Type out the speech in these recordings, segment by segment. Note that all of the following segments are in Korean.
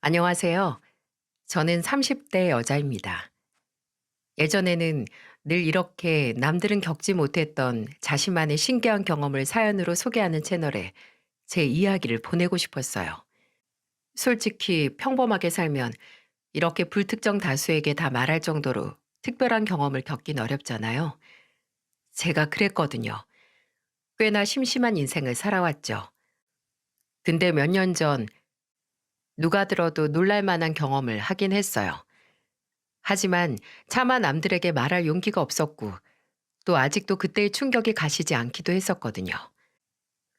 안녕하세요. 저는 30대 여자입니다. 예전에는 늘 이렇게 남들은 겪지 못했던 자신만의 신기한 경험을 사연으로 소개하는 채널에 제 이야기를 보내고 싶었어요. 솔직히 평범하게 살면 이렇게 불특정 다수에게 다 말할 정도로 특별한 경험을 겪긴 어렵잖아요. 제가 그랬거든요. 꽤나 심심한 인생을 살아왔죠. 근데 몇 년 전 누가 들어도 놀랄 만한 경험을 하긴 했어요. 하지만 차마 남들에게 말할 용기가 없었고 또 아직도 그때의 충격이 가시지 않기도 했었거든요.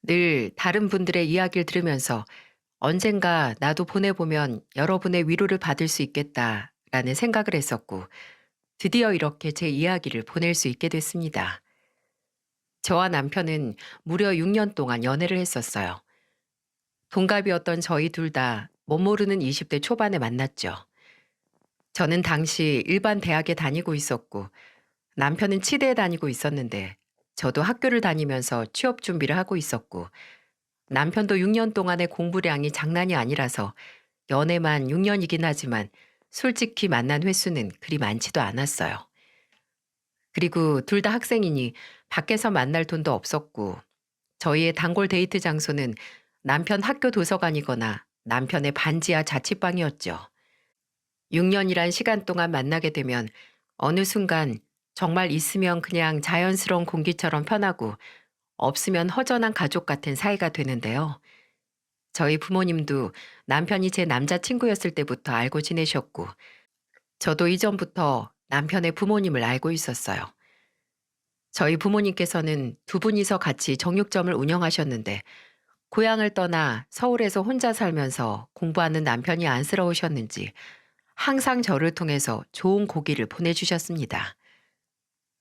늘 다른 분들의 이야기를 들으면서 언젠가 나도 보내보면 여러분의 위로를 받을 수 있겠다라는 생각을 했었고 드디어 이렇게 제 이야기를 보낼 수 있게 됐습니다. 저와 남편은 무려 6년 동안 연애를 했었어요. 동갑이었던 저희 둘 다 못 모르는 20대 초반에 만났죠. 저는 당시 일반 대학에 다니고 있었고 남편은 치대에 다니고 있었는데 저도 학교를 다니면서 취업 준비를 하고 있었고 남편도 6년 동안의 공부량이 장난이 아니라서 연애만 6년이긴 하지만 솔직히 만난 횟수는 그리 많지도 않았어요. 그리고 둘 다 학생이니 밖에서 만날 돈도 없었고 저희의 단골 데이트 장소는 남편 학교 도서관이거나 남편의 반지하 자취방이었죠. 6년이란 시간 동안 만나게 되면 어느 순간 정말 있으면 그냥 자연스러운 공기처럼 편하고 없으면 허전한 가족 같은 사이가 되는데요. 저희 부모님도 남편이 제 남자친구였을 때부터 알고 지내셨고, 저도 이전부터 남편의 부모님을 알고 있었어요. 저희 부모님께서는 두 분이서 같이 정육점을 운영하셨는데, 고향을 떠나 서울에서 혼자 살면서 공부하는 남편이 안쓰러우셨는지 항상 저를 통해서 좋은 고기를 보내주셨습니다.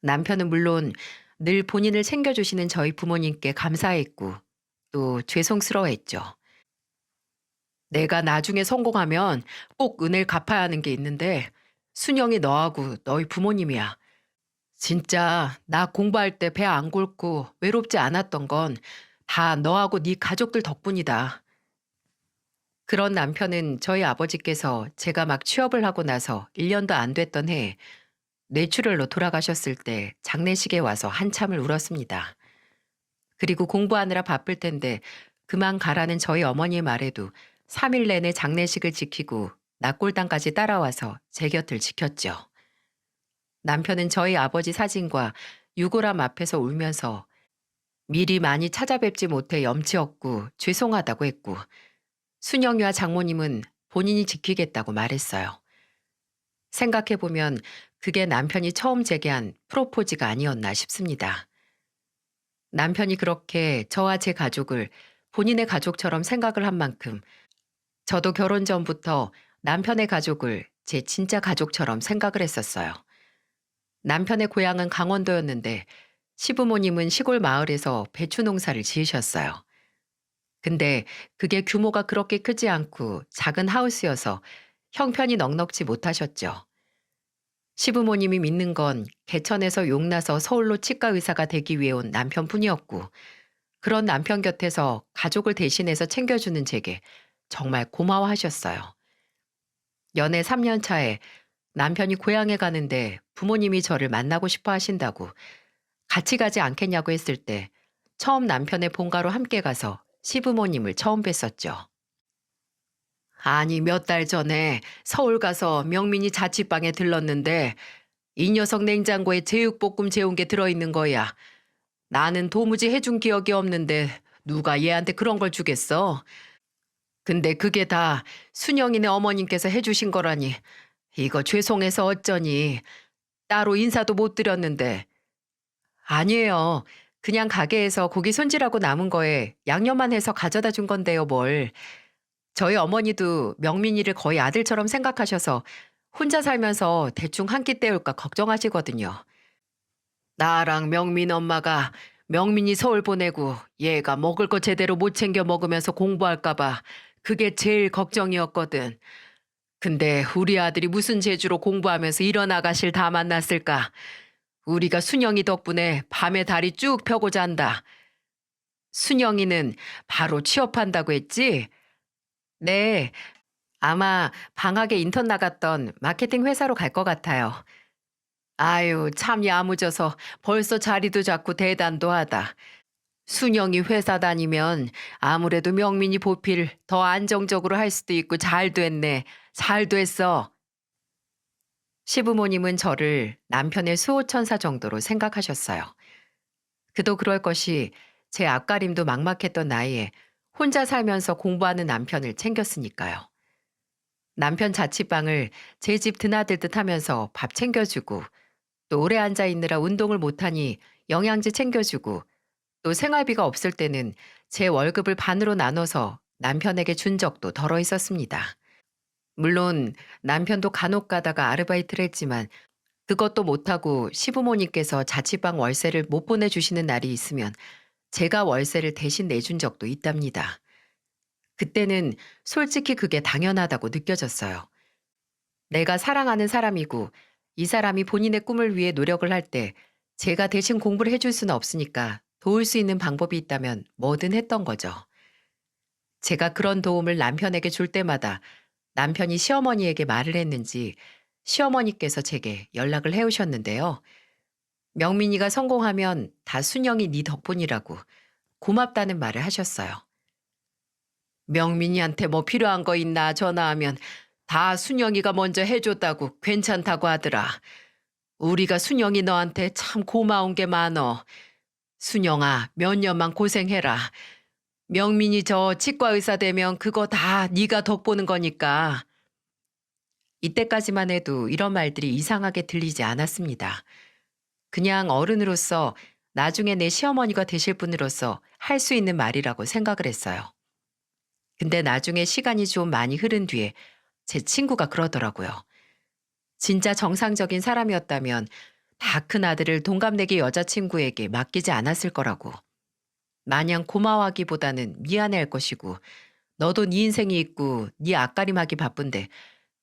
남편은 물론 늘 본인을 챙겨주시는 저희 부모님께 감사했고 또 죄송스러워했죠. 내가 나중에 성공하면 꼭 은혜를 갚아야 하는 게 있는데 순영이 너하고 너희 부모님이야. 진짜 나 공부할 때 배 안 곪고 외롭지 않았던 건 다 너하고 네 가족들 덕분이다. 그런 남편은 저희 아버지께서 제가 막 취업을 하고 나서 1년도 안 됐던 해에 뇌출혈로 돌아가셨을 때 장례식에 와서 한참을 울었습니다. 그리고 공부하느라 바쁠 텐데 그만 가라는 저희 어머니의 말에도 3일 내내 장례식을 지키고 낙골당까지 따라와서 제 곁을 지켰죠. 남편은 저희 아버지 사진과 유골함 앞에서 울면서 미리 많이 찾아뵙지 못해 염치없고 죄송하다고 했고 순영이와 장모님은 본인이 지키겠다고 말했어요. 생각해보면 그게 남편이 처음 제게 한 프로포즈가 아니었나 싶습니다. 남편이 그렇게 저와 제 가족을 본인의 가족처럼 생각을 한 만큼 저도 결혼 전부터 남편의 가족을 제 진짜 가족처럼 생각을 했었어요. 남편의 고향은 강원도였는데 시부모님은 시골 마을에서 배추 농사를 지으셨어요. 근데 그게 규모가 그렇게 크지 않고 작은 하우스여서 형편이 넉넉지 못하셨죠. 시부모님이 믿는 건 개천에서 용나서 서울로 치과 의사가 되기 위해 온 남편뿐이었고 그런 남편 곁에서 가족을 대신해서 챙겨주는 제게 정말 고마워하셨어요. 연애 3년 차에 남편이 고향에 가는데 부모님이 저를 만나고 싶어 하신다고 같이 가지 않겠냐고 했을 때 처음 남편의 본가로 함께 가서 시부모님을 처음 뵀었죠. 아니, 몇 달 전에 서울 가서 명민이 자취방에 들렀는데 이 녀석 냉장고에 제육볶음 재운 게 들어있는 거야. 나는 도무지 해준 기억이 없는데 누가 얘한테 그런 걸 주겠어? 근데 그게 다 순영이네 어머님께서 해주신 거라니. 이거 죄송해서 어쩌니. 따로 인사도 못 드렸는데. 아니에요. 그냥 가게에서 고기 손질하고 남은 거에 양념만 해서 가져다 준 건데요, 뭘. 저희 어머니도 명민이를 거의 아들처럼 생각하셔서 혼자 살면서 대충 한 끼 때울까 걱정하시거든요. 나랑 명민 엄마가 명민이 서울 보내고 얘가 먹을 거 제대로 못 챙겨 먹으면서 공부할까 봐 그게 제일 걱정이었거든. 근데 우리 아들이 무슨 재주로 공부하면서 이런 아가씨를 다 만났을까? 우리가 순영이 덕분에 밤에 다리 쭉 펴고 잔다. 순영이는 바로 취업한다고 했지? 네. 아마 방학에 인턴 나갔던 마케팅 회사로 갈 것 같아요. 아유, 참 야무져서 벌써 자리도 잡고 대단도 하다. 순영이 회사 다니면 아무래도 명민이 보필 더 안정적으로 할 수도 있고 잘 됐네. 잘 됐어. 시부모님은 저를 남편의 수호천사 정도로 생각하셨어요. 그도 그럴 것이 제 앞가림도 막막했던 나이에 혼자 살면서 공부하는 남편을 챙겼으니까요. 남편 자취방을 제 집 드나들듯 하면서 밥 챙겨주고 또 오래 앉아 있느라 운동을 못하니 영양제 챙겨주고 또 생활비가 없을 때는 제 월급을 반으로 나눠서 남편에게 준 적도 덜어 있었습니다. 물론 남편도 간혹 가다가 아르바이트를 했지만 그것도 못하고 시부모님께서 자취방 월세를 못 보내주시는 날이 있으면 제가 월세를 대신 내준 적도 있답니다. 그때는 솔직히 그게 당연하다고 느껴졌어요. 내가 사랑하는 사람이고 이 사람이 본인의 꿈을 위해 노력을 할 때 제가 대신 공부를 해줄 수는 없으니까 도울 수 있는 방법이 있다면 뭐든 했던 거죠. 제가 그런 도움을 남편에게 줄 때마다 남편이 시어머니에게 말을 했는지 시어머니께서 제게 연락을 해오셨는데요. 명민이가 성공하면 다 순영이 네 덕분이라고 고맙다는 말을 하셨어요. 명민이한테 뭐 필요한 거 있나 전화하면 다 순영이가 먼저 해줬다고 괜찮다고 하더라. 우리가 순영이 너한테 참 고마운 게 많어. 순영아, 몇 년만 고생해라. 명민이 저 치과 의사 되면 그거 다 네가 덕보는 거니까. 이때까지만 해도 이런 말들이 이상하게 들리지 않았습니다. 그냥 어른으로서 나중에 내 시어머니가 되실 분으로서 할 수 있는 말이라고 생각을 했어요. 근데 나중에 시간이 좀 많이 흐른 뒤에 제 친구가 그러더라고요. 진짜 정상적인 사람이었다면 다 큰 아들을 동갑내기 여자친구에게 맡기지 않았을 거라고. 마냥 고마워하기보다는 미안해할 것이고 너도 네 인생이 있고 네 앞가림하기 바쁜데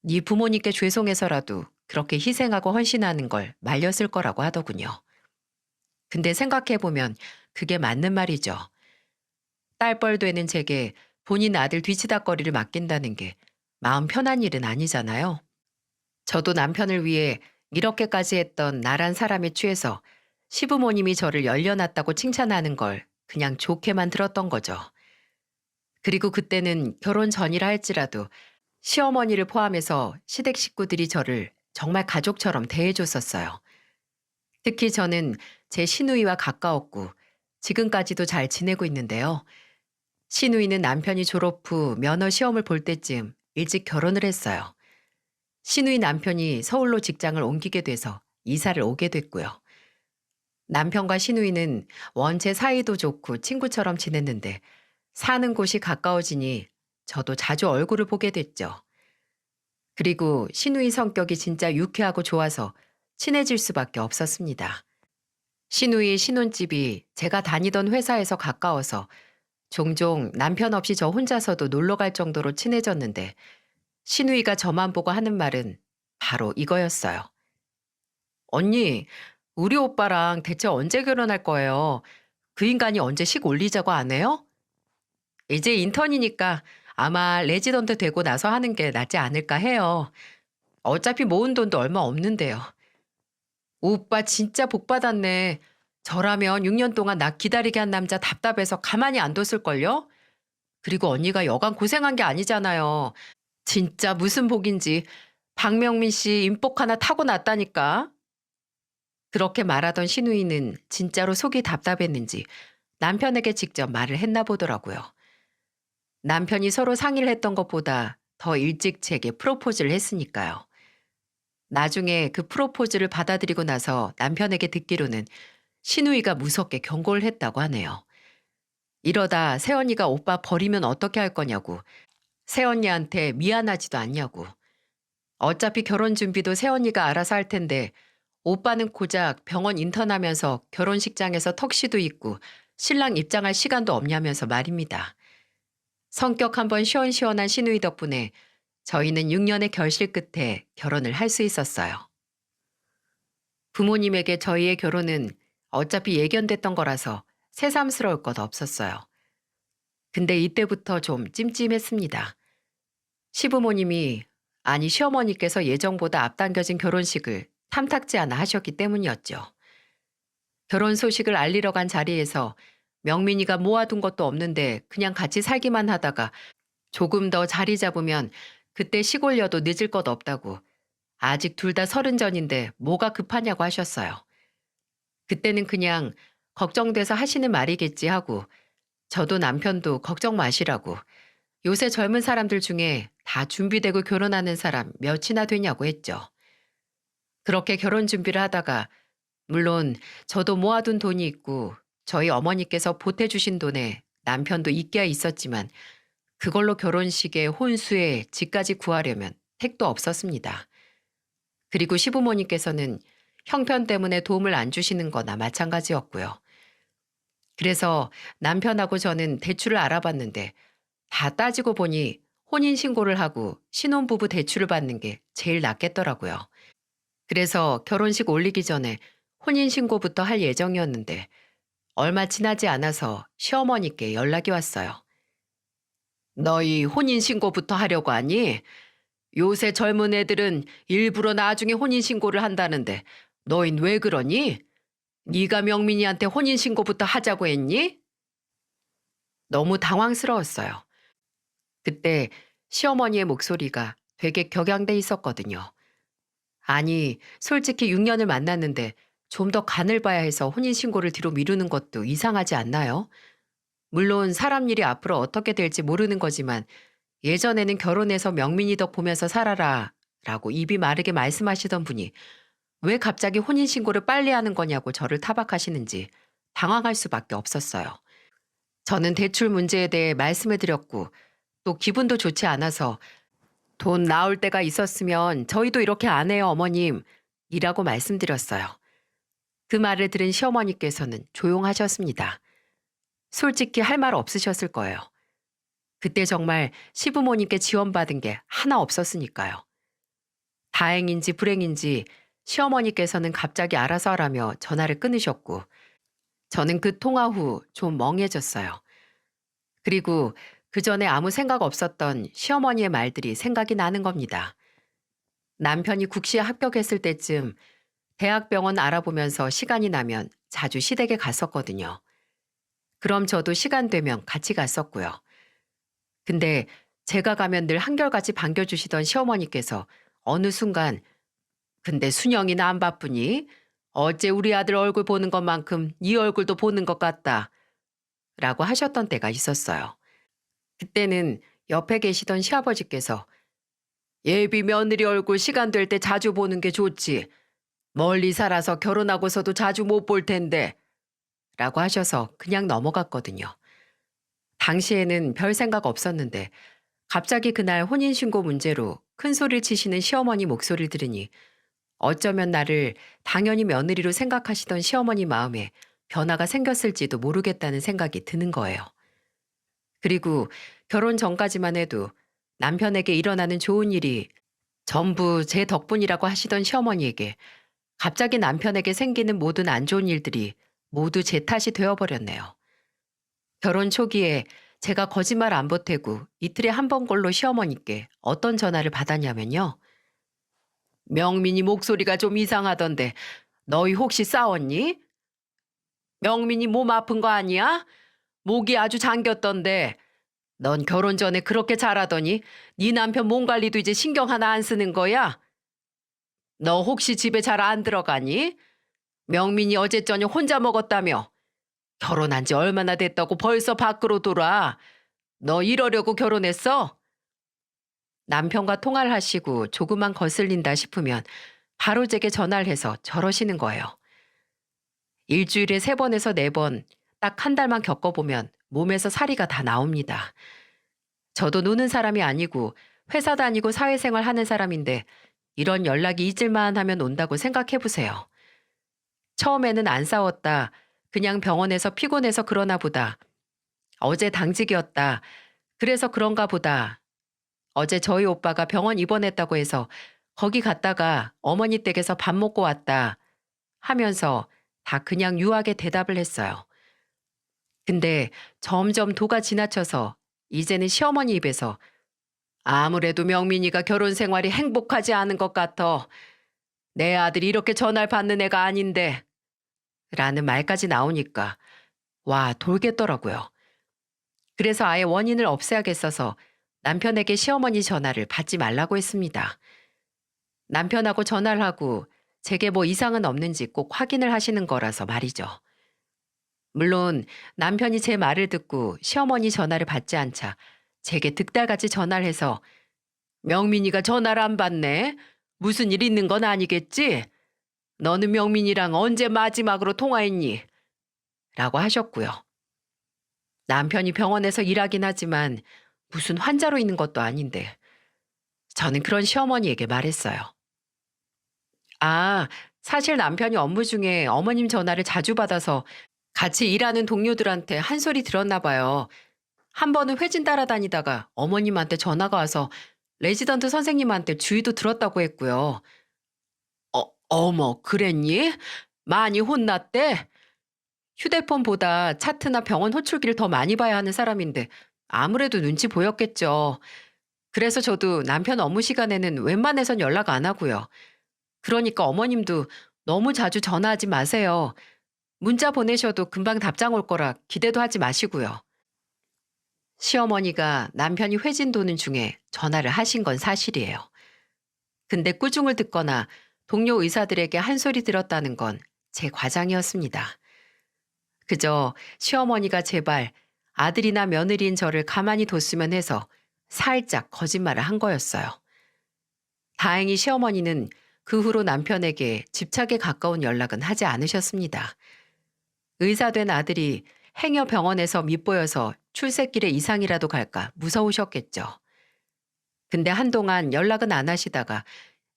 네 부모님께 죄송해서라도 그렇게 희생하고 헌신하는 걸 말렸을 거라고 하더군요. 근데 생각해보면 그게 맞는 말이죠. 딸뻘 되는 제게 본인 아들 뒤치다꺼리를 맡긴다는 게 마음 편한 일은 아니잖아요. 저도 남편을 위해 이렇게까지 했던 나란 사람에 취해서 시부모님이 저를 열려놨다고 칭찬하는 걸 그냥 좋게만 들었던 거죠. 그리고 그때는 결혼 전이라 할지라도 시어머니를 포함해서 시댁 식구들이 저를 정말 가족처럼 대해줬었어요. 특히 저는 제 시누이와 가까웠고 지금까지도 잘 지내고 있는데요. 시누이는 남편이 졸업 후 면허 시험을 볼 때쯤 일찍 결혼을 했어요. 시누이 남편이 서울로 직장을 옮기게 돼서 이사를 오게 됐고요. 남편과 시누이는 원체 사이도 좋고 친구처럼 지냈는데 사는 곳이 가까워지니 저도 자주 얼굴을 보게 됐죠. 그리고 시누이 성격이 진짜 유쾌하고 좋아서 친해질 수밖에 없었습니다. 시누이 신혼집이 제가 다니던 회사에서 가까워서 종종 남편 없이 저 혼자서도 놀러 갈 정도로 친해졌는데 시누이가 저만 보고 하는 말은 바로 이거였어요. 언니, 우리 오빠랑 대체 언제 결혼할 거예요? 그 인간이 언제 식 올리자고 안 해요? 이제 인턴이니까 아마 레지던트 되고 나서 하는 게 낫지 않을까 해요. 어차피 모은 돈도 얼마 없는데요. 오빠 진짜 복 받았네. 저라면 6년 동안 나 기다리게 한 남자 답답해서 가만히 안 뒀을걸요? 그리고 언니가 여간 고생한 게 아니잖아요. 진짜 무슨 복인지 박명민 씨 인복 하나 타고났다니까. 그렇게 말하던 시누이는 진짜로 속이 답답했는지 남편에게 직접 말을 했나 보더라고요. 남편이 서로 상의를 했던 것보다 더 일찍 제게 프로포즈를 했으니까요. 나중에 그 프로포즈를 받아들이고 나서 남편에게 듣기로는 시누이가 무섭게 경고를 했다고 하네요. 이러다 새언니가 오빠 버리면 어떻게 할 거냐고, 새언니한테 미안하지도 않냐고. 어차피 결혼 준비도 새언니가 알아서 할 텐데 오빠는 고작 병원 인턴하면서 결혼식장에서 턱시도 입고 신랑 입장할 시간도 없냐면서 말입니다. 성격 한번 시원시원한 시누이 덕분에 저희는 6년의 결실 끝에 결혼을 할 수 있었어요. 부모님에게 저희의 결혼은 어차피 예견됐던 거라서 새삼스러울 것 없었어요. 근데 이때부터 좀 찜찜했습니다. 시부모님이, 아니 시어머니께서 예정보다 앞당겨진 결혼식을 탐탁지 않아 하셨기 때문이었죠. 결혼 소식을 알리러 간 자리에서 명민이가 모아둔 것도 없는데 그냥 같이 살기만 하다가 조금 더 자리 잡으면 그때 시골려도 늦을 것 없다고, 아직 둘 다 30전인데 뭐가 급하냐고 하셨어요. 그때는 그냥 걱정돼서 하시는 말이겠지 하고, 저도 남편도 걱정 마시라고, 요새 젊은 사람들 중에 다 준비되고 결혼하는 사람 몇이나 되냐고 했죠. 그렇게 결혼 준비를 하다가, 물론 저도 모아둔 돈이 있고 저희 어머니께서 보태주신 돈에 남편도 있기야 있었지만, 그걸로 결혼식에 혼수에 집까지 구하려면 택도 없었습니다. 그리고 시부모님께서는 형편 때문에 도움을 안 주시는 거나 마찬가지였고요. 그래서 남편하고 저는 대출을 알아봤는데, 다 따지고 보니 혼인신고를 하고 신혼부부 대출을 받는 게 제일 낫겠더라고요. 그래서 결혼식 올리기 전에 혼인신고부터 할 예정이었는데, 얼마 지나지 않아서 시어머니께 연락이 왔어요. 너희 혼인신고부터 하려고 하니? 요새 젊은 애들은 일부러 나중에 혼인신고를 한다는데 너흰 왜 그러니? 네가 명민이한테 혼인신고부터 하자고 했니? 너무 당황스러웠어요. 그때 시어머니의 목소리가 되게 격양돼 있었거든요. 아니, 솔직히 6년을 만났는데 좀 더 간을 봐야 해서 혼인신고를 뒤로 미루는 것도 이상하지 않나요? 물론 사람 일이 앞으로 어떻게 될지 모르는 거지만, 예전에는 결혼해서 명민이 덕 보면서 살아라 라고 입이 마르게 말씀하시던 분이 왜 갑자기 혼인신고를 빨리 하는 거냐고 저를 타박하시는지 당황할 수밖에 없었어요. 저는 대출 문제에 대해 말씀을 드렸고, 또 기분도 좋지 않아서 돈 나올 때가 있었으면 저희도 이렇게 안 해요, 어머님 이라고 말씀드렸어요. 그 말을 들은 시어머니께서는 조용하셨습니다. 솔직히 할 말 없으셨을 거예요. 그때 정말 시부모님께 지원받은 게 하나 없었으니까요. 다행인지 불행인지 시어머니께서는 갑자기 알아서 하라며 전화를 끊으셨고, 저는 그 통화 후 좀 멍해졌어요. 그리고 그 전에 아무 생각 없었던 시어머니의 말들이 생각이 나는 겁니다. 남편이 국시에 합격했을 때쯤 대학병원 알아보면서 시간이 나면 자주 시댁에 갔었거든요. 그럼 저도 시간 되면 같이 갔었고요. 근데 제가 가면 늘 한결같이 반겨주시던 시어머니께서 어느 순간 "근데 순영이는 안 바쁘니? 어째 우리 아들 얼굴 보는 것만큼 네 얼굴도 보는 것 같다." 라고 하셨던 때가 있었어요. 그때는 옆에 계시던 시아버지께서 "예비 며느리 얼굴 시간 될 때 자주 보는 게 좋지. 멀리 살아서 결혼하고서도 자주 못 볼 텐데." 라고 하셔서 그냥 넘어갔거든요. 당시에는 별 생각 없었는데, 갑자기 그날 혼인신고 문제로 큰 소리를 치시는 시어머니 목소리를 들으니 어쩌면 나를 당연히 며느리로 생각하시던 시어머니 마음에 변화가 생겼을지도 모르겠다는 생각이 드는 거예요. 그리고 결혼 전까지만 해도 남편에게 일어나는 좋은 일이 전부 제 덕분이라고 하시던 시어머니에게 갑자기 남편에게 생기는 모든 안 좋은 일들이 모두 제 탓이 되어버렸네요. 결혼 초기에 제가 거짓말 안 보태고 이틀에 한 번꼴로 시어머니께 어떤 전화를 받았냐면요. "명민이 목소리가 좀 이상하던데 너희 혹시 싸웠니? 명민이 몸 아픈 거 아니야? 목이 아주 잠겼던데 넌 결혼 전에 그렇게 잘하더니 네 남편 몸 관리도 이제 신경 하나 안 쓰는 거야? 너 혹시 집에 잘 안 들어가니? 명민이 어제 저녁 혼자 먹었다며? 결혼한 지 얼마나 됐다고 벌써 밖으로 돌아? 너 이러려고 결혼했어?" 남편과 통화를 하시고 조금만 거슬린다 싶으면 바로 제게 전화를 해서 저러시는 거예요. 일주일에 3번에서 4번, 딱 한 달만 겪어보면 몸에서 사리가 다 나옵니다. 저도 노는 사람이 아니고 회사 다니고 사회생활 하는 사람인데, 이런 연락이 잊을만 하면 온다고 생각해보세요. 처음에는 안 싸웠다, 그냥 병원에서 피곤해서 그러나 보다, 어제 당직이었다, 그래서 그런가 보다, 어제 저희 오빠가 병원 입원했다고 해서 거기 갔다가 어머니 댁에서 밥 먹고 왔다 하면서 다 그냥 유하게 대답을 했어요. 근데 점점 도가 지나쳐서 이제는 시어머니 입에서 아무래도 명민이가 결혼 생활이 행복하지 않은 것 같아. 내 아들이 이렇게 전화를 받는 애가 아닌데. 라는 말까지 나오니까 와, 돌겠더라고요. 그래서 아예 원인을 없애야겠어서 남편에게 시어머니 전화를 받지 말라고 했습니다. 남편하고 전화를 하고 제게 뭐 이상은 없는지 꼭 확인을 하시는 거라서 말이죠. 물론 남편이 제 말을 듣고 시어머니 전화를 받지 않자 제게 득달같이 전화를 해서 명민이가 전화를 안 받네? 무슨 일 있는 건 아니겠지? 너는 명민이랑 언제 마지막으로 통화했니? 라고 하셨고요. 남편이 병원에서 일하긴 하지만 무슨 환자로 있는 것도 아닌데 저는 그런 시어머니에게 말했어요. 아, 사실 남편이 업무 중에 어머님 전화를 자주 받아서 같이 일하는 동료들한테 한 소리 들었나 봐요. 한 번은 회진 따라다니다가 어머님한테 전화가 와서 레지던트 선생님한테 주의도 들었다고 했고요. 어머, 그랬니? 많이 혼났대? 휴대폰보다 차트나 병원 호출기를 더 많이 봐야 하는 사람인데 아무래도 눈치 보였겠죠. 그래서 저도 남편 업무 시간에는 웬만해선 연락 안 하고요. 그러니까 어머님도 너무 자주 전화하지 마세요. 문자 보내셔도 금방 답장 올 거라 기대도 하지 마시고요. 시어머니가 남편이 회진 도는 중에 전화를 하신 건 사실이에요. 근데 꾸중을 듣거나 동료 의사들에게 한 소리 들었다는 건 제 과장이었습니다. 그저 시어머니가 제발 아들이나 며느리인 저를 가만히 뒀으면 해서 살짝 거짓말을 한 거였어요. 다행히 시어머니는 그 후로 남편에게 집착에 가까운 연락은 하지 않으셨습니다. 의사된 아들이 행여 병원에서 밉보여서 출세길에 이상이라도 갈까 무서우셨겠죠. 근데 한동안 연락은 안 하시다가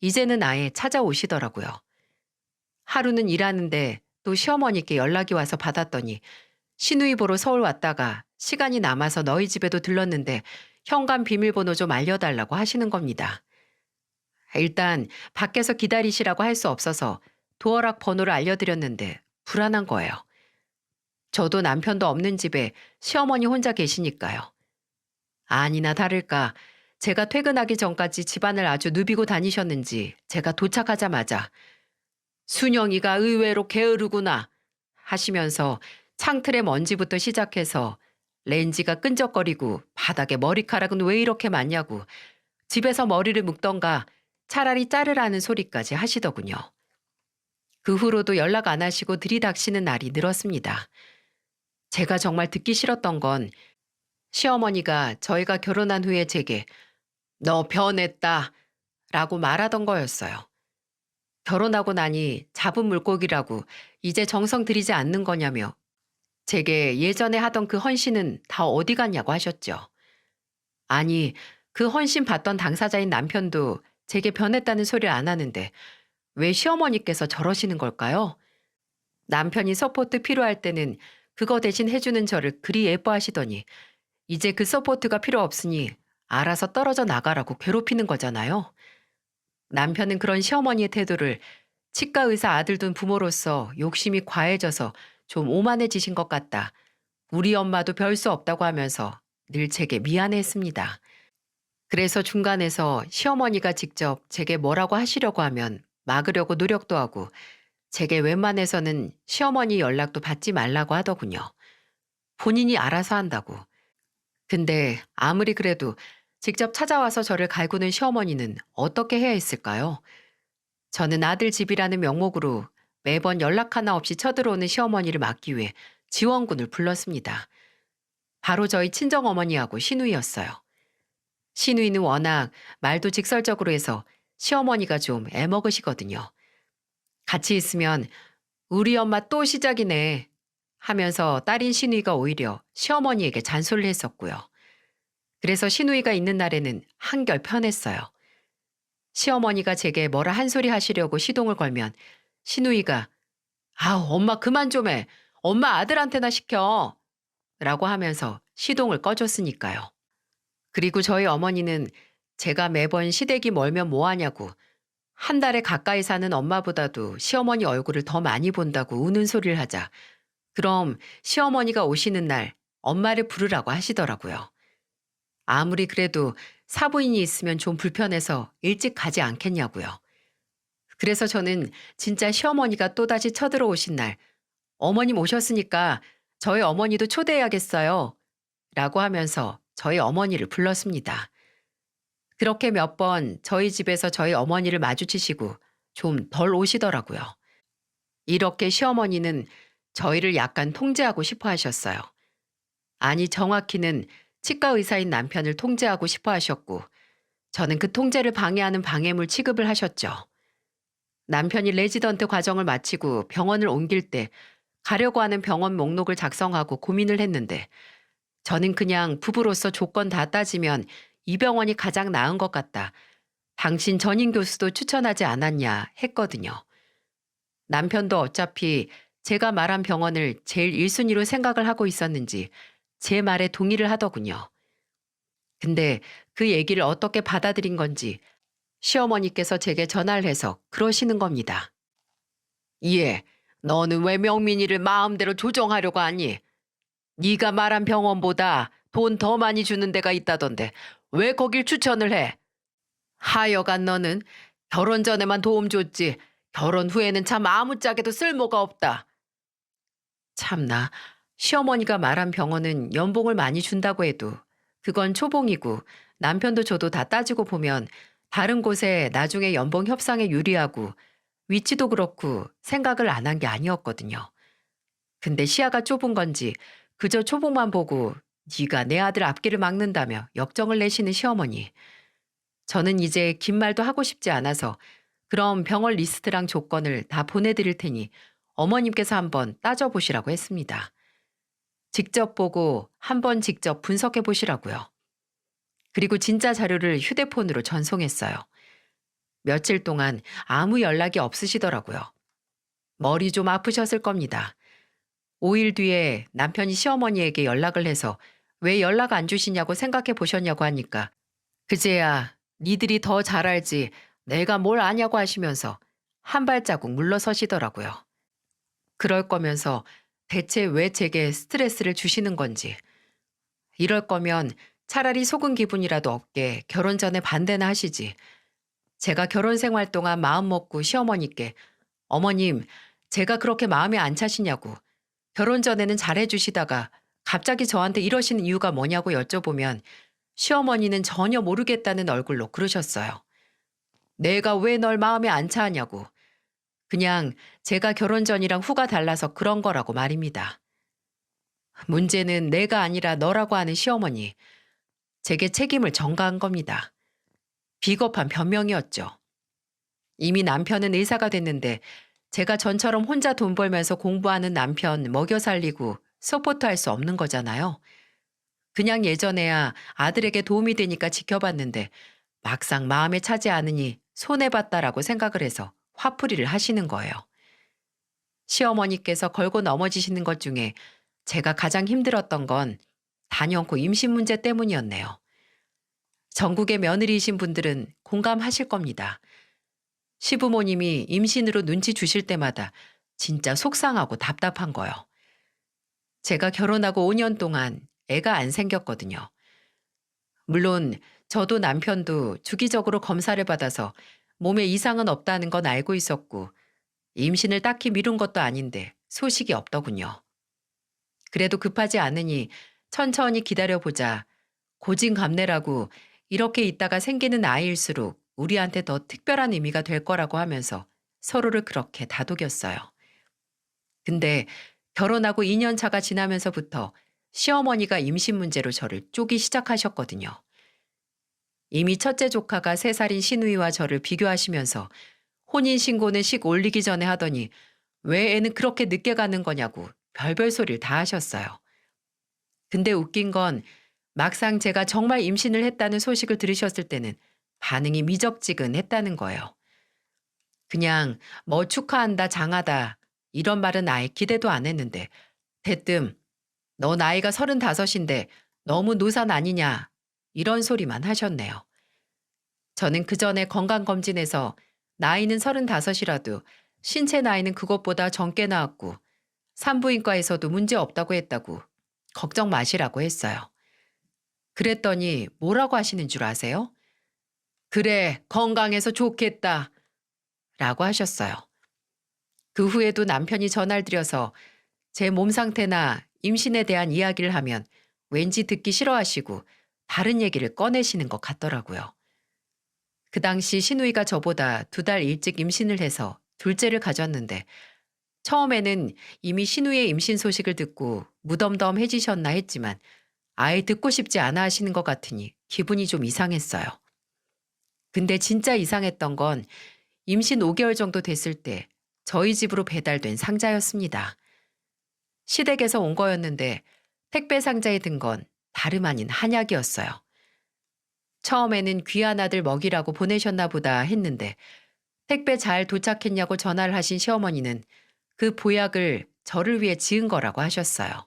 이제는 아예 찾아오시더라고요. 하루는 일하는데 또 시어머니께 연락이 와서 받았더니 시누이 보러 서울 왔다가 시간이 남아서 너희 집에도 들렀는데 현관 비밀번호 좀 알려달라고 하시는 겁니다. 일단 밖에서 기다리시라고 할 수 없어서 도어락 번호를 알려드렸는데 불안한 거예요. 저도 남편도 없는 집에 시어머니 혼자 계시니까요. 아니나 다를까 제가 퇴근하기 전까지 집안을 아주 누비고 다니셨는지 제가 도착하자마자 순영이가 의외로 게으르구나 하시면서 창틀의 먼지부터 시작해서 렌지가 끈적거리고 바닥에 머리카락은 왜 이렇게 많냐고 집에서 머리를 묶던가 차라리 자르라는 소리까지 하시더군요. 그 후로도 연락 안 하시고 들이닥치는 날이 늘었습니다. 제가 정말 듣기 싫었던 건 시어머니가 저희가 결혼한 후에 제게 너 변했다 라고 말하던 거였어요. 결혼하고 나니 잡은 물고기라고 이제 정성 들이지 않는 거냐며 제게 예전에 하던 그 헌신은 다 어디 갔냐고 하셨죠. 아니, 그 헌신 받던 당사자인 남편도 제게 변했다는 소리를 안 하는데 왜 시어머니께서 저러시는 걸까요? 남편이 서포트 필요할 때는 그거 대신 해주는 저를 그리 예뻐하시더니 이제 그 서포트가 필요 없으니 알아서 떨어져 나가라고 괴롭히는 거잖아요. 남편은 그런 시어머니의 태도를 치과 의사 아들 둔 부모로서 욕심이 과해져서 좀 오만해지신 것 같다. 우리 엄마도 별 수 없다고 하면서 늘 제게 미안해했습니다. 그래서 중간에서 시어머니가 직접 제게 뭐라고 하시려고 하면 막으려고 노력도 하고 제게 웬만해서는 시어머니 연락도 받지 말라고 하더군요. 본인이 알아서 한다고. 근데 아무리 그래도 직접 찾아와서 저를 갈구는 시어머니는 어떻게 해야 했을까요? 저는 아들 집이라는 명목으로 매번 연락 하나 없이 쳐들어오는 시어머니를 막기 위해 지원군을 불렀습니다. 바로 저희 친정어머니하고 시누이였어요. 시누이는 워낙 말도 직설적으로 해서 시어머니가 좀 애먹으시거든요. 같이 있으면 우리 엄마 또 시작이네 하면서 딸인 시누이가 오히려 시어머니에게 잔소리를 했었고요. 그래서 시누이가 있는 날에는 한결 편했어요. 시어머니가 제게 뭐라 한 소리 하시려고 시동을 걸면 시누이가 아우 엄마 그만 좀 해. 엄마 아들한테나 시켜. 라고 하면서 시동을 꺼줬으니까요. 그리고 저희 어머니는 제가 매번 시댁이 멀면 뭐하냐고 한 달에 가까이 사는 엄마보다도 시어머니 얼굴을 더 많이 본다고 우는 소리를 하자 그럼 시어머니가 오시는 날 엄마를 부르라고 하시더라고요. 아무리 그래도 사부인이 있으면 좀 불편해서 일찍 가지 않겠냐고요. 그래서 저는 진짜 시어머니가 또다시 쳐들어오신 날 어머님 오셨으니까 저희 어머니도 초대해야겠어요. 라고 하면서 저희 어머니를 불렀습니다. 그렇게 몇 번 저희 집에서 저희 어머니를 마주치시고 좀 덜 오시더라고요. 이렇게 시어머니는 저희를 약간 통제하고 싶어 하셨어요. 아니, 정확히는 치과 의사인 남편을 통제하고 싶어 하셨고, 저는 그 통제를 방해하는 방해물 취급을 하셨죠. 남편이 레지던트 과정을 마치고 병원을 옮길 때 가려고 하는 병원 목록을 작성하고 고민을 했는데, 저는 그냥 부부로서 조건 다 따지면 이 병원이 가장 나은 것 같다. 당신 전임 교수도 추천하지 않았냐 했거든요. 남편도 어차피 제가 말한 병원을 제일 1순위로 생각을 하고 있었는지 제 말에 동의를 하더군요. 근데 그 얘기를 어떻게 받아들인 건지 시어머니께서 제게 전화를 해서 그러시는 겁니다. 예, 너는 왜 명민이를 마음대로 조정하려고 하니? 네가 말한 병원보다 돈 더 많이 주는 데가 있다던데 왜 거길 추천을 해? 하여간 너는 결혼 전에만 도움 줬지 결혼 후에는 참 아무짝에도 쓸모가 없다. 참나, 시어머니가 말한 병원은 연봉을 많이 준다고 해도 그건 초봉이고 남편도 저도 다 따지고 보면 다른 곳에 나중에 연봉 협상에 유리하고 위치도 그렇고 생각을 안 한 게 아니었거든요. 근데 시야가 좁은 건지 그저 초봉만 보고 네가 내 아들 앞길을 막는다며 역정을 내시는 시어머니. 저는 이제 긴 말도 하고 싶지 않아서 그럼 병원 리스트랑 조건을 다 보내드릴 테니 어머님께서 한번 따져보시라고 했습니다. 직접 보고 한번 직접 분석해 보시라고요. 그리고 진짜 자료를 휴대폰으로 전송했어요. 며칠 동안 아무 연락이 없으시더라고요. 머리 좀 아프셨을 겁니다. 5일 뒤에 남편이 시어머니에게 연락을 해서 왜 연락 안 주시냐고 생각해 보셨냐고 하니까 그제야 니들이 더 잘 알지 내가 뭘 아냐고 하시면서 한 발자국 물러서시더라고요. 그럴 거면서 대체 왜 제게 스트레스를 주시는 건지. 이럴 거면 차라리 속은 기분이라도 없게 결혼 전에 반대나 하시지. 제가 결혼 생활 동안 마음 먹고 시어머니께 어머님, 제가 그렇게 마음에 안 차시냐고 결혼 전에는 잘해주시다가 갑자기 저한테 이러시는 이유가 뭐냐고 여쭤보면 시어머니는 전혀 모르겠다는 얼굴로 그러셨어요. 내가 왜 널 마음에 안 차하냐고. 그냥 제가 결혼 전이랑 후가 달라서 그런 거라고 말입니다. 문제는 내가 아니라 너라고 하는 시어머니. 제게 책임을 전가한 겁니다. 비겁한 변명이었죠. 이미 남편은 의사가 됐는데 제가 전처럼 혼자 돈 벌면서 공부하는 남편 먹여 살리고 서포트할 수 없는 거잖아요. 그냥 예전에야 아들에게 도움이 되니까 지켜봤는데 막상 마음에 차지 않으니 손해봤다라고 생각을 해서 화풀이를 하시는 거예요. 시어머니께서 걸고 넘어지시는 것 중에 제가 가장 힘들었던 건 단연코 임신 문제 때문이었네요. 전국의 며느리이신 분들은 공감하실 겁니다. 시부모님이 임신으로 눈치 주실 때마다 진짜 속상하고 답답한 거요. 제가 결혼하고 5년 동안 애가 안 생겼거든요. 물론 저도 남편도 주기적으로 검사를 받아서 몸에 이상은 없다는 건 알고 있었고 임신을 딱히 미룬 것도 아닌데 소식이 없더군요. 그래도 급하지 않으니 천천히 기다려보자. 고진감래라고 이렇게 있다가 생기는 아이일수록 우리한테 더 특별한 의미가 될 거라고 하면서 서로를 그렇게 다독였어요. 근데 결혼하고 2년 차가 지나면서부터 시어머니가 임신 문제로 저를 쪼기 시작하셨거든요. 이미 첫째 조카가 3살인 시누이와 저를 비교하시면서 혼인신고는 식 올리기 전에 하더니 왜 애는 그렇게 늦게 가는 거냐고 별별 소리를 다 하셨어요. 근데 웃긴 건 막상 제가 정말 임신을 했다는 소식을 들으셨을 때는 반응이 미적지근했다는 거예요. 그냥 뭐 축하한다, 장하다 이런 말은 아예 기대도 안 했는데 대뜸 너 나이가 35인데 너무 노산 아니냐 이런 소리만 하셨네요. 저는 그 전에 건강검진에서 나이는 35이라도 신체 나이는 그것보다 젊게 나왔고 산부인과에서도 문제 없다고 했다고 걱정 마시라고 했어요. 그랬더니 뭐라고 하시는 줄 아세요? 그래, 건강해서 좋겠다. 라고 하셨어요. 그 후에도 남편이 전화를 드려서 제 몸 상태나 임신에 대한 이야기를 하면 왠지 듣기 싫어하시고 다른 얘기를 꺼내시는 것 같더라고요. 그 당시 시누이가 저보다 2달 일찍 임신을 해서 둘째를 가졌는데 처음에는 이미 시누이의 임신 소식을 듣고 무덤덤해지셨나 했지만 아예 듣고 싶지 않아 하시는 것 같으니 기분이 좀 이상했어요. 근데 진짜 이상했던 건 임신 5개월 정도 됐을 때 저희 집으로 배달된 상자였습니다. 시댁에서 온 거였는데 택배 상자에 든 건 다름 아닌 한약이었어요. 처음에는 귀한 아들 먹이라고 보내셨나 보다 했는데 택배 잘 도착했냐고 전화를 하신 시어머니는 그 보약을 저를 위해 지은 거라고 하셨어요.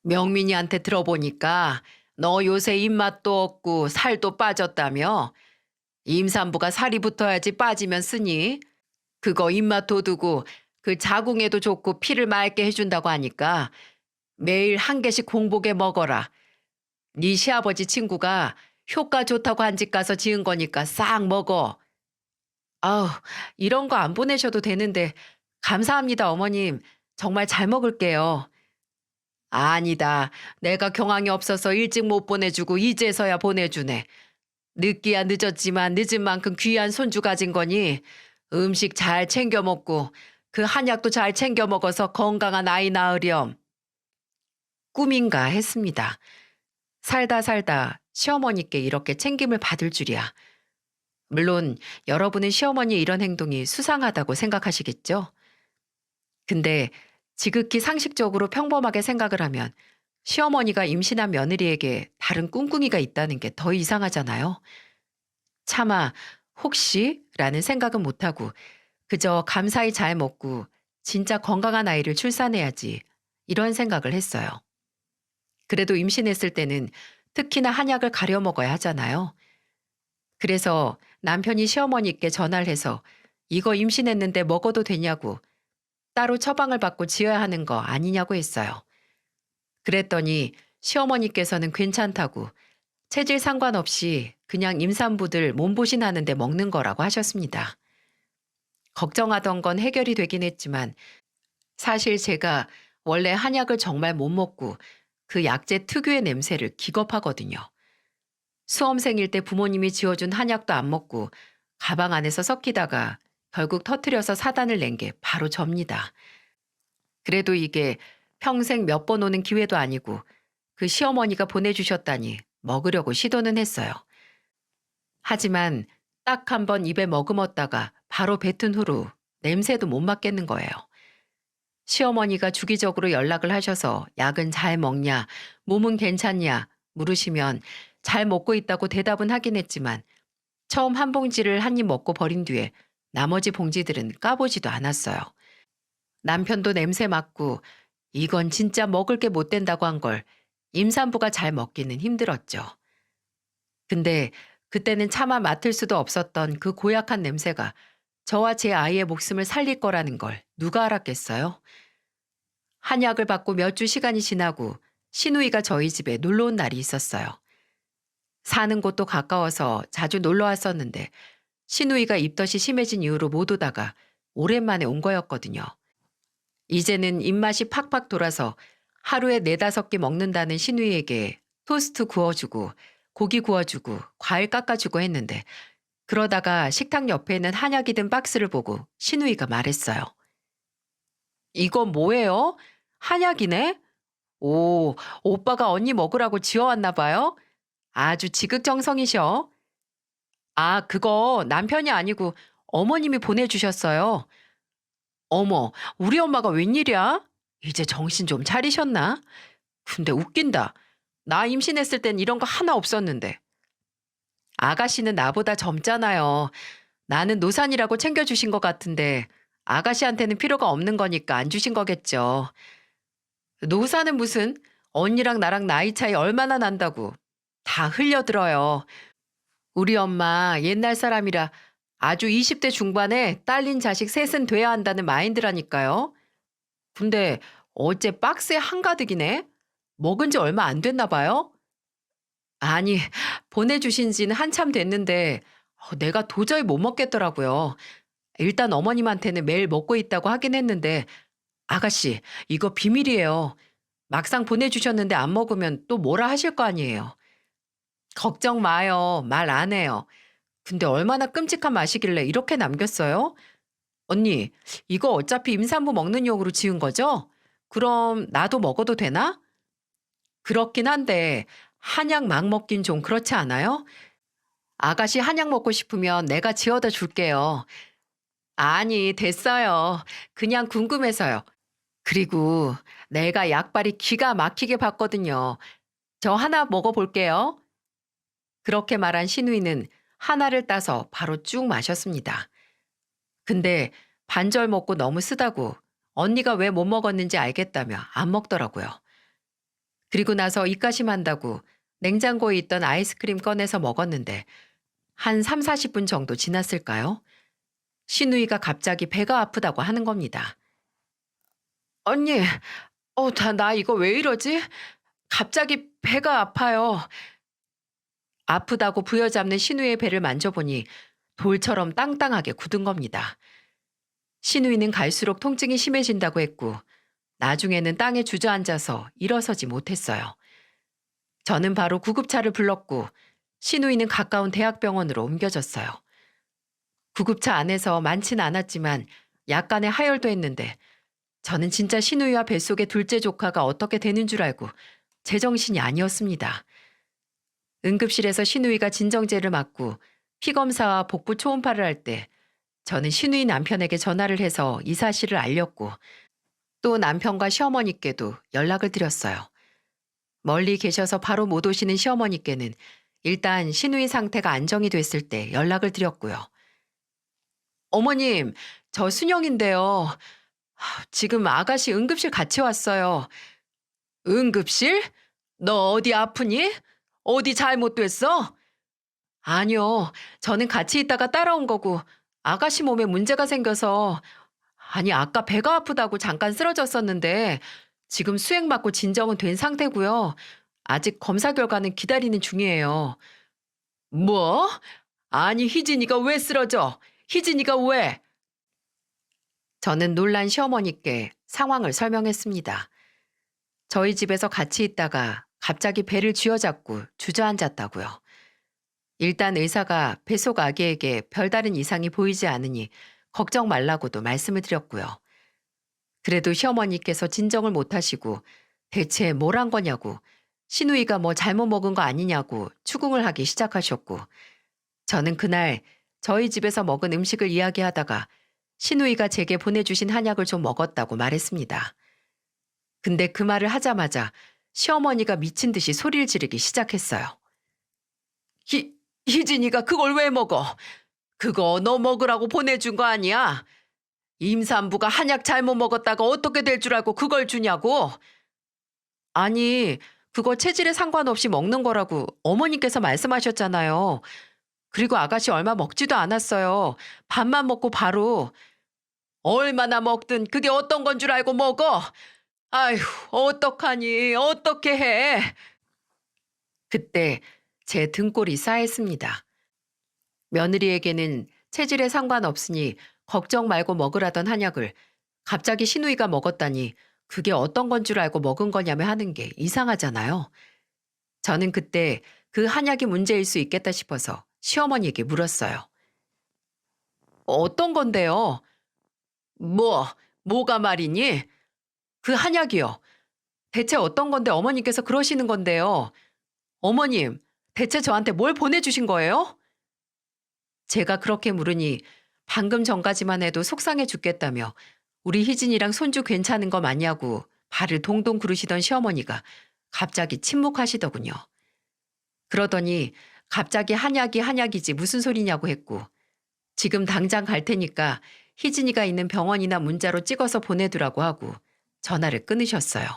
명민이한테 들어보니까 너 요새 입맛도 없고 살도 빠졌다며? 임산부가 살이 붙어야지 빠지면 쓰니? 그거 입맛 돋우고 그 자궁에도 좋고 피를 맑게 해준다고 하니까 매일 한 개씩 공복에 먹어라. 네 시아버지 친구가 효과 좋다고 한 집 가서 지은 거니까 싹 먹어. 아우, 이런 거 안 보내셔도 되는데 감사합니다, 어머님. 정말 잘 먹을게요. 아니다. 내가 경황이 없어서 일찍 못 보내주고 이제서야 보내주네. 늦기야 늦었지만 늦은 만큼 귀한 손주 가진 거니 음식 잘 챙겨 먹고 그 한약도 잘 챙겨 먹어서 건강한 아이 낳으렴. 꿈인가 했습니다. 살다 살다 시어머니께 이렇게 챙김을 받을 줄이야. 물론 여러분은 시어머니의 이런 행동이 수상하다고 생각하시겠죠? 근데 지극히 상식적으로 평범하게 생각을 하면 시어머니가 임신한 며느리에게 다른 꿍꿍이가 있다는 게 더 이상하잖아요. 차마 혹시라는 생각은 못하고 그저 감사히 잘 먹고 진짜 건강한 아이를 출산해야지 이런 생각을 했어요. 그래도 임신했을 때는 특히나 한약을 가려 먹어야 하잖아요. 그래서 남편이 시어머니께 전화를 해서 이거 임신했는데 먹어도 되냐고 따로 처방을 받고 지어야 하는 거 아니냐고 했어요. 그랬더니 시어머니께서는 괜찮다고 체질 상관없이 그냥 임산부들 몸보신하는데 먹는 거라고 하셨습니다. 걱정하던 건 해결이 되긴 했지만 사실 제가 원래 한약을 정말 못 먹고 그 약재 특유의 냄새를 기겁하거든요. 수험생일 때 부모님이 지어준 한약도 안 먹고 가방 안에서 섞이다가 결국 터트려서 사단을 낸 게 바로 접니다. 그래도 이게 평생 몇 번 오는 기회도 아니고 그 시어머니가 보내주셨다니 먹으려고 시도는 했어요. 하지만 딱 한 번 입에 머금었다가 바로 뱉은 후로 냄새도 못 맡겠는 거예요. 시어머니가 주기적으로 연락을 하셔서 약은 잘 먹냐, 몸은 괜찮냐 물으시면 잘 먹고 있다고 대답은 하긴 했지만 처음 한 봉지를 한 입 먹고 버린 뒤에 나머지 봉지들은 까보지도 않았어요. 남편도 냄새 맡고 이건 진짜 먹을 게 못 된다고 한 걸 임산부가 잘 먹기는 힘들었죠. 근데 그때는 차마 맡을 수도 없었던 그 고약한 냄새가 저와 제 아이의 목숨을 살릴 거라는 걸 누가 알았겠어요? 한약을 받고 몇 주 시간이 지나고 시누이가 저희 집에 놀러 온 날이 있었어요. 사는 곳도 가까워서 자주 놀러 왔었는데 시누이가 입덧이 심해진 이후로 못 오다가 오랜만에 온 거였거든요. 이제는 입맛이 팍팍 돌아서 하루에 4~5개 먹는다는 시누이에게 토스트 구워주고 고기 구워주고 과일 깎아주고 했는데 그러다가 식탁 옆에 있는 한약이 든 박스를 보고 시누이가 말했어요. 이건 뭐예요? 한약이네? 오, 오빠가 언니 먹으라고 지어왔나 봐요? 아주 지극정성이셔. 아, 그거 남편이 아니고 어머님이 보내주셨어요. 어머, 우리 엄마가 웬일이야? 이제 정신 좀 차리셨나? 근데 웃긴다. 나 임신했을 땐 이런 거 하나 없었는데. 아가씨는 나보다 젊잖아요. 나는 노산이라고 챙겨주신 것 같은데 아가씨한테는 필요가 없는 거니까 안 주신 거겠죠. 노사는 무슨 언니랑 나랑 나이 차이 얼마나 난다고. 다 흘려들어요. 우리 엄마 옛날 사람이라 아주 20대 중반에 딸린 자식 셋은 돼야 한다는 마인드라니까요. 근데 어째 박스에 한가득이네? 먹은 지 얼마 안 됐나 봐요? 아니, 보내주신 지는 한참 됐는데 내가 도저히 못 먹겠더라고요. 일단 어머님한테는 매일 먹고 있다고 하긴 했는데 아가씨, 이거 비밀이에요. 막상 보내주셨는데 안 먹으면 또 뭐라 하실 거 아니에요. 걱정 마요. 말 안 해요. 근데 얼마나 끔찍한 맛이길래 이렇게 남겼어요? 언니, 이거 어차피 임산부 먹는 용으로 지은 거죠? 그럼 나도 먹어도 되나? 그렇긴 한데 한약 막 먹긴 좀 그렇지 않아요? 아가씨 한약 먹고 싶으면 내가 지어다 줄게요. 아니, 됐어요. 그냥 궁금해서요. 그리고 내가 약발이 기가 막히게 봤거든요. 저 하나 먹어볼게요. 그렇게 말한 신우이는 하나를 따서 바로 쭉 마셨습니다. 근데 반절 먹고 너무 쓰다고 언니가 왜 못 먹었는지 알겠다며 안 먹더라고요. 그리고 나서 입가심한다고 냉장고에 있던 아이스크림 꺼내서 먹었는데 한 3, 40분 정도 지났을까요? 신우이가 갑자기 배가 아프다고 하는 겁니다. 언니, 나 이거 왜 이러지? 갑자기 배가 아파요. 아프다고 부여잡는 신우의 배를 만져보니 돌처럼 땅땅하게 굳은 겁니다. 신우이는 갈수록 통증이 심해진다고 했고 나중에는 땅에 주저앉아서 일어서지 못했어요. 저는 바로 구급차를 불렀고 신우이는 가까운 대학병원으로 옮겨졌어요. 구급차 안에서 많진 않았지만 약간의 하혈도 했는데 저는 진짜 신우이와 뱃속의 둘째 조카가 어떻게 되는 줄 알고 제정신이 아니었습니다. 응급실에서 신우이가 진정제를 맞고 피검사와 복부 초음파를 할 때 저는 신우이 남편에게 전화를 해서 이 사실을 알렸고 또 남편과 시어머니께도 연락을 드렸어요. 멀리 계셔서 바로 못 오시는 시어머니께는 일단 신우이 상태가 안정이 됐을 때 연락을 드렸고요. 어머님, 저 순영인데요. 지금 아가씨 응급실 같이 왔어요. 응급실? 너 어디 아프니? 어디 잘못됐어? 아니요. 저는 같이 있다가 따라온 거고 아가씨 몸에 문제가 생겨서 아니 아까 배가 아프다고 잠깐 쓰러졌었는데 지금 수액 맞고 진정은 된 상태고요. 아직 검사 결과는 기다리는 중이에요. 뭐? 아니 희진이가 왜 쓰러져? 희진이가 왜? 저는 놀란 시어머니께 상황을 설명했습니다. 저희 집에서 같이 있다가 갑자기 배를 쥐어잡고 주저앉았다고요. 일단 의사가 뱃속 아기에게 별다른 이상이 보이지 않으니 걱정 말라고도 말씀을 드렸고요. 그래도 시어머니께서 진정을 못하시고 대체 뭘 한 거냐고 신우이가 뭐 잘못 먹은 거 아니냐고 추궁을 하기 시작하셨고 저는 그날 저희 집에서 먹은 음식을 이야기하다가 신우이가 제게 보내주신 한약을 좀 먹었다고 말했습니다. 근데 그 말을 하자마자 시어머니가 미친 듯이 소리를 지르기 시작했어요. 희진이가 그걸 왜 먹어? 그거 너 먹으라고 보내준 거 아니야? 임산부가 한약 잘못 먹었다가 어떻게 될 줄 알고 그걸 주냐고? 아니, 그거 체질에 상관없이 먹는 거라고 어머니께서 말씀하셨잖아요. 그리고 아가씨 얼마 먹지도 않았어요. 밥만 먹고 바로. 얼마나 먹든 그게 어떤 건 줄 알고 먹어? 아휴, 어떡하니, 어떻게 해? 그때 제 등골이 싸했습니다. 며느리에게는 체질에 상관없으니 걱정 말고 먹으라던 한약을 갑자기 신우이가 먹었다니 그게 어떤 건 줄 알고 먹은 거냐며 하는 게 이상하잖아요. 저는 그때 그 한약이 문제일 수 있겠다 싶어서 시어머니에게 물었어요. 어떤 건데요? 뭐, 뭐가 말이니? 그 한약이요. 대체 어떤 건데 어머님께서 그러시는 건데요? 어머님, 대체 저한테 뭘 보내주신 거예요? 제가 그렇게 물으니 방금 전까지만 해도 속상해 죽겠다며 우리 희진이랑 손주 괜찮은 거 맞냐고 발을 동동 구르시던 시어머니가 갑자기 침묵하시더군요. 그러더니 갑자기 한약이 한약이지 무슨 소리냐고 했고 지금 당장 갈 테니까 희진이가 있는 병원이나 문자로 찍어서 보내두라고 하고 전화를 끊으셨어요.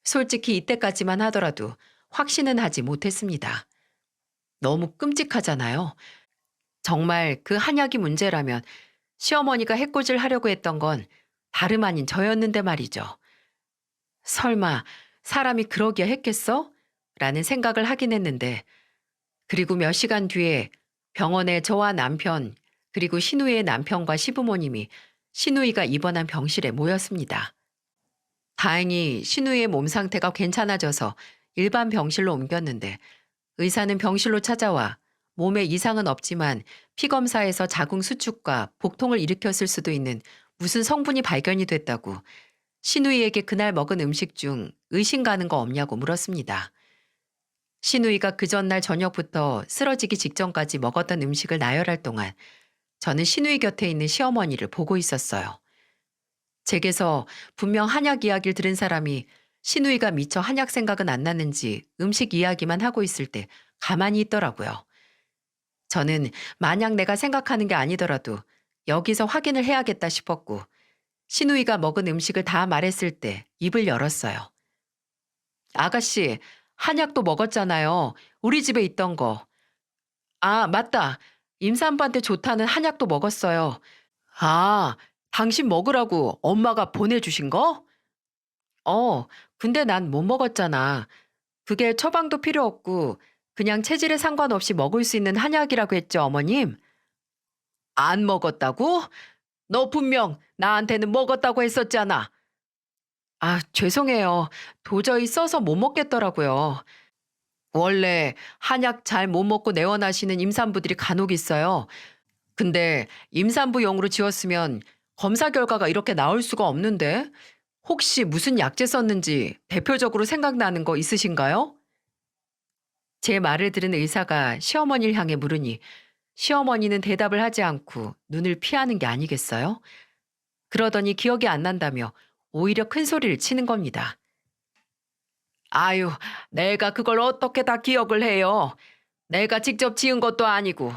솔직히 이때까지만 하더라도 확신은 하지 못했습니다. 너무 끔찍하잖아요. 정말 그 한약이 문제라면 시어머니가 해코지를 하려고 했던 건 다름 아닌 저였는데 말이죠. 설마 사람이 그러기야 했겠어? 라는 생각을 하긴 했는데 그리고 몇 시간 뒤에 병원에 저와 남편 그리고 신우이의 남편과 시부모님이 신우이가 입원한 병실에 모였습니다. 다행히 신우이의 몸 상태가 괜찮아져서 일반 병실로 옮겼는데 의사는 병실로 찾아와 몸에 이상은 없지만 피검사에서 자궁 수축과 복통을 일으켰을 수도 있는 무슨 성분이 발견이 됐다고 신우이에게 그날 먹은 음식 중 의심 가는 거 없냐고 물었습니다. 신우이가 그 전날 저녁부터 쓰러지기 직전까지 먹었던 음식을 나열할 동안 저는 신우이 곁에 있는 시어머니를 보고 있었어요. 제게서 분명 한약 이야기를 들은 사람이 신우이가 미처 한약 생각은 안 났는지 음식 이야기만 하고 있을 때 가만히 있더라고요. 저는 만약 내가 생각하는 게 아니더라도 여기서 확인을 해야겠다 싶었고 신우이가 먹은 음식을 다 말했을 때 입을 열었어요. 아가씨, 한약도 먹었잖아요. 우리 집에 있던 거. 아, 맞다. 임산부한테 좋다는 한약도 먹었어요. 아, 당신 먹으라고 엄마가 보내주신 거? 어, 근데 난 못 먹었잖아. 그게 처방도 필요 없고 그냥 체질에 상관없이 먹을 수 있는 한약이라고 했죠, 어머님? 안 먹었다고? 너 분명 나한테는 먹었다고 했었잖아. 아, 죄송해요. 도저히 써서 못 먹겠더라고요. 원래 한약 잘 못 먹고 내원하시는 임산부들이 간혹 있어요. 근데 임산부용으로 지었으면 검사 결과가 이렇게 나올 수가 없는데 혹시 무슨 약재 썼는지 대표적으로 생각나는 거 있으신가요? 제 말을 들은 의사가 시어머니를 향해 물으니 시어머니는 대답을 하지 않고 눈을 피하는 게 아니겠어요? 그러더니 기억이 안 난다며 오히려 큰 소리를 치는 겁니다. 아유, 내가 그걸 어떻게 다 기억을 해요. 내가 직접 지은 것도 아니고.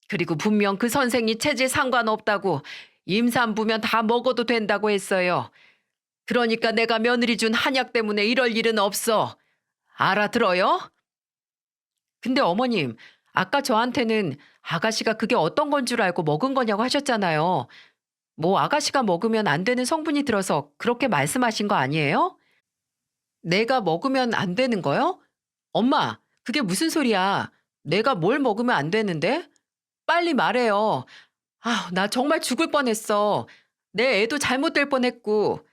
그리고 분명 그 선생이 체질 상관없다고 임산부면 다 먹어도 된다고 했어요. 그러니까 내가 며느리 준 한약 때문에 이럴 일은 없어. 알아들어요? 근데 어머님, 아까 저한테는 아가씨가 그게 어떤 건 줄 알고 먹은 거냐고 하셨잖아요. 뭐 아가씨가 먹으면 안 되는 성분이 들어서 그렇게 말씀하신 거 아니에요? 내가 먹으면 안 되는 거요? 엄마, 그게 무슨 소리야? 내가 뭘 먹으면 안 되는데? 빨리 말해요. 아, 나 정말 죽을 뻔했어. 내 애도 잘못될 뻔했고.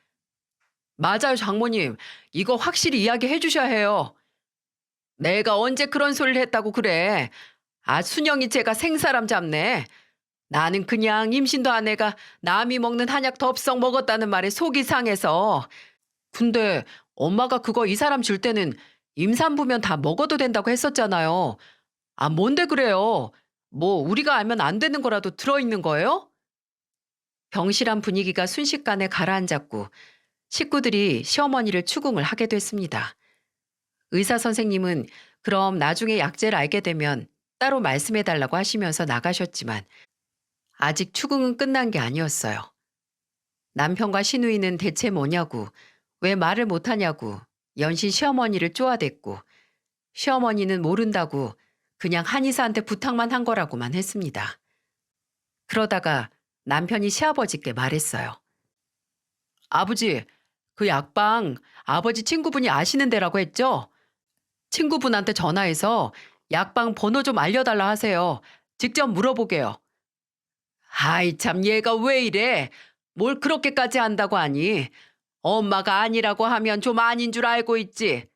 맞아요, 장모님. 이거 확실히 이야기해 주셔야 해요. 내가 언제 그런 소리를 했다고 그래. 아, 순영이 제가 생사람 잡네. 나는 그냥 임신도 안 해가 남이 먹는 한약 덥석 먹었다는 말에 속이 상해서. 근데 엄마가 그거 이 사람 줄 때는 임산부면 다 먹어도 된다고 했었잖아요. 아, 뭔데 그래요? 뭐 우리가 알면 안 되는 거라도 들어있는 거예요? 병실안 분위기가 순식간에 가라앉았고 식구들이 시어머니를 추궁을 하게 됐습니다. 의사 선생님은 그럼 나중에 약재를 알게 되면 따로 말씀해 달라고 하시면서 나가셨지만 아직 추궁은 끝난 게 아니었어요. 남편과 시누이는 대체 뭐냐고, 왜 말을 못하냐고 연신 시어머니를 쪼아댔고 시어머니는 모른다고 그냥 한의사한테 부탁만 한 거라고만 했습니다. 그러다가 남편이 시아버지께 말했어요. 아버지, 그 약방 아버지 친구분이 아시는 데라고 했죠? 친구분한테 전화해서 약방 번호 좀 알려달라 하세요. 직접 물어보게요. 아이 참 얘가 왜 이래? 뭘 그렇게까지 한다고 하니? 엄마가 아니라고 하면 좀 아닌 줄 알고 있지.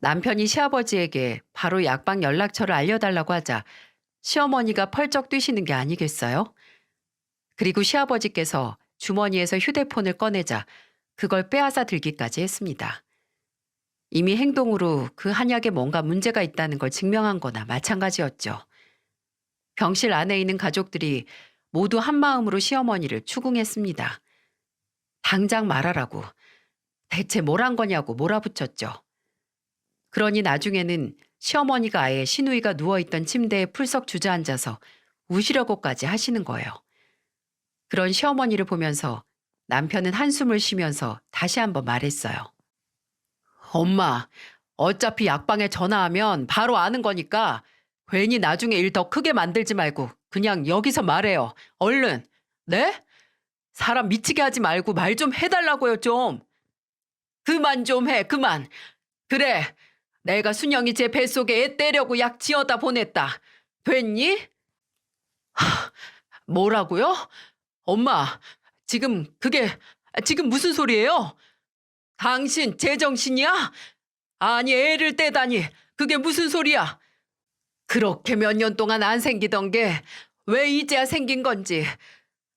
남편이 시아버지에게 바로 약방 연락처를 알려달라고 하자 시어머니가 펄쩍 뛰시는 게 아니겠어요? 그리고 시아버지께서 주머니에서 휴대폰을 꺼내자 그걸 빼앗아 들기까지 했습니다. 이미 행동으로 그 한약에 뭔가 문제가 있다는 걸 증명한 거나 마찬가지였죠. 병실 안에 있는 가족들이 모두 한마음으로 시어머니를 추궁했습니다. 당장 말하라고. 대체 뭘 한 거냐고 몰아붙였죠. 그러니 나중에는 시어머니가 아예 시누이가 누워있던 침대에 풀썩 주저앉아서 우시려고까지 하시는 거예요. 그런 시어머니를 보면서 남편은 한숨을 쉬면서 다시 한번 말했어요. 엄마, 어차피 약방에 전화하면 바로 아는 거니까 괜히 나중에 일 더 크게 만들지 말고 그냥 여기서 말해요. 얼른. 네? 사람 미치게 하지 말고 말 좀 해달라고요, 좀. 그만 좀 해, 그만. 그래, 내가 순영이 제 뱃속에 애 떼려고 약 지어다 보냈다. 됐니? 뭐라고요? 엄마, 지금 무슨 소리예요? 당신 제정신이야? 아니, 애를 떼다니. 그게 무슨 소리야? 그렇게 몇 년 동안 안 생기던 게 왜 이제야 생긴 건지,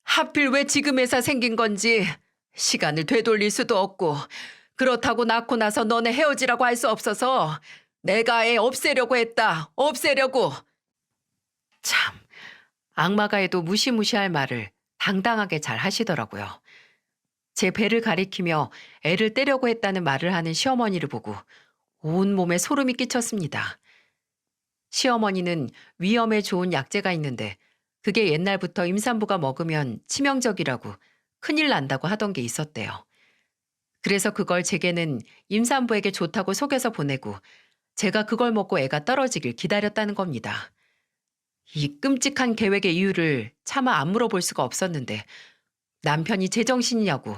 하필 왜 지금에서 생긴 건지 시간을 되돌릴 수도 없고, 그렇다고 낳고 나서 너네 헤어지라고 할 수 없어서 내가 애 없애려고 했다. 없애려고. 참, 악마가 해도 무시무시할 말을 당당하게 잘 하시더라고요. 제 배를 가리키며 애를 떼려고 했다는 말을 하는 시어머니를 보고 온몸에 소름이 끼쳤습니다. 시어머니는 위염에 좋은 약재가 있는데 그게 옛날부터 임산부가 먹으면 치명적이라고 큰일 난다고 하던 게 있었대요. 그래서 그걸 제게는 임산부에게 좋다고 속여서 보내고 제가 그걸 먹고 애가 떨어지길 기다렸다는 겁니다. 이 끔찍한 계획의 이유를 차마 안 물어볼 수가 없었는데 남편이 제정신이냐고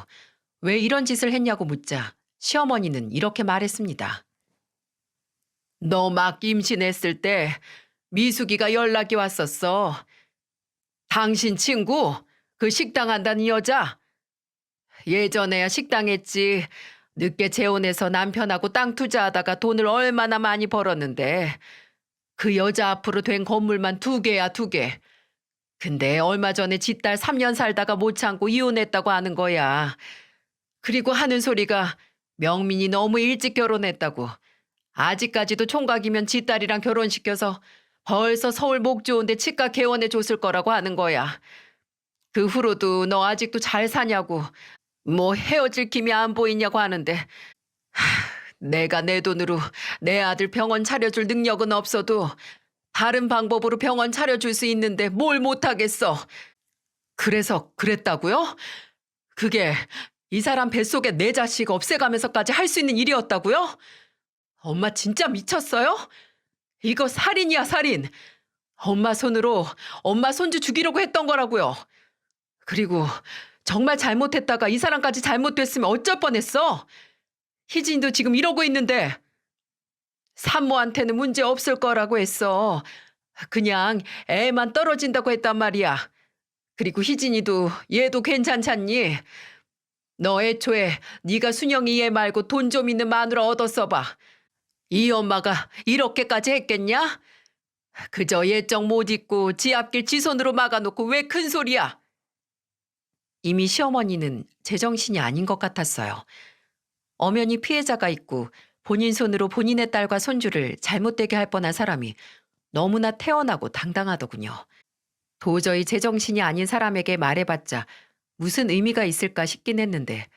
왜 이런 짓을 했냐고 묻자 시어머니는 이렇게 말했습니다. 너 막 임신했을 때 미숙이가 연락이 왔었어. 당신 친구, 그 식당 한다는 여자. 예전에야 식당 했지. 늦게 재혼해서 남편하고 땅 투자하다가 돈을 얼마나 많이 벌었는데 그 여자 앞으로 된 건물만 2개야, 2개. 근데 얼마 전에 지 딸 3년 살다가 못 참고 이혼했다고 하는 거야. 그리고 하는 소리가 명민이 너무 일찍 결혼했다고. 아직까지도 총각이면 지 딸이랑 결혼시켜서 벌써 서울 목 좋은데 치과 개원해 줬을 거라고 하는 거야. 그 후로도 너 아직도 잘 사냐고, 뭐 헤어질 김이 안 보이냐고 하는데 내가 내 돈으로 내 아들 병원 차려줄 능력은 없어도 다른 방법으로 병원 차려줄 수 있는데 뭘 못하겠어. 그래서 그랬다고요? 그게 이 사람 뱃속에 내 자식 없애가면서까지 할 수 있는 일이었다고요? 엄마 진짜 미쳤어요? 이거 살인이야, 살인. 엄마 손으로 엄마 손주 죽이려고 했던 거라고요. 그리고 정말 잘못했다가 이 사람까지 잘못됐으면 어쩔 뻔했어? 희진이도 지금 이러고 있는데 산모한테는 문제 없을 거라고 했어. 그냥 애만 떨어진다고 했단 말이야. 그리고 희진이도 얘도 괜찮잖니? 너 애초에 네가 순영이 얘 말고 돈 좀 있는 마누라 얻었어 봐. 이 엄마가 이렇게까지 했겠냐? 그저 예정 못 잊고 지 앞길 지 손으로 막아놓고 왜 큰 소리야? 이미 시어머니는 제정신이 아닌 것 같았어요. 엄연히 피해자가 있고 본인 손으로 본인의 딸과 손주를 잘못되게 할 뻔한 사람이 너무나 태연하고 당당하더군요. 도저히 제정신이 아닌 사람에게 말해봤자 무슨 의미가 있을까 싶긴 했는데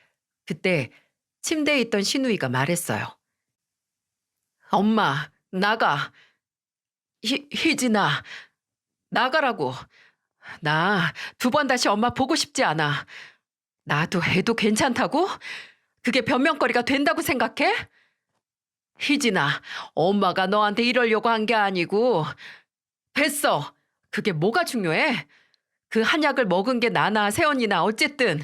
그때 침대에 있던 시누이가 말했어요. 엄마, 나가. 희진아, 나가라고. 나 2번 다시 엄마 보고 싶지 않아. 나도 애도 괜찮다고? 그게 변명거리가 된다고 생각해? 희진아, 엄마가 너한테 이러려고 한 게 아니고. 됐어. 그게 뭐가 중요해? 그 한약을 먹은 게 나나 세연이나 어쨌든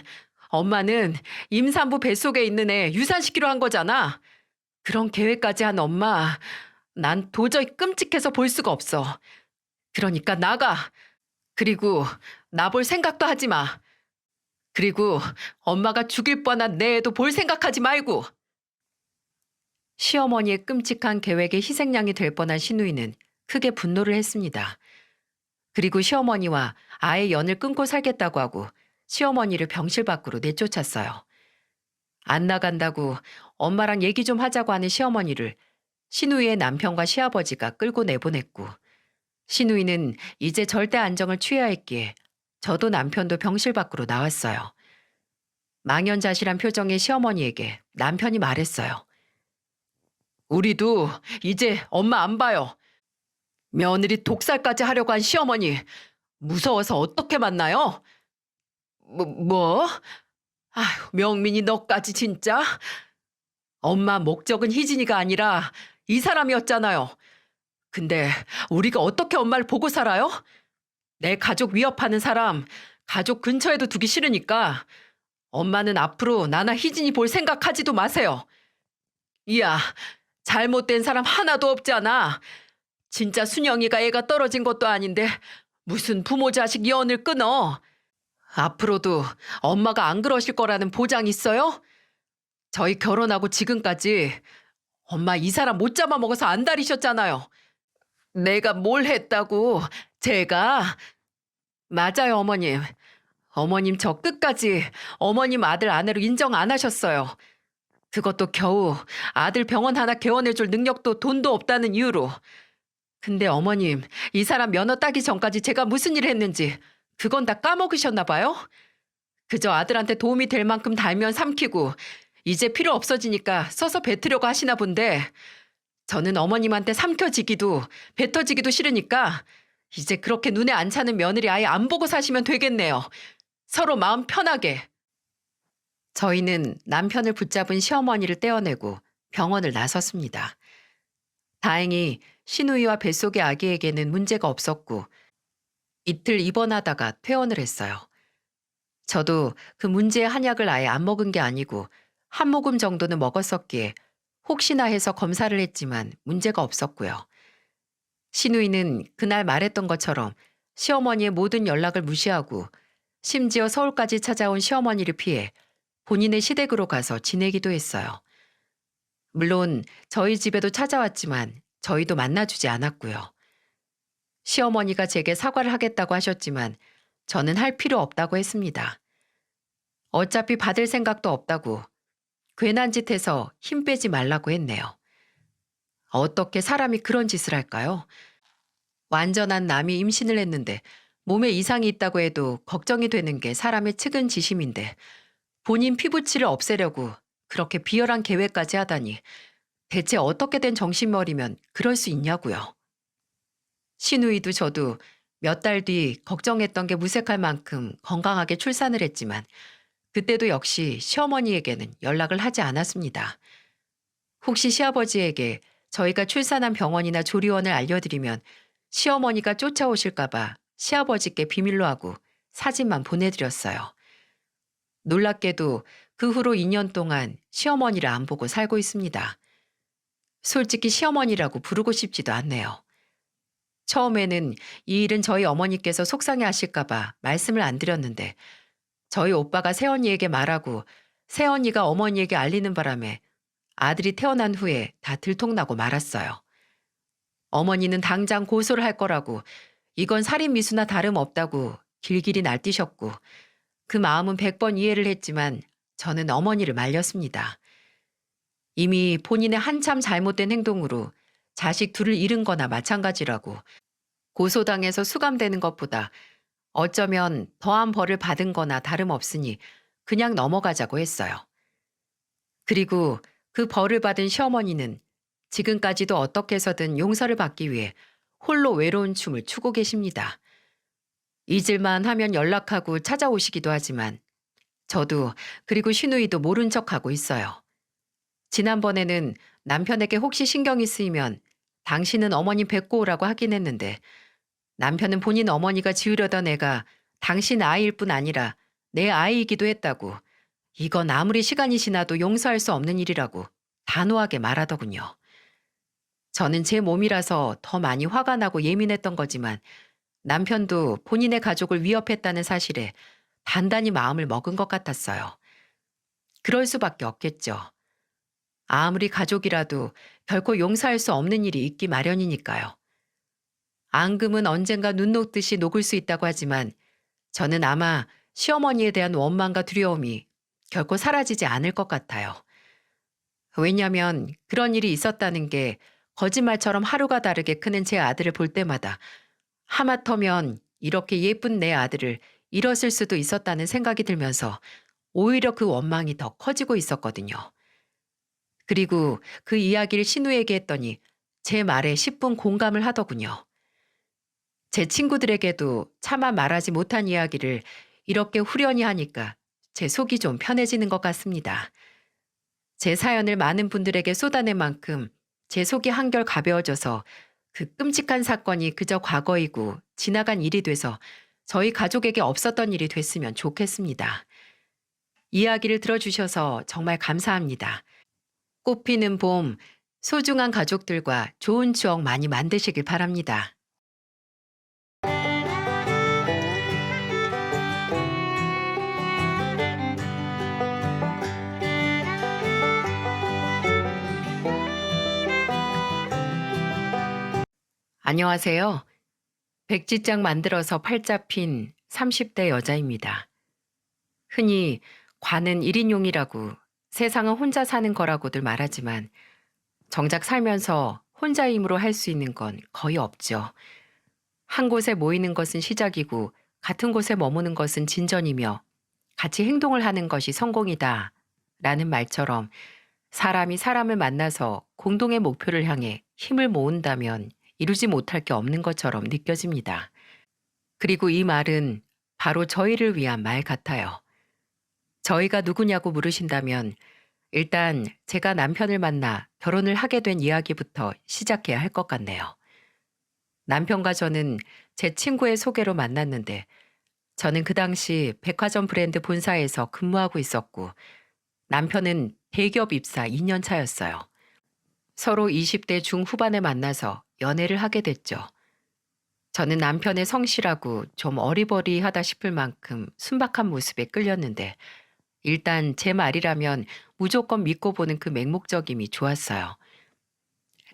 엄마는 임산부 뱃속에 있는 애 유산시키려 한 거잖아. 그런 계획까지 한 엄마, 난 도저히 끔찍해서 볼 수가 없어. 그러니까 나가. 그리고 나 볼 생각도 하지 마. 그리고 엄마가 죽일 뻔한 내 애도 볼 생각하지 말고. 시어머니의 끔찍한 계획의 희생양이 될 뻔한 시누이는 크게 분노를 했습니다. 그리고 시어머니와 아예 연을 끊고 살겠다고 하고 시어머니를 병실 밖으로 내쫓았어요. 안 나간다고 엄마랑 얘기 좀 하자고 하는 시어머니를 시누이의 남편과 시아버지가 끌고 내보냈고 시누이는 이제 절대 안정을 취해야 했기에 저도 남편도 병실 밖으로 나왔어요. 망연자실한 표정의 시어머니에게 남편이 말했어요. 우리도 이제 엄마 안 봐요. 며느리 독살까지 하려고 한 시어머니 무서워서 어떻게 만나요? 뭐? 아휴, 명민이 너까지 진짜? 엄마 목적은 희진이가 아니라 이 사람이었잖아요. 근데 우리가 어떻게 엄마를 보고 살아요? 내 가족 위협하는 사람 가족 근처에도 두기 싫으니까 엄마는 앞으로 나나 희진이 볼 생각하지도 마세요. 이야, 잘못된 사람 하나도 없잖아. 진짜 순영이가 애가 떨어진 것도 아닌데 무슨 부모 자식 연을 끊어. 앞으로도 엄마가 안 그러실 거라는 보장 있어요? 저희 결혼하고 지금까지 엄마 이 사람 못 잡아먹어서 안달이셨잖아요. 내가 뭘 했다고. 제가. 맞아요, 어머님. 어머님 저 끝까지 어머님 아들 아내로 인정 안 하셨어요. 그것도 겨우 아들 병원 하나 개원해줄 능력도 돈도 없다는 이유로. 근데 어머님, 이 사람 면허 따기 전까지 제가 무슨 일을 했는지 그건 다 까먹으셨나 봐요? 그저 아들한테 도움이 될 만큼 달면 삼키고 이제 필요 없어지니까 써서 뱉으려고 하시나 본데 저는 어머님한테 삼켜지기도 뱉어지기도 싫으니까 이제 그렇게 눈에 안 차는 며느리 아예 안 보고 사시면 되겠네요. 서로 마음 편하게. 저희는 남편을 붙잡은 시어머니를 떼어내고 병원을 나섰습니다. 다행히 신우이와 뱃속의 아기에게는 문제가 없었고 이틀 입원하다가 퇴원을 했어요. 저도 그 문제의 한약을 아예 안 먹은 게 아니고 한 모금 정도는 먹었었기에 혹시나 해서 검사를 했지만 문제가 없었고요. 신우이는 그날 말했던 것처럼 시어머니의 모든 연락을 무시하고 심지어 서울까지 찾아온 시어머니를 피해 본인의 시댁으로 가서 지내기도 했어요. 물론 저희 집에도 찾아왔지만 저희도 만나주지 않았고요. 시어머니가 제게 사과를 하겠다고 하셨지만 저는 할 필요 없다고 했습니다. 어차피 받을 생각도 없다고 괜한 짓 해서 힘 빼지 말라고 했네요. 어떻게 사람이 그런 짓을 할까요? 완전한 남이 임신을 했는데 몸에 이상이 있다고 해도 걱정이 되는 게 사람의 측은지심인데 본인 피부치를 없애려고 그렇게 비열한 계획까지 하다니 대체 어떻게 된 정신머리면 그럴 수 있냐고요. 신우이도 저도 몇 달 뒤 걱정했던 게 무색할 만큼 건강하게 출산을 했지만 그때도 역시 시어머니에게는 연락을 하지 않았습니다. 혹시 시아버지에게 저희가 출산한 병원이나 조리원을 알려드리면 시어머니가 쫓아오실까봐 시아버지께 비밀로 하고 사진만 보내드렸어요. 놀랍게도 그 후로 2년 동안 시어머니를 안 보고 살고 있습니다. 솔직히 시어머니라고 부르고 싶지도 않네요. 처음에는 이 일은 저희 어머니께서 속상해 하실까봐 말씀을 안 드렸는데 저희 오빠가 새언니에게 말하고 새언니가 어머니에게 알리는 바람에 아들이 태어난 후에 다 들통나고 말았어요. 어머니는 당장 고소를 할 거라고 이건 살인미수나 다름없다고 길길이 날뛰셨고 그 마음은 100번 이해를 했지만 저는 어머니를 말렸습니다. 이미 본인의 한참 잘못된 행동으로 자식 둘을 잃은 거나 마찬가지라고 고소당해서 수감되는 것보다 어쩌면 더한 벌을 받은 거나 다름없으니 그냥 넘어가자고 했어요. 그리고 그 벌을 받은 시어머니는 지금까지도 어떻게 해서든 용서를 받기 위해 홀로 외로운 춤을 추고 계십니다. 잊을만 하면 연락하고 찾아오시기도 하지만 저도 그리고 신우이도 모른 척하고 있어요. 지난번에는 남편에게 혹시 신경이 쓰이면 당신은 어머니 뵙고 오라고 하긴 했는데 남편은 본인 어머니가 지으려던 애가 당신 아이일 뿐 아니라 내 아이이기도 했다고 이건 아무리 시간이 지나도 용서할 수 없는 일이라고 단호하게 말하더군요. 저는 제 몸이라서 더 많이 화가 나고 예민했던 거지만 남편도 본인의 가족을 위협했다는 사실에 단단히 마음을 먹은 것 같았어요. 그럴 수밖에 없겠죠. 아무리 가족이라도 결코 용서할 수 없는 일이 있기 마련이니까요. 앙금은 언젠가 눈 녹듯이 녹을 수 있다고 하지만 저는 아마 시어머니에 대한 원망과 두려움이 결코 사라지지 않을 것 같아요. 왜냐하면 그런 일이 있었다는 게 거짓말처럼 하루가 다르게 크는 제 아들을 볼 때마다 하마터면 이렇게 예쁜 내 아들을 잃었을 수도 있었다는 생각이 들면서 오히려 그 원망이 더 커지고 있었거든요. 그리고 그 이야기를 신우에게 했더니 제 말에 10분 공감을 하더군요. 제 친구들에게도 차마 말하지 못한 이야기를 이렇게 후련히 하니까 제 속이 좀 편해지는 것 같습니다. 제 사연을 많은 분들에게 쏟아낸 만큼 제 속이 한결 가벼워져서 그 끔찍한 사건이 그저 과거이고 지나간 일이 돼서 저희 가족에게 없었던 일이 됐으면 좋겠습니다. 이야기를 들어주셔서 정말 감사합니다. 꽃피는 봄, 소중한 가족들과 좋은 추억 많이 만드시길 바랍니다. 안녕하세요. 백지장 만들어서 팔자 핀 30대 여자입니다. 흔히 관은 1인용이라고 세상은 혼자 사는 거라고들 말하지만 정작 살면서 혼자 힘으로 할 수 있는 건 거의 없죠. 한 곳에 모이는 것은 시작이고 같은 곳에 머무는 것은 진전이며 같이 행동을 하는 것이 성공이다. 라는 말처럼 사람이 사람을 만나서 공동의 목표를 향해 힘을 모은다면 이루지 못할 게 없는 것처럼 느껴집니다. 그리고 이 말은 바로 저희를 위한 말 같아요. 저희가 누구냐고 물으신다면 일단 제가 남편을 만나 결혼을 하게 된 이야기부터 시작해야 할 것 같네요. 남편과 저는 제 친구의 소개로 만났는데 저는 그 당시 백화점 브랜드 본사에서 근무하고 있었고 남편은 대기업 입사 2년 차였어요. 서로 20대 중후반에 만나서 연애를 하게 됐죠. 저는 남편의 성실하고 좀 어리버리하다 싶을 만큼 순박한 모습에 끌렸는데 일단 제 말이라면 무조건 믿고 보는 그 맹목적임이 좋았어요.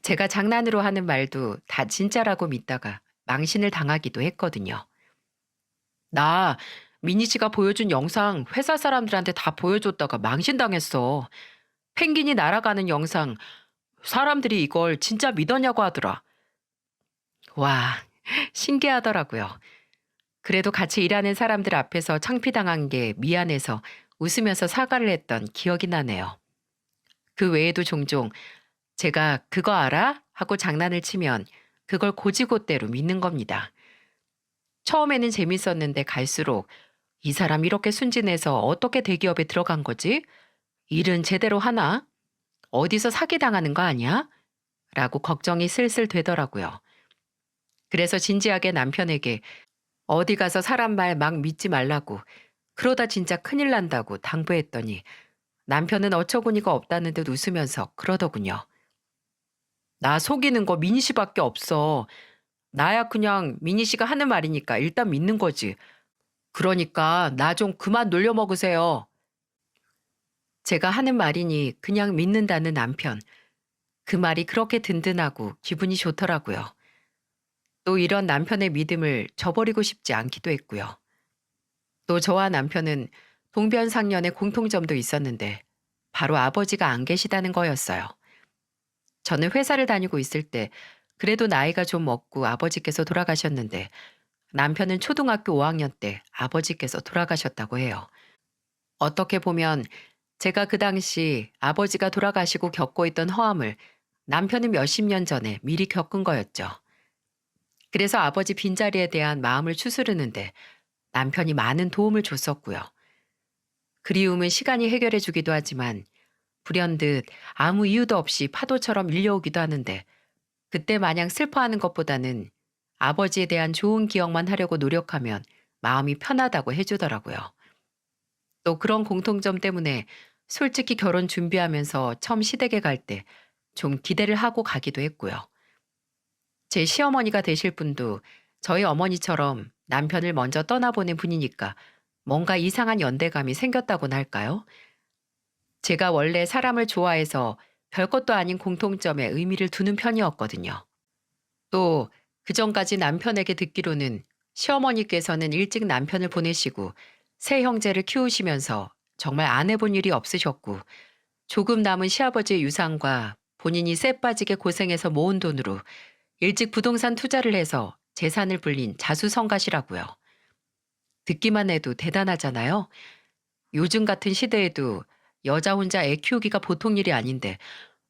제가 장난으로 하는 말도 다 진짜라고 믿다가 망신을 당하기도 했거든요. 나 미니 씨가 보여준 영상 회사 사람들한테 다 보여줬다가 망신당했어. 펭귄이 날아가는 영상 사람들이 이걸 진짜 믿었냐고 하더라. 와, 신기하더라고요. 그래도 같이 일하는 사람들 앞에서 창피당한 게 미안해서 웃으면서 사과를 했던 기억이 나네요. 그 외에도 종종 제가 그거 알아? 하고 장난을 치면 그걸 고지고대로 믿는 겁니다. 처음에는 재밌었는데 갈수록 이 사람 이렇게 순진해서 어떻게 대기업에 들어간 거지? 일은 제대로 하나? 어디서 사기당하는 거 아니야? 라고 걱정이 슬슬 되더라고요. 그래서 진지하게 남편에게 어디 가서 사람 말 막 믿지 말라고 그러다 진짜 큰일 난다고 당부했더니 남편은 어처구니가 없다는 듯 웃으면서 그러더군요. 나 속이는 거 미니 씨밖에 없어. 나야 그냥 미니 씨가 하는 말이니까 일단 믿는 거지. 그러니까 나 좀 그만 놀려먹으세요. 제가 하는 말이니 그냥 믿는다는 남편. 그 말이 그렇게 든든하고 기분이 좋더라고요. 또 이런 남편의 믿음을 저버리고 싶지 않기도 했고요. 또 저와 남편은 동변상련의 공통점도 있었는데 바로 아버지가 안 계시다는 거였어요. 저는 회사를 다니고 있을 때 그래도 나이가 좀 먹고 아버지께서 돌아가셨는데 남편은 초등학교 5학년 때 아버지께서 돌아가셨다고 해요. 어떻게 보면 제가 그 당시 아버지가 돌아가시고 겪고 있던 허함을 남편은 몇십 년 전에 미리 겪은 거였죠. 그래서 아버지 빈자리에 대한 마음을 추스르는데 남편이 많은 도움을 줬었고요. 그리움은 시간이 해결해 주기도 하지만 불현듯 아무 이유도 없이 파도처럼 밀려오기도 하는데 그때 마냥 슬퍼하는 것보다는 아버지에 대한 좋은 기억만 하려고 노력하면 마음이 편하다고 해주더라고요. 또 그런 공통점 때문에 솔직히 결혼 준비하면서 처음 시댁에 갈 때 좀 기대를 하고 가기도 했고요. 제 시어머니가 되실 분도 저희 어머니처럼 남편을 먼저 떠나보낸 분이니까 뭔가 이상한 연대감이 생겼다고나 할까요? 제가 원래 사람을 좋아해서 별것도 아닌 공통점에 의미를 두는 편이었거든요. 또 그전까지 남편에게 듣기로는 시어머니께서는 일찍 남편을 보내시고 세 형제를 키우시면서 정말 안 해본 일이 없으셨고 조금 남은 시아버지의 유산과 본인이 쎄 빠지게 고생해서 모은 돈으로 일찍 부동산 투자를 해서 재산을 불린 자수성가시라고요. 듣기만 해도 대단하잖아요. 요즘 같은 시대에도 여자 혼자 애 키우기가 보통 일이 아닌데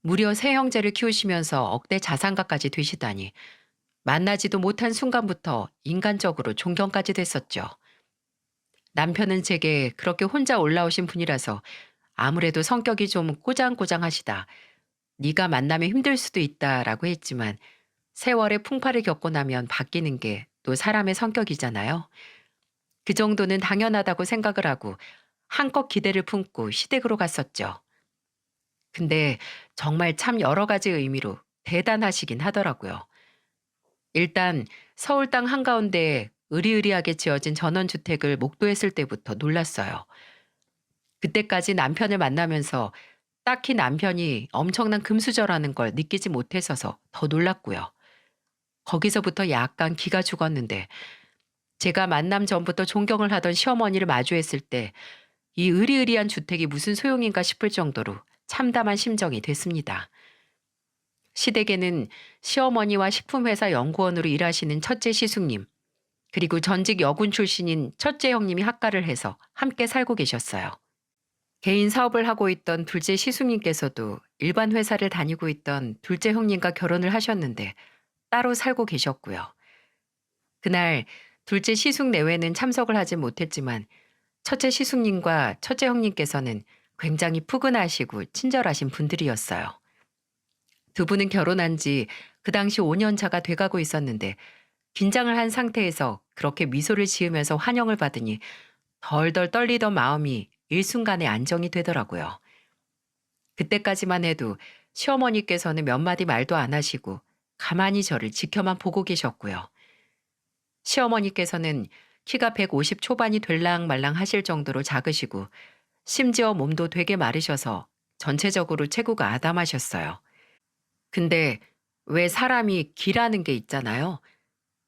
무려 세 형제를 키우시면서 억대 자산가까지 되시다니 만나지도 못한 순간부터 인간적으로 존경까지 됐었죠. 남편은 제게 그렇게 혼자 올라오신 분이라서 아무래도 성격이 좀 꼬장꼬장하시다. 네가 만나면 힘들 수도 있다라고 했지만 세월의 풍파를 겪고 나면 바뀌는 게 또 사람의 성격이잖아요. 그 정도는 당연하다고 생각을 하고 한껏 기대를 품고 시댁으로 갔었죠. 근데 정말 참 여러 가지 의미로 대단하시긴 하더라고요. 일단 서울 땅 한가운데에 으리으리하게 지어진 전원주택을 목도했을 때부터 놀랐어요. 그때까지 남편을 만나면서 딱히 남편이 엄청난 금수저라는 걸 느끼지 못했어서 더 놀랐고요. 거기서부터 약간 기가 죽었는데 제가 만남 전부터 존경을 하던 시어머니를 마주했을 때 이 으리으리한 주택이 무슨 소용인가 싶을 정도로 참담한 심정이 됐습니다. 시댁에는 시어머니와 식품회사 연구원으로 일하시는 첫째 시숙님, 그리고 전직 여군 출신인 첫째 형님이 합가를 해서 함께 살고 계셨어요. 개인 사업을 하고 있던 둘째 시숙님께서도 일반 회사를 다니고 있던 둘째 형님과 결혼을 하셨는데 따로 살고 계셨고요. 그날 둘째 시숙 내외는 참석을 하진 못했지만 첫째 시숙님과 첫째 형님께서는 굉장히 푸근하시고 친절하신 분들이었어요. 두 분은 결혼한 지 그 당시 5년 차가 돼가고 있었는데 긴장을 한 상태에서 그렇게 미소를 지으면서 환영을 받으니 덜덜 떨리던 마음이 일순간에 안정이 되더라고요. 그때까지만 해도 시어머니께서는 몇 마디 말도 안 하시고 가만히 저를 지켜만 보고 계셨고요. 시어머니께서는 키가 150 초반이 될랑말랑 하실 정도로 작으시고 심지어 몸도 되게 마르셔서 전체적으로 체구가 아담하셨어요. 근데 왜 사람이 기라는 게 있잖아요.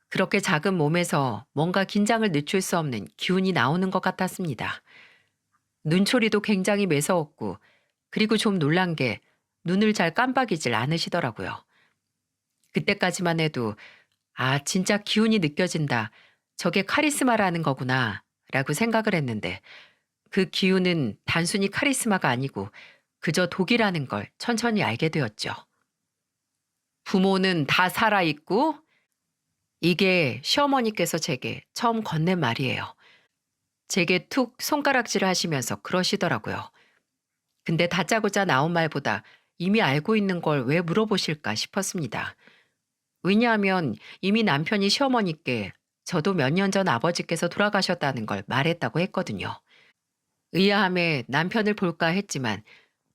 그렇게 작은 몸에서 뭔가 긴장을 늦출 수 없는 기운이 나오는 것 같았습니다. 눈초리도 굉장히 매서웠고, 그리고 좀 놀란 게 눈을 잘 깜빡이질 않으시더라고요. 그때까지만 해도 아, 진짜 기운이 느껴진다. 저게 카리스마라는 거구나. 라고 생각을 했는데 그 기운은 단순히 카리스마가 아니고 그저 독이라는 걸 천천히 알게 되었죠. 부모는 다 살아있고 이게 시어머니께서 제게 처음 건넨 말이에요. 제게 툭 손가락질을 하시면서 그러시더라고요. 근데 다짜고짜 나온 말보다 이미 알고 있는 걸 왜 물어보실까 싶었습니다. 왜냐하면 이미 남편이 시어머니께 저도 몇 년 전 아버지께서 돌아가셨다는 걸 말했다고 했거든요. 의아함에 남편을 볼까 했지만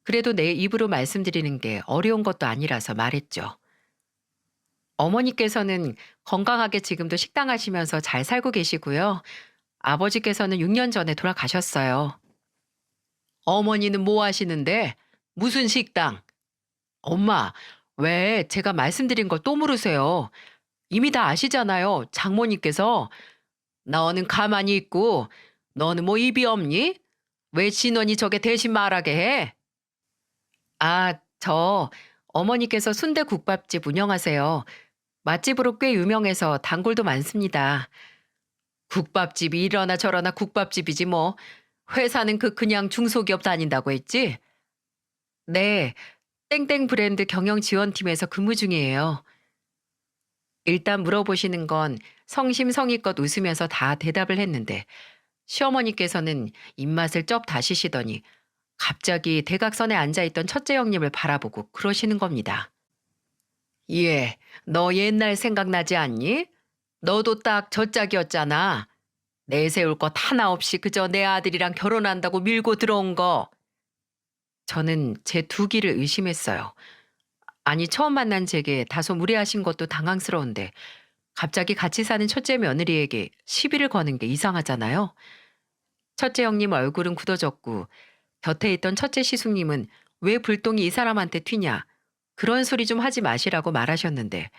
그래도 내 입으로 말씀드리는 게 어려운 것도 아니라서 말했죠. 어머니께서는 건강하게 지금도 식당 하시면서 잘 살고 계시고요. 아버지께서는 6년 전에 돌아가셨어요. 어머니는 뭐 하시는데? 무슨 식당? 엄마, 왜 제가 말씀드린 걸 또 물으세요? 이미 다 아시잖아요. 장모님께서. 너는 가만히 있고 너는 뭐 입이 없니? 왜 진원이 저게 대신 말하게 해? 아, 저 어머니께서 순대국밥집 운영하세요. 맛집으로 꽤 유명해서 단골도 많습니다. 국밥집이 이러나 저러나 국밥집이지 뭐. 회사는 그냥 중소기업 다닌다고 했지? 네, 땡땡 브랜드 경영지원팀에서 근무 중이에요. 일단 물어보시는 건 성심성의껏 웃으면서 다 대답을 했는데 시어머니께서는 입맛을 쩝 다시시더니 갑자기 대각선에 앉아있던 첫째 형님을 바라보고 그러시는 겁니다. 예, 너 옛날 생각나지 않니? 너도 딱 저 짝이었잖아. 내세울 것 하나 없이 그저 내 아들이랑 결혼한다고 밀고 들어온 거. 저는 제 두 귀를 의심했어요. 아니, 처음 만난 제게 다소 무례하신 것도 당황스러운데 갑자기 같이 사는 첫째 며느리에게 시비를 거는 게 이상하잖아요. 첫째 형님 얼굴은 굳어졌고 곁에 있던 첫째 시숙님은 왜 불똥이 이 사람한테 튀냐. 그런 소리 좀 하지 마시라고 말하셨는데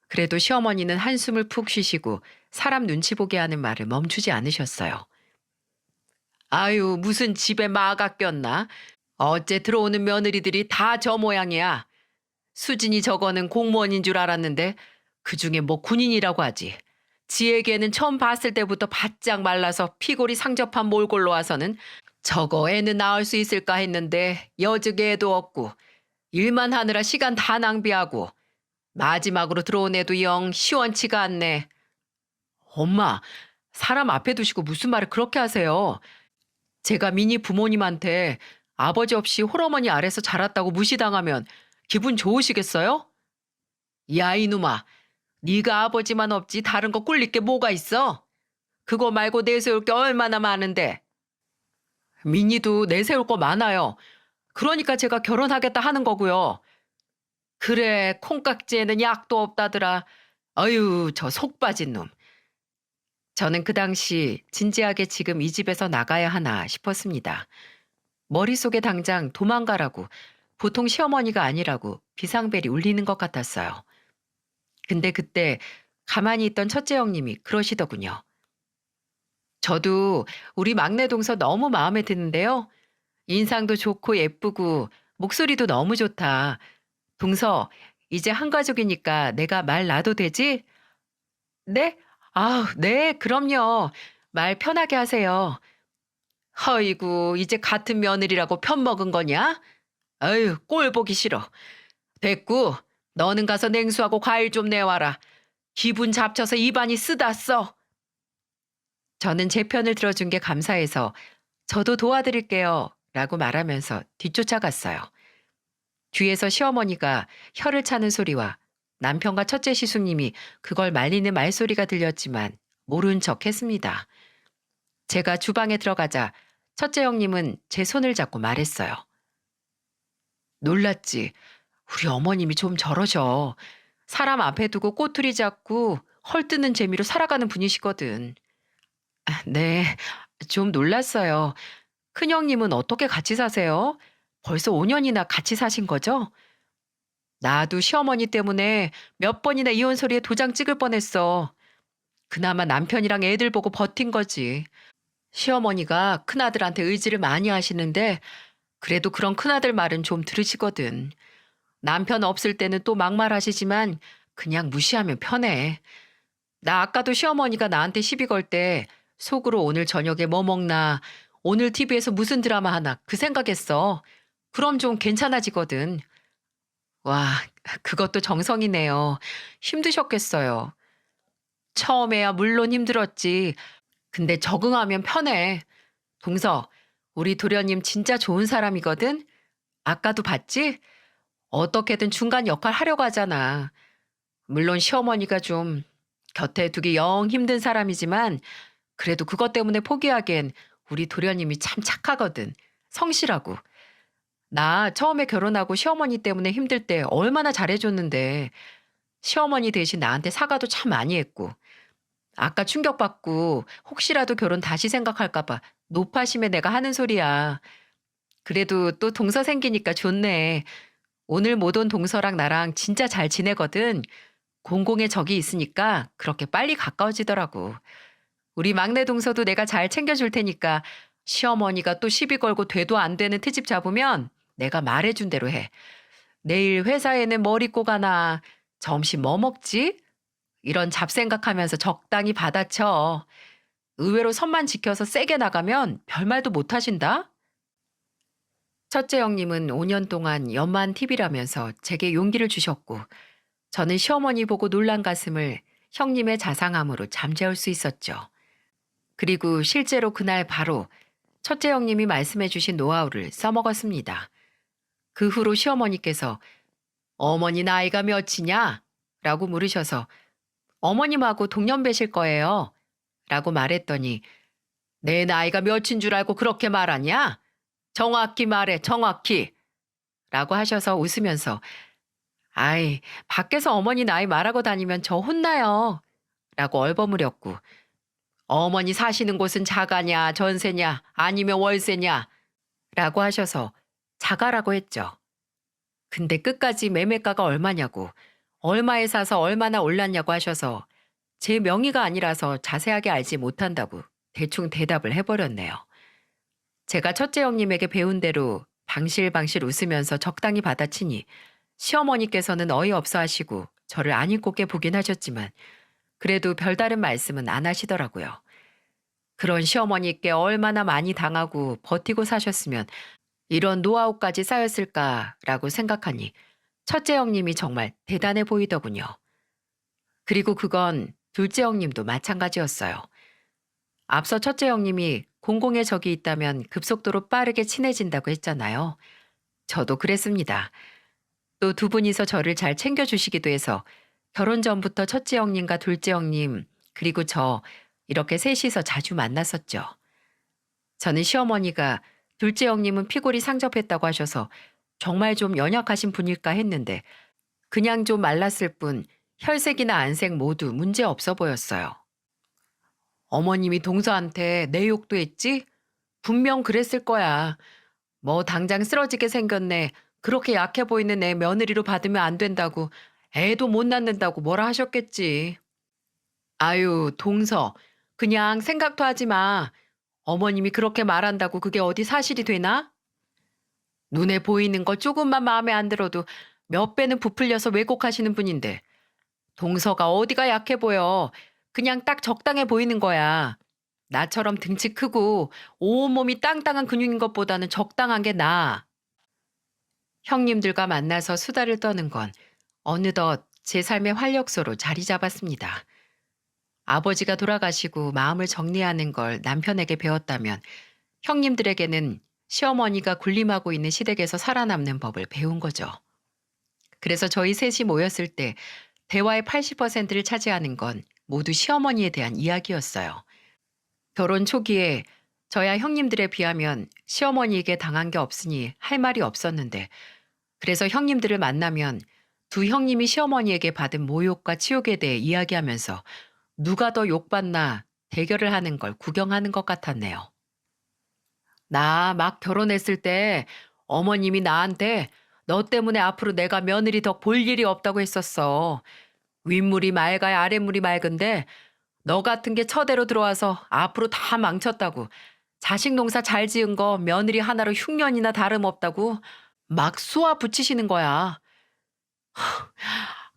그래도 시어머니는 한숨을 푹 쉬시고 사람 눈치 보게 하는 말을 멈추지 않으셨어요. 아유, 무슨 집에 마가 꼈나? 어째 들어오는 며느리들이 다 저 모양이야. 수진이 저거는 공무원인 줄 알았는데 그중에 뭐 군인이라고 하지. 지에게는 처음 봤을 때부터 바짝 말라서 피골이 상접한 몰골로 와서는 저거 애는 낳을 수 있을까 했는데 여직에 애도 없고 일만 하느라 시간 다 낭비하고 마지막으로 들어온 애도 영 시원치가 않네. 엄마, 사람 앞에 두시고 무슨 말을 그렇게 하세요. 제가 미니 부모님한테 아버지 없이 홀어머니 아래서 자랐다고 무시당하면 기분 좋으시겠어요? 야, 이놈아. 네가 아버지만 없지 다른 거 꿀릴 게 뭐가 있어? 그거 말고 내세울 게 얼마나 많은데. 민희도 내세울 거 많아요. 그러니까 제가 결혼하겠다 하는 거고요. 그래, 콩깍지에는 약도 없다더라. 아유, 저 속 빠진 놈. 저는 그 당시 진지하게 지금 이 집에서 나가야 하나 싶었습니다. 머릿속에 당장 도망가라고, 보통 시어머니가 아니라고 비상벨이 울리는 것 같았어요. 근데 그때 가만히 있던 첫째 형님이 그러시더군요. 저도 우리 막내 동서 너무 마음에 드는데요. 인상도 좋고 예쁘고 목소리도 너무 좋다. 동서, 이제 한 가족이니까 내가 말 놔도 되지? 네? 아, 네, 그럼요. 말 편하게 하세요. 허이구, 이제 같은 며느리라고 편먹은 거냐? 아유, 꼴 보기 싫어. 됐고, 너는 가서 냉수하고 과일 좀 내와라. 기분 잡쳐서 입안이 쓰다써. 저는 제 편을 들어준 게 감사해서 저도 도와드릴게요. 라고 말하면서 뒤쫓아갔어요. 뒤에서 시어머니가 혀를 차는 소리와 남편과 첫째 시숙님이 그걸 말리는 말소리가 들렸지만 모른 척 했습니다. 제가 주방에 들어가자 첫째 형님은 제 손을 잡고 말했어요. 놀랐지. 우리 어머님이 좀 저러셔. 사람 앞에 두고 꼬투리 잡고 헐뜯는 재미로 살아가는 분이시거든. 아, 네, 좀 놀랐어요. 큰형님은 어떻게 같이 사세요? 벌써 5년이나 같이 사신 거죠? 나도 시어머니 때문에 몇 번이나 이혼 소리에 도장 찍을 뻔했어. 그나마 남편이랑 애들 보고 버틴 거지. 시어머니가 큰아들한테 의지를 많이 하시는데 그래도 그런 큰아들 말은 좀 들으시거든. 남편 없을 때는 또 막말하시지만 그냥 무시하면 편해. 나 아까도 시어머니가 나한테 시비 걸 때 속으로 오늘 저녁에 뭐 먹나, 오늘 TV에서 무슨 드라마 하나 그 생각했어. 그럼 좀 괜찮아지거든. 와, 그것도 정성이네요. 힘드셨겠어요. 처음에야 물론 힘들었지. 근데 적응하면 편해. 동서, 우리 도련님 진짜 좋은 사람이거든? 아까도 봤지? 어떻게든 중간 역할 하려고 하잖아. 물론 시어머니가 좀 곁에 두기 영 힘든 사람이지만 그래도 그것 때문에 포기하기엔 우리 도련님이 참 착하거든. 성실하고. 나 처음에 결혼하고 시어머니 때문에 힘들 때 얼마나 잘해줬는데 시어머니 대신 나한테 사과도 참 많이 했고 아까 충격받고 혹시라도 결혼 다시 생각할까 봐 노파심에 내가 하는 소리야. 그래도 또 동서 생기니까 좋네. 오늘 못 온 동서랑 나랑 진짜 잘 지내거든. 공공의 적이 있으니까 그렇게 빨리 가까워지더라고. 우리 막내 동서도 내가 잘 챙겨줄 테니까 시어머니가 또 시비 걸고 돼도 안 되는 트집 잡으면 내가 말해준 대로 해. 내일 회사에는 뭘 입고 가나, 점심 뭐 먹지? 이런 잡생각하면서 적당히 받아쳐. 의외로 선만 지켜서 세게 나가면 별말도 못 하신다? 첫째 형님은 5년 동안 연만 TV라면서 제게 용기를 주셨고, 저는 시어머니 보고 놀란 가슴을 형님의 자상함으로 잠재울 수 있었죠. 그리고 실제로 그날 바로 첫째 형님이 말씀해 주신 노하우를 써먹었습니다. 그 후로 시어머니께서 어머니 나이가 몇이냐? 라고 물으셔서 어머님하고 동년배실 거예요. 라고 말했더니 내 나이가 몇인 줄 알고 그렇게 말하냐? 정확히 말해, 정확히. 라고 하셔서 웃으면서 아이, 밖에서 어머니 나이 말하고 다니면 저 혼나요. 라고 얼버무렸고 어머니 사시는 곳은 자가냐, 전세냐, 아니면 월세냐? 라고 하셔서 자가라고 했죠. 근데 끝까지 매매가가 얼마냐고, 얼마에 사서 얼마나 올랐냐고 하셔서 제 명의가 아니라서 자세하게 알지 못한다고 대충 대답을 해버렸네요. 제가 첫째 형님에게 배운 대로 방실방실 웃으면서 적당히 받아치니 시어머니께서는 어이없어 하시고 저를 아닌 꼴게 보긴 하셨지만 그래도 별다른 말씀은 안 하시더라고요. 그런 시어머니께 얼마나 많이 당하고 버티고 사셨으면 이런 노하우까지 쌓였을까라고 생각하니 첫째 형님이 정말 대단해 보이더군요. 그리고 그건 둘째 형님도 마찬가지였어요. 앞서 첫째 형님이 공공의 적이 있다면 급속도로 빠르게 친해진다고 했잖아요. 저도 그랬습니다. 또 두 분이서 저를 잘 챙겨주시기도 해서 결혼 전부터 첫째 형님과 둘째 형님 그리고 저 이렇게 셋이서 자주 만났었죠. 저는 시어머니가 둘째 형님은 피골이 상접했다고 하셔서 정말 좀 연약하신 분일까 했는데 그냥 좀 말랐을 뿐 혈색이나 안색 모두 문제 없어 보였어요. 어머님이 동서한테 내 욕도 했지? 분명 그랬을 거야. 뭐 당장 쓰러지게 생겼네. 그렇게 약해 보이는 애 며느리로 받으면 안 된다고. 애도 못 낳는다고 뭐라 하셨겠지. 아유, 동서. 그냥 생각도 하지 마. 어머님이 그렇게 말한다고 그게 어디 사실이 되나? 눈에 보이는 거 조금만 마음에 안 들어도 몇 배는 부풀려서 왜곡하시는 분인데 동서가 어디가 약해 보여. 그냥 딱 적당해 보이는 거야. 나처럼 등치 크고 온몸이 땅땅한 근육인 것보다는 적당한 게 나아. 형님들과 만나서 수다를 떠는 건 어느덧 제 삶의 활력소로 자리 잡았습니다. 아버지가 돌아가시고 마음을 정리하는 걸 남편에게 배웠다면 형님들에게는 시어머니가 군림하고 있는 시댁에서 살아남는 법을 배운 거죠. 그래서 저희 셋이 모였을 때 대화의 80%를 차지하는 건 모두 시어머니에 대한 이야기였어요. 결혼 초기에 저야 형님들에 비하면 시어머니에게 당한 게 없으니 할 말이 없었는데 그래서 형님들을 만나면 두 형님이 시어머니에게 받은 모욕과 치욕에 대해 이야기하면서 누가 더 욕받나 대결을 하는 걸 구경하는 것 같았네요. 나 막 결혼했을 때 어머님이 나한테 너 때문에 앞으로 내가 며느리 더 볼 일이 없다고 했었어. 윗물이 맑아야 아랫물이 맑은데 너 같은 게 처대로 들어와서 앞으로 다 망쳤다고. 자식 농사 잘 지은 거 며느리 하나로 흉년이나 다름없다고 막 쏘아 붙이시는 거야.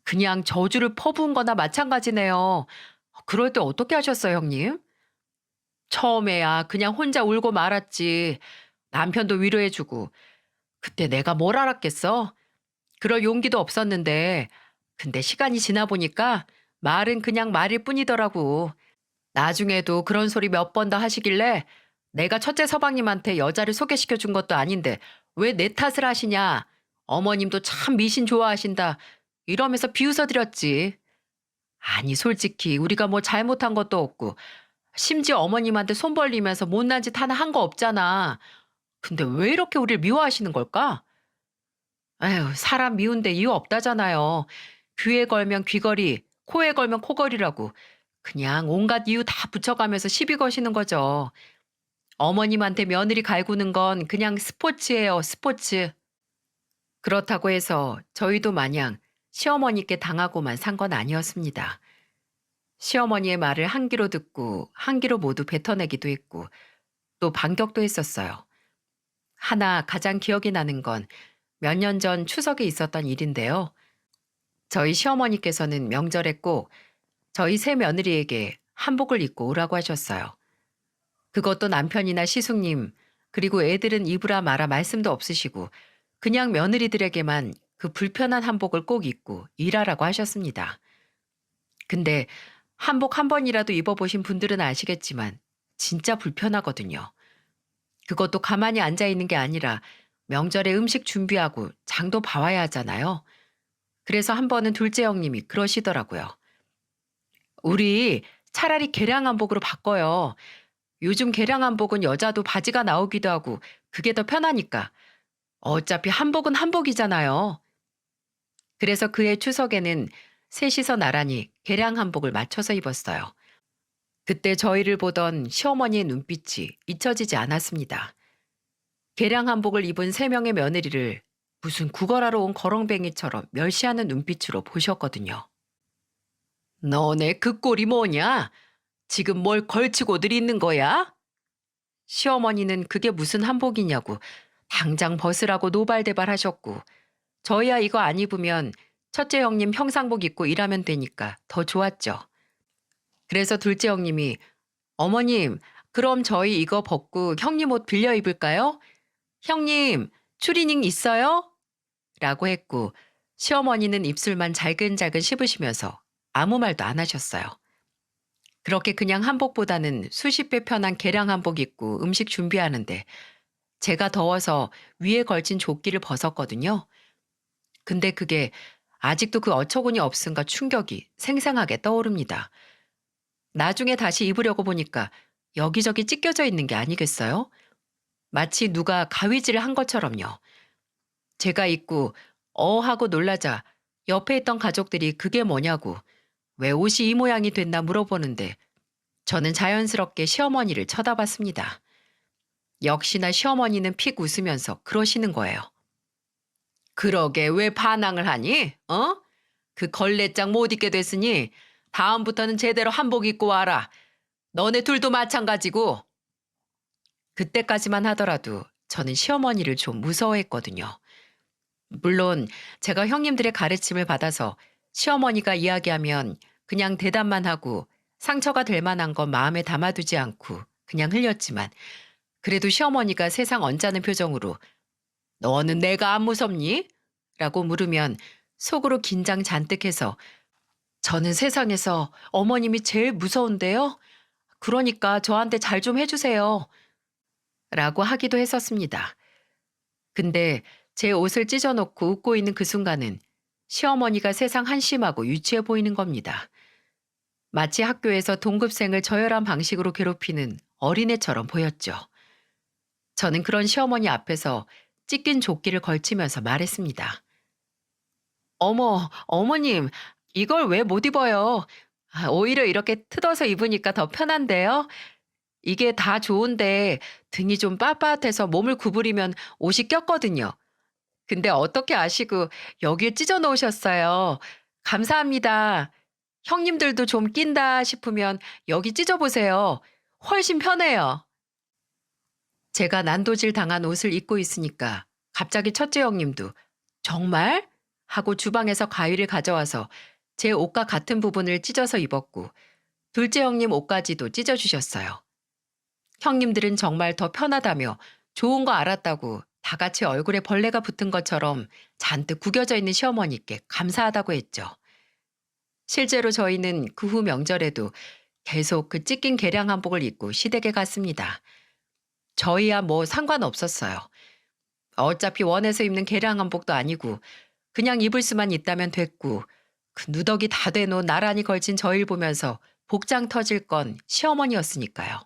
그냥 저주를 퍼부은 거나 마찬가지네요. 그럴 때 어떻게 하셨어요, 형님? 처음에야 그냥 혼자 울고 말았지. 남편도 위로해주고. 그때 내가 뭘 알았겠어? 그럴 용기도 없었는데. 근데 시간이 지나 보니까 말은 그냥 말일 뿐이더라고. 나중에도 그런 소리 몇 번 더 하시길래 내가 첫째 서방님한테 여자를 소개시켜 준 것도 아닌데 왜 내 탓을 하시냐. 어머님도 참 미신 좋아하신다. 이러면서 비웃어 드렸지. 아니 솔직히 우리가 뭐 잘못한 것도 없고 심지어 어머님한테 손 벌리면서 못난 짓 하나 한 거 없잖아. 근데 왜 이렇게 우리를 미워하시는 걸까? 에휴, 사람 미운데 이유 없다잖아요. 귀에 걸면 귀걸이, 코에 걸면 코걸이라고. 그냥 온갖 이유 다 붙여가면서 시비 거시는 거죠. 어머님한테 며느리 갈구는 건 그냥 스포츠예요, 스포츠. 그렇다고 해서 저희도 마냥 시어머니께 당하고만 산 건 아니었습니다. 시어머니의 말을 한 귀로 듣고 한 귀로 모두 뱉어내기도 했고 또 반격도 했었어요. 하나 가장 기억이 나는 건 몇 년 전 추석에 있었던 일인데요. 저희 시어머니께서는 명절에 꼭 저희 세 며느리에게 한복을 입고 오라고 하셨어요. 그것도 남편이나 시숙님, 그리고 애들은 입으라 마라 말씀도 없으시고 그냥 며느리들에게만 그 불편한 한복을 꼭 입고 일하라고 하셨습니다. 근데 한복 한 번이라도 입어보신 분들은 아시겠지만 진짜 불편하거든요. 그것도 가만히 앉아 있는 게 아니라 명절에 음식 준비하고 장도 봐와야 하잖아요. 그래서 한 번은 둘째 형님이 그러시더라고요. 우리 차라리 개량 한복으로 바꿔요. 요즘 개량 한복은 여자도 바지가 나오기도 하고 그게 더 편하니까. 어차피 한복은 한복이잖아요. 그래서 그해 추석에는 셋이서 나란히 개량 한복을 맞춰서 입었어요. 그때 저희를 보던 시어머니의 눈빛이 잊혀지지 않았습니다. 개량 한복을 입은 세 명의 며느리를 무슨 구걸하러 온 거렁뱅이처럼 멸시하는 눈빛으로 보셨거든요. 너네 그 꼴이 뭐냐? 지금 뭘 걸치고들 있는 거야? 시어머니는 그게 무슨 한복이냐고 당장 벗으라고 노발대발하셨고 저희야 이거 안 입으면 첫째 형님 평상복 입고 일하면 되니까 더 좋았죠. 그래서 둘째 형님이 어머님 그럼 저희 이거 벗고 형님 옷 빌려 입을까요? 형님 추리닝 있어요? 라고 했고 시어머니는 입술만 잘근잘근 씹으시면서 아무 말도 안 하셨어요. 그렇게 그냥 한복보다는 수십 배 편한 개량 한복 입고 음식 준비하는데 제가 더워서 위에 걸친 조끼를 벗었거든요. 근데 그게 아직도 그 어처구니 없음과 충격이 생생하게 떠오릅니다. 나중에 다시 입으려고 보니까 여기저기 찢겨져 있는 게 아니겠어요? 마치 누가 가위질을 한 것처럼요. 제가 입고 하고 놀라자 옆에 있던 가족들이 그게 뭐냐고 왜 옷이 이 모양이 됐나 물어보는데 저는 자연스럽게 시어머니를 쳐다봤습니다. 역시나 시어머니는 픽 웃으면서 그러시는 거예요. 그러게 왜 반항을 하니? 어? 그 걸레장 못 입게 됐으니 다음부터는 제대로 한복 입고 와라. 너네 둘도 마찬가지고. 그때까지만 하더라도 저는 시어머니를 좀 무서워했거든요. 물론 제가 형님들의 가르침을 받아서 시어머니가 이야기하면 그냥 대답만 하고 상처가 될 만한 건 마음에 담아두지 않고 그냥 흘렸지만 그래도 시어머니가 세상 언짢은 표정으로 너는 내가 안 무섭니? 라고 물으면 속으로 긴장 잔뜩 해서 저는 세상에서 어머님이 제일 무서운데요? 그러니까 저한테 잘 좀 해주세요. 라고 하기도 했었습니다. 근데 제 옷을 찢어놓고 웃고 있는 그 순간은 시어머니가 세상 한심하고 유치해 보이는 겁니다. 마치 학교에서 동급생을 저열한 방식으로 괴롭히는 어린애처럼 보였죠. 저는 그런 시어머니 앞에서 찢긴 조끼를 걸치면서 말했습니다. 어머, 어머님, 이걸 왜 못 입어요? 오히려 이렇게 뜯어서 입으니까 더 편한데요? 이게 다 좋은데 등이 좀 빳빳해서 몸을 구부리면 옷이 꼈거든요. 근데 어떻게 아시고 여길 찢어 놓으셨어요? 감사합니다. 형님들도 좀 낀다 싶으면 여기 찢어 보세요. 훨씬 편해요. 제가 난도질 당한 옷을 입고 있으니까 갑자기 첫째 형님도 정말? 하고 주방에서 가위를 가져와서 제 옷과 같은 부분을 찢어서 입었고 둘째 형님 옷까지도 찢어주셨어요. 형님들은 정말 더 편하다며 좋은 거 알았다고 다 같이 얼굴에 벌레가 붙은 것처럼 잔뜩 구겨져 있는 시어머니께 감사하다고 했죠. 실제로 저희는 그 후 명절에도 계속 그 찢긴 개량 한복을 입고 시댁에 갔습니다. 저희야 뭐 상관없었어요. 어차피 원해서 입는 개량 한복도 아니고 그냥 입을 수만 있다면 됐고 그 누더기 다 돼놓은 나란히 걸친 저희를 보면서 복장 터질 건 시어머니였으니까요.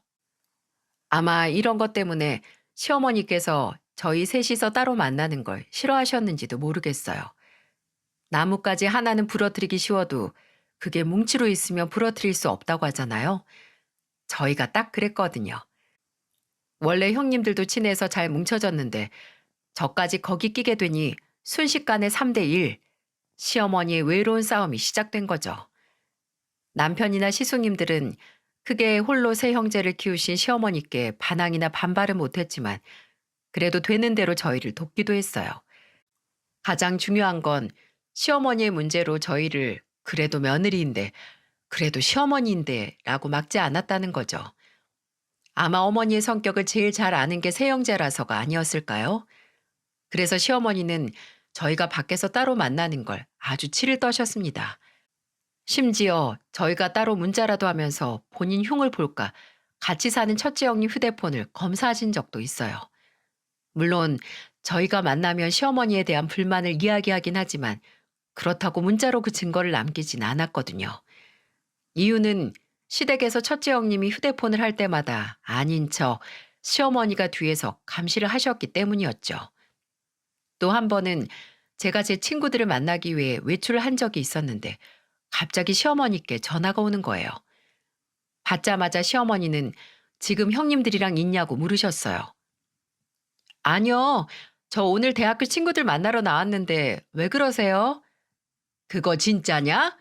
아마 이런 것 때문에 시어머니께서 저희 셋이서 따로 만나는 걸 싫어하셨는지도 모르겠어요. 나뭇가지 하나는 부러뜨리기 쉬워도 그게 뭉치로 있으면 부러뜨릴 수 없다고 하잖아요. 저희가 딱 그랬거든요. 원래 형님들도 친해서 잘 뭉쳐졌는데 저까지 거기 끼게 되니 순식간에 3대 1. 시어머니의 외로운 싸움이 시작된 거죠. 남편이나 시숙님들은 크게 홀로 세 형제를 키우신 시어머니께 반항이나 반발은 못했지만 그래도 되는 대로 저희를 돕기도 했어요. 가장 중요한 건 시어머니의 문제로 저희를 그래도 며느리인데 그래도 시어머니인데 라고 막지 않았다는 거죠. 아마 어머니의 성격을 제일 잘 아는 게 새형제라서가 아니었을까요? 그래서 시어머니는 저희가 밖에서 따로 만나는 걸 아주 치를 떠셨습니다. 심지어 저희가 따로 문자라도 하면서 본인 흉을 볼까 같이 사는 첫째 형님 휴대폰을 검사하신 적도 있어요. 물론 저희가 만나면 시어머니에 대한 불만을 이야기하긴 하지만 그렇다고 문자로 그 증거를 남기진 않았거든요. 이유는 시댁에서 첫째 형님이 휴대폰을 할 때마다 아닌 척 시어머니가 뒤에서 감시를 하셨기 때문이었죠. 또 한 번은 제가 제 친구들을 만나기 위해 외출을 한 적이 있었는데 갑자기 시어머니께 전화가 오는 거예요. 받자마자 시어머니는 지금 형님들이랑 있냐고 물으셨어요. 아니요. 저 오늘 대학교 친구들 만나러 나왔는데 왜 그러세요? 그거 진짜냐?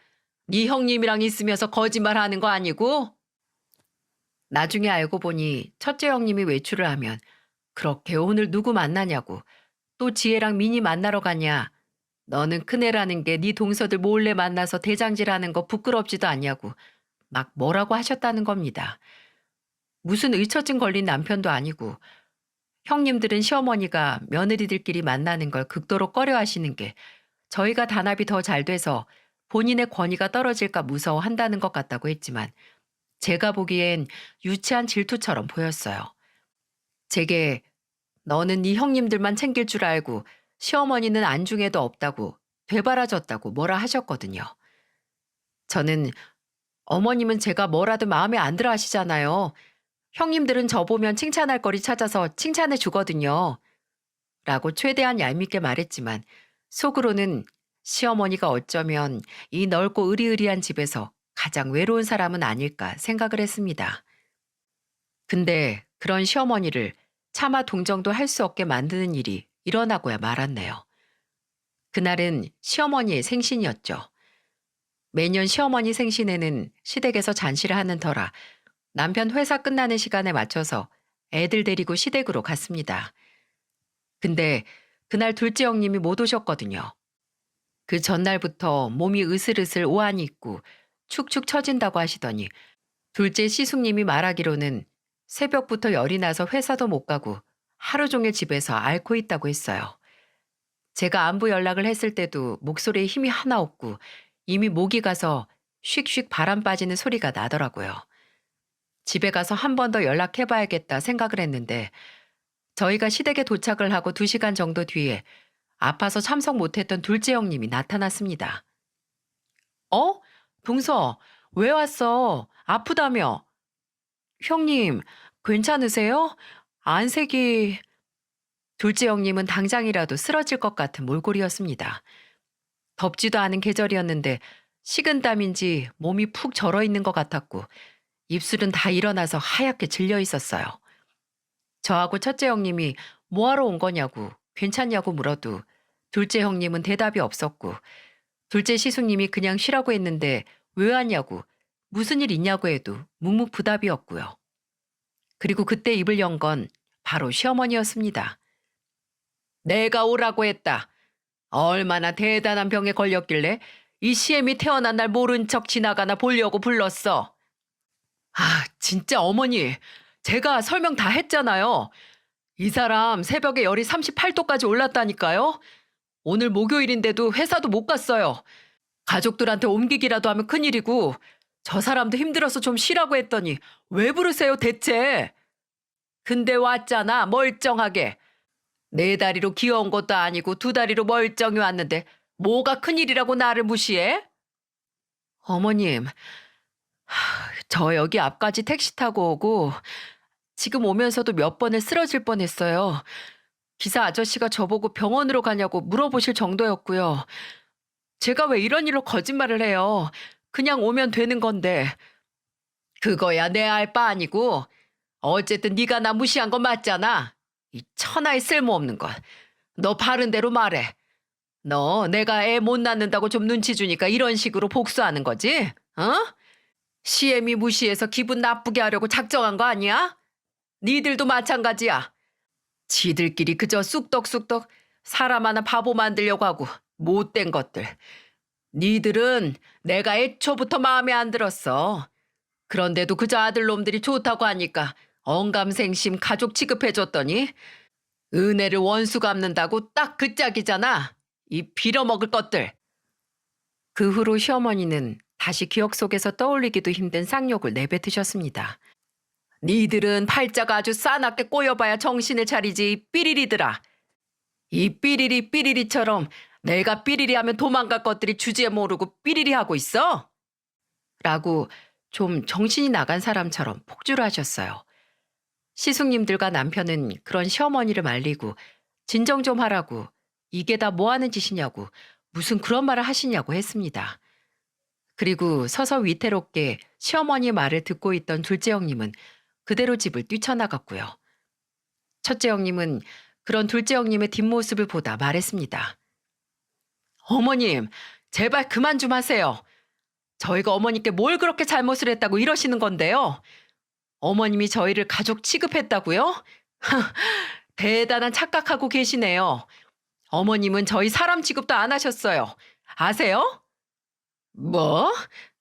네 형님이랑 있으면서 거짓말하는 거 아니고? 나중에 알고 보니 첫째 형님이 외출을 하면 그렇게 오늘 누구 만나냐고 또 지혜랑 미니 만나러 가냐? 너는 큰애라는 게 네 동서들 몰래 만나서 대장질하는 거 부끄럽지도 않냐고 막 뭐라고 하셨다는 겁니다. 무슨 의처증 걸린 남편도 아니고 형님들은 시어머니가 며느리들끼리 만나는 걸 극도로 꺼려하시는 게 저희가 단합이 더 잘 돼서 본인의 권위가 떨어질까 무서워한다는 것 같다고 했지만 제가 보기엔 유치한 질투처럼 보였어요. 제게 너는 네 형님들만 챙길 줄 알고 시어머니는 안중에도 없다고 되바라졌다고 뭐라 하셨거든요. 저는 어머님은 제가 뭐라도 마음에 안 들어 하시잖아요. 형님들은 저 보면 칭찬할 거리 찾아서 칭찬해 주거든요. 라고 최대한 얄밉게 말했지만 속으로는 시어머니가 어쩌면 이 넓고 으리으리한 집에서 가장 외로운 사람은 아닐까 생각을 했습니다. 근데 그런 시어머니를 차마 동정도 할 수 없게 만드는 일이 일어나고야 말았네요. 그날은 시어머니의 생신이었죠. 매년 시어머니 생신에는 시댁에서 잔치를 하는 터라 남편 회사 끝나는 시간에 맞춰서 애들 데리고 시댁으로 갔습니다. 근데 그날 둘째 형님이 못 오셨거든요. 그 전날부터 몸이 으슬으슬 오한이 있고 축축 처진다고 하시더니 둘째 시숙님이 말하기로는 새벽부터 열이 나서 회사도 못 가고 하루 종일 집에서 앓고 있다고 했어요. 제가 안부 연락을 했을 때도 목소리에 힘이 하나 없고 이미 목이 가서 슉슉 바람 빠지는 소리가 나더라고요. 집에 가서 한 번 더 연락해봐야겠다 생각을 했는데 저희가 시댁에 도착을 하고 2시간 정도 뒤에 아파서 참석 못했던 둘째 형님이 나타났습니다. 어? 동서, 왜 왔어? 아프다며? 형님, 괜찮으세요? 안색이... 둘째 형님은 당장이라도 쓰러질 것 같은 몰골이었습니다. 덥지도 않은 계절이었는데 식은땀인지 몸이 푹 절어 있는 것 같았고 입술은 다 일어나서 하얗게 질려 있었어요. 저하고 첫째 형님이 뭐하러 온 거냐고 괜찮냐고 물어도 둘째 형님은 대답이 없었고 둘째 시숙님이 그냥 쉬라고 했는데 왜 왔냐고 무슨 일 있냐고 해도 묵묵부답이었고요. 그리고 그때 입을 연 건 바로 시어머니였습니다. 내가 오라고 했다. 얼마나 대단한 병에 걸렸길래 이 시엠이 태어난 날 모른 척 지나가나 보려고 불렀어. 아, 진짜 어머니. 제가 설명 다 했잖아요. 이 사람 새벽에 열이 38도까지 올랐다니까요. 오늘 목요일인데도 회사도 못 갔어요. 가족들한테 옮기기라도 하면 큰일이고 저 사람도 힘들어서 좀 쉬라고 했더니 왜 부르세요 대체. 근데 왔잖아 멀쩡하게. 4다리로 귀여운 것도 아니고 2다리로 멀쩡히 왔는데 뭐가 큰일이라고 나를 무시해? 어머님, 저 여기 앞까지 택시 타고 오고 지금 오면서도 몇 번을 쓰러질 뻔했어요. 기사 아저씨가 저보고 병원으로 가냐고 물어보실 정도였고요. 제가 왜 이런 일로 거짓말을 해요. 그냥 오면 되는 건데. 그거야 내 알 바 아니고 어쨌든 네가 나 무시한 거 맞잖아. 이 천하의 쓸모없는 것. 너 바른 대로 말해. 너 내가 애 못 낳는다고 좀 눈치 주니까 이런 식으로 복수하는 거지? 어? 시엠이 무시해서 기분 나쁘게 하려고 작정한 거 아니야? 니들도 마찬가지야. 지들끼리 그저 쑥덕쑥덕 사람 하나 바보 만들려고 하고 못된 것들. 니들은 내가 애초부터 마음에 안 들었어. 그런데도 그저 아들놈들이 좋다고 하니까 언감생심 가족 취급해줬더니 은혜를 원수 갚는다고 딱 그 짝이잖아. 이 빌어먹을 것들. 그 후로 시어머니는 다시 기억 속에서 떠올리기도 힘든 쌍욕을 내뱉으셨습니다. 니들은 팔자가 아주 싸납게 꼬여봐야 정신을 차리지 삐리리들아. 이 삐리리 삐리리처럼 내가 삐리리 하면 도망갈 것들이 주지에 모르고 삐리리 하고 있어? 라고 좀 정신이 나간 사람처럼 폭주를 하셨어요. 시숙님들과 남편은 그런 시어머니를 말리고 진정 좀 하라고 이게 다 뭐 하는 짓이냐고 무슨 그런 말을 하시냐고 했습니다. 그리고 서서 위태롭게 시어머니의 말을 듣고 있던 둘째 형님은 그대로 집을 뛰쳐나갔고요. 첫째 형님은 그런 둘째 형님의 뒷모습을 보다 말했습니다. 어머님, 제발 그만 좀 하세요. 저희가 어머니께 뭘 그렇게 잘못을 했다고 이러시는 건데요. 어머님이 저희를 가족 취급했다고요? 대단한 착각하고 계시네요. 어머님은 저희 사람 취급도 안 하셨어요. 아세요? 뭐?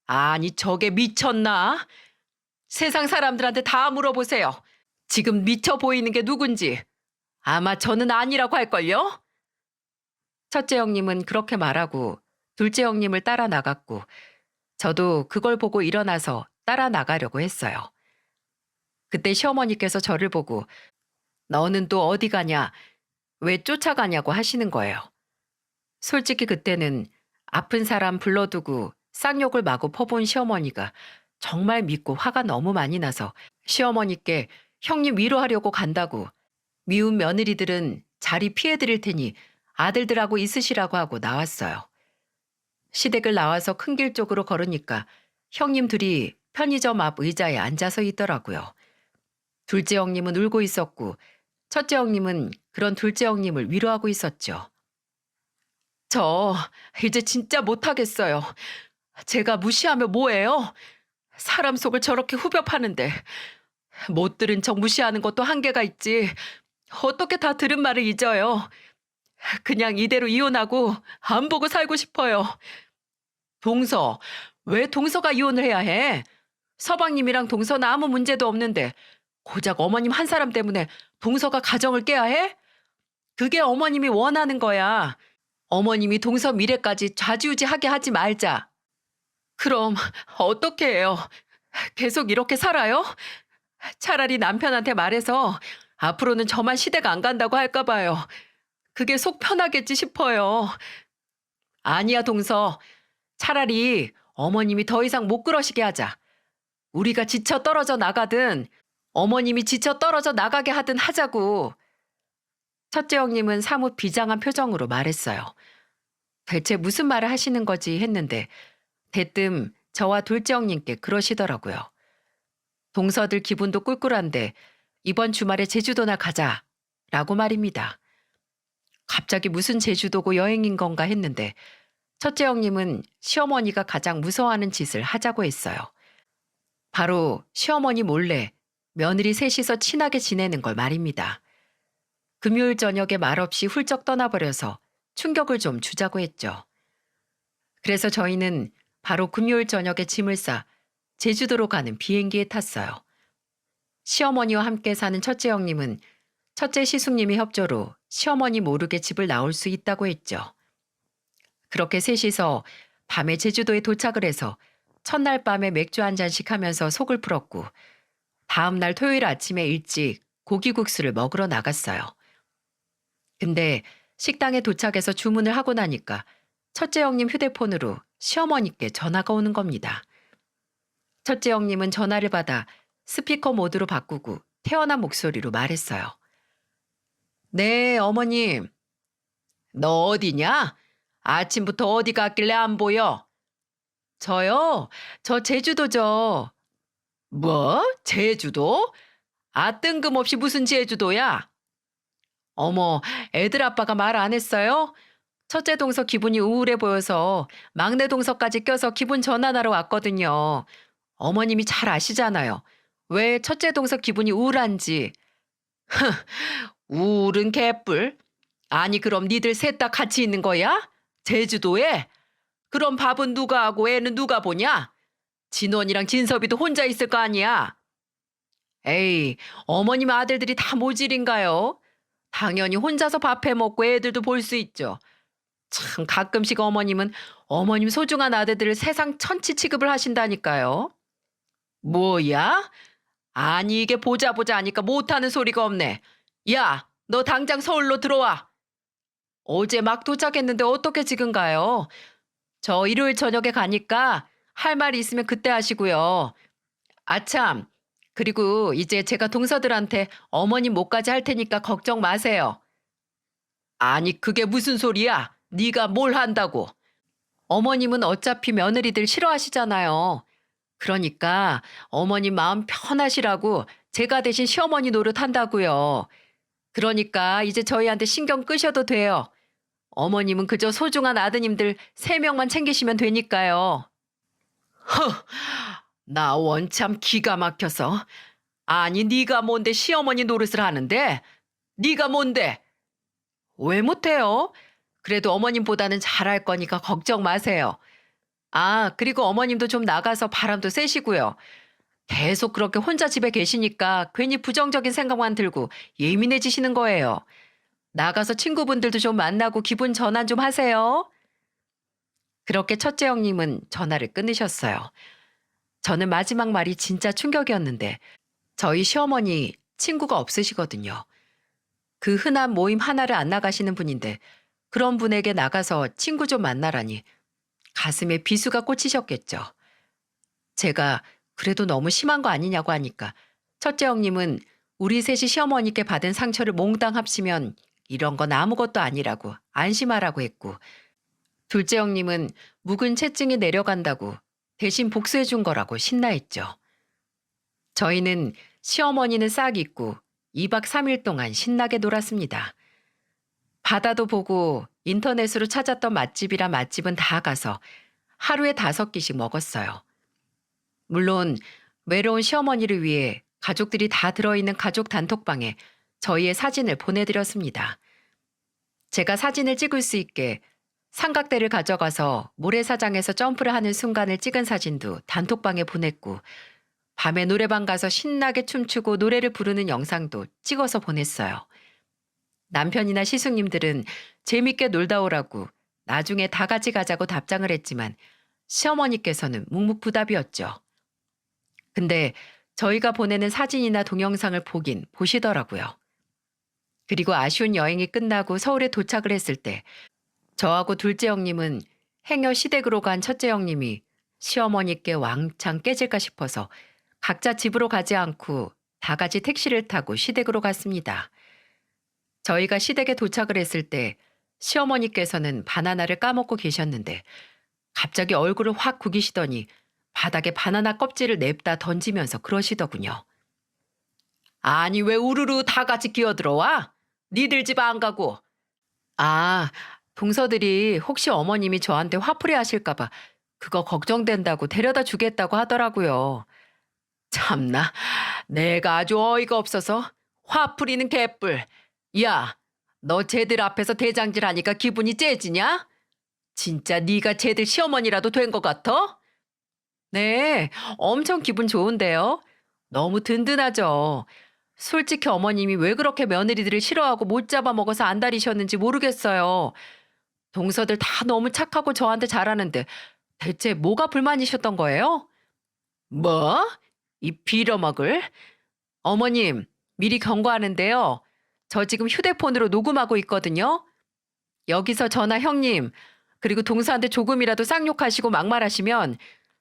아니 저게 미쳤나? 세상 사람들한테 다 물어보세요. 지금 미쳐 보이는 게 누군지. 아마 저는 아니라고 할걸요? 첫째 형님은 그렇게 말하고 둘째 형님을 따라 나갔고 저도 그걸 보고 일어나서 따라 나가려고 했어요. 그때 시어머니께서 저를 보고 너는 또 어디 가냐? 왜 쫓아가냐고 하시는 거예요. 솔직히 그때는 아픈 사람 불러두고 쌍욕을 마구 퍼본 시어머니가 정말 밉고 화가 너무 많이 나서 시어머니께 형님 위로하려고 간다고 미운 며느리들은 자리 피해드릴 테니 아들들하고 있으시라고 하고 나왔어요. 시댁을 나와서 큰 길 쪽으로 걸으니까 형님 둘이 편의점 앞 의자에 앉아서 있더라고요. 둘째 형님은 울고 있었고 첫째 형님은 그런 둘째 형님을 위로하고 있었죠. 저 이제 진짜 못하겠어요. 제가 무시하면 뭐예요? 사람 속을 저렇게 후벼 파는데 못 들은 척 무시하는 것도 한계가 있지. 어떻게 다 들은 말을 잊어요. 그냥 이대로 이혼하고 안 보고 살고 싶어요. 동서, 왜 동서가 이혼을 해야 해? 서방님이랑 동서는 아무 문제도 없는데 고작 어머님 한 사람 때문에 동서가 가정을 깨야 해? 그게 어머님이 원하는 거야. 어머님이 동서 미래까지 좌지우지하게 하지 말자. 그럼 어떻게 해요? 계속 이렇게 살아요? 차라리 남편한테 말해서 앞으로는 저만 시댁 안 간다고 할까 봐요. 그게 속 편하겠지 싶어요. 아니야, 동서. 차라리 어머님이 더 이상 못 그러시게 하자. 우리가 지쳐 떨어져 나가든 어머님이 지쳐 떨어져 나가게 하든 하자고. 첫째 형님은 사뭇 비장한 표정으로 말했어요. 대체 무슨 말을 하시는 거지 했는데 대뜸 저와 둘째 형님께 그러시더라고요. 동서들 기분도 꿀꿀한데 이번 주말에 제주도나 가자라고 말입니다. 갑자기 무슨 제주도고 여행인 건가 했는데 첫째 형님은 시어머니가 가장 무서워하는 짓을 하자고 했어요. 바로 시어머니 몰래 며느리 셋이서 친하게 지내는 걸 말입니다. 금요일 저녁에 말없이 훌쩍 떠나버려서 충격을 좀 주자고 했죠. 그래서 저희는 바로 금요일 저녁에 짐을 싸 제주도로 가는 비행기에 탔어요. 시어머니와 함께 사는 첫째 형님은 첫째 시숙님의 협조로 시어머니 모르게 집을 나올 수 있다고 했죠. 그렇게 셋이서 밤에 제주도에 도착을 해서 첫날 밤에 맥주 한 잔씩 하면서 속을 풀었고 다음 날 토요일 아침에 일찍 고기국수를 먹으러 나갔어요. 근데 식당에 도착해서 주문을 하고 나니까 첫째 형님 휴대폰으로 시어머니께 전화가 오는 겁니다. 첫째 형님은 전화를 받아 스피커 모드로 바꾸고 태어난 목소리로 말했어요. 네, 어머님. 너 어디냐? 아침부터 어디 갔길래 안 보여? 저요? 저 제주도죠. 뭐? 제주도? 아, 뜬금없이 무슨 제주도야? 어머, 애들 아빠가 말 안 했어요? 첫째 동서 기분이 우울해 보여서 막내 동서까지 껴서 기분 전환하러 왔거든요. 어머님이 잘 아시잖아요. 왜 첫째 동서 기분이 우울한지. 우울은 개뿔. 아니 그럼 니들 셋 다 같이 있는 거야? 제주도에? 그럼 밥은 누가 하고 애는 누가 보냐? 진원이랑 진섭이도 혼자 있을 거 아니야? 에이, 어머님 아들들이 다 모질인가요? 당연히 혼자서 밥 해 먹고 애들도 볼 수 있죠. 참 가끔씩 어머님은 어머님 소중한 아들들을 세상 천치 취급을 하신다니까요. 뭐야? 아니 이게 보자 보자 하니까 못하는 소리가 없네. 야, 너 당장 서울로 들어와. 어제 막 도착했는데 어떻게 지금 가요? 저 일요일 저녁에 가니까 할 말이 있으면 그때 하시고요. 아참, 그리고 이제 제가 동서들한테 어머님 못까지 할 테니까 걱정 마세요. 아니 그게 무슨 소리야? 네가 뭘 한다고? 어머님은 어차피 며느리들 싫어하시잖아요. 그러니까 어머님 마음 편하시라고 제가 대신 시어머니 노릇한다고요. 그러니까 이제 저희한테 신경 끄셔도 돼요. 어머님은 그저 소중한 아드님들 3명만 챙기시면 되니까요. 허, 나 원참 기가 막혀서. 아니 네가 뭔데 시어머니 노릇을 하는데? 네가 뭔데? 왜 못해요? 그래도 어머님보다는 잘할 거니까 걱정 마세요. 아, 그리고 어머님도 좀 나가서 바람도 쐬시고요. 계속 그렇게 혼자 집에 계시니까 괜히 부정적인 생각만 들고 예민해지시는 거예요. 나가서 친구분들도 좀 만나고 기분 전환 좀 하세요. 그렇게 첫째 형님은 전화를 끊으셨어요. 저는 마지막 말이 진짜 충격이었는데 저희 시어머니 친구가 없으시거든요. 그 흔한 모임 하나를 안 나가시는 분인데 그런 분에게 나가서 친구 좀 만나라니 가슴에 비수가 꽂히셨겠죠. 제가 그래도 너무 심한 거 아니냐고 하니까 첫째 형님은 우리 셋이 시어머니께 받은 상처를 몽땅 합치면 이런 건 아무것도 아니라고 안심하라고 했고, 둘째 형님은 묵은 채증이 내려간다고 대신 복수해 준 거라고 신나했죠. 저희는 시어머니는 싹 잊고 2박 3일 동안 신나게 놀았습니다. 바다도 보고 인터넷으로 찾았던 맛집이라 맛집은 다 가서 하루에 5끼씩 먹었어요. 물론 외로운 시어머니를 위해 가족들이 다 들어있는 가족 단톡방에 저희의 사진을 보내드렸습니다. 제가 사진을 찍을 수 있게 삼각대를 가져가서 모래사장에서 점프를 하는 순간을 찍은 사진도 단톡방에 보냈고, 밤에 노래방 가서 신나게 춤추고 노래를 부르는 영상도 찍어서 보냈어요. 남편이나 시숙님들은 재밌게 놀다 오라고 나중에 다 같이 가자고 답장을 했지만 시어머니께서는 묵묵부답이었죠. 근데 저희가 보내는 사진이나 동영상을 보긴 보시더라고요. 그리고 아쉬운 여행이 끝나고 서울에 도착을 했을 때 저하고 둘째 형님은 행여 시댁으로 간 첫째 형님이 시어머니께 왕창 깨질까 싶어서 각자 집으로 가지 않고 다 같이 택시를 타고 시댁으로 갔습니다. 저희가 시댁에 도착을 했을 때 시어머니께서는 바나나를 까먹고 계셨는데 갑자기 얼굴을 확 구기시더니 바닥에 바나나 껍질을 냅다 던지면서 그러시더군요. 아니 왜 우르르 다 같이 기어들어와? 니들 집 안 가고. 아, 동서들이 혹시 어머님이 저한테 화풀이 하실까 봐 그거 걱정된다고 데려다 주겠다고 하더라고요. 참나, 내가 아주 어이가 없어서 화풀이는 개뿔. 야, 너 쟤들 앞에서 대장질 하니까 기분이 째지냐? 진짜 네가 쟤들 시어머니라도 된 것 같아? 네, 엄청 기분 좋은데요. 너무 든든하죠. 솔직히 어머님이 왜 그렇게 며느리들을 싫어하고 못 잡아먹어서 안달이셨는지 모르겠어요. 동서들 다 너무 착하고 저한테 잘하는데 대체 뭐가 불만이셨던 거예요? 뭐? 이 빌어먹을? 어머님, 미리 경고하는데요. 저 지금 휴대폰으로 녹음하고 있거든요. 여기서 저나 형님, 그리고 동서한테 조금이라도 쌍욕하시고 막말하시면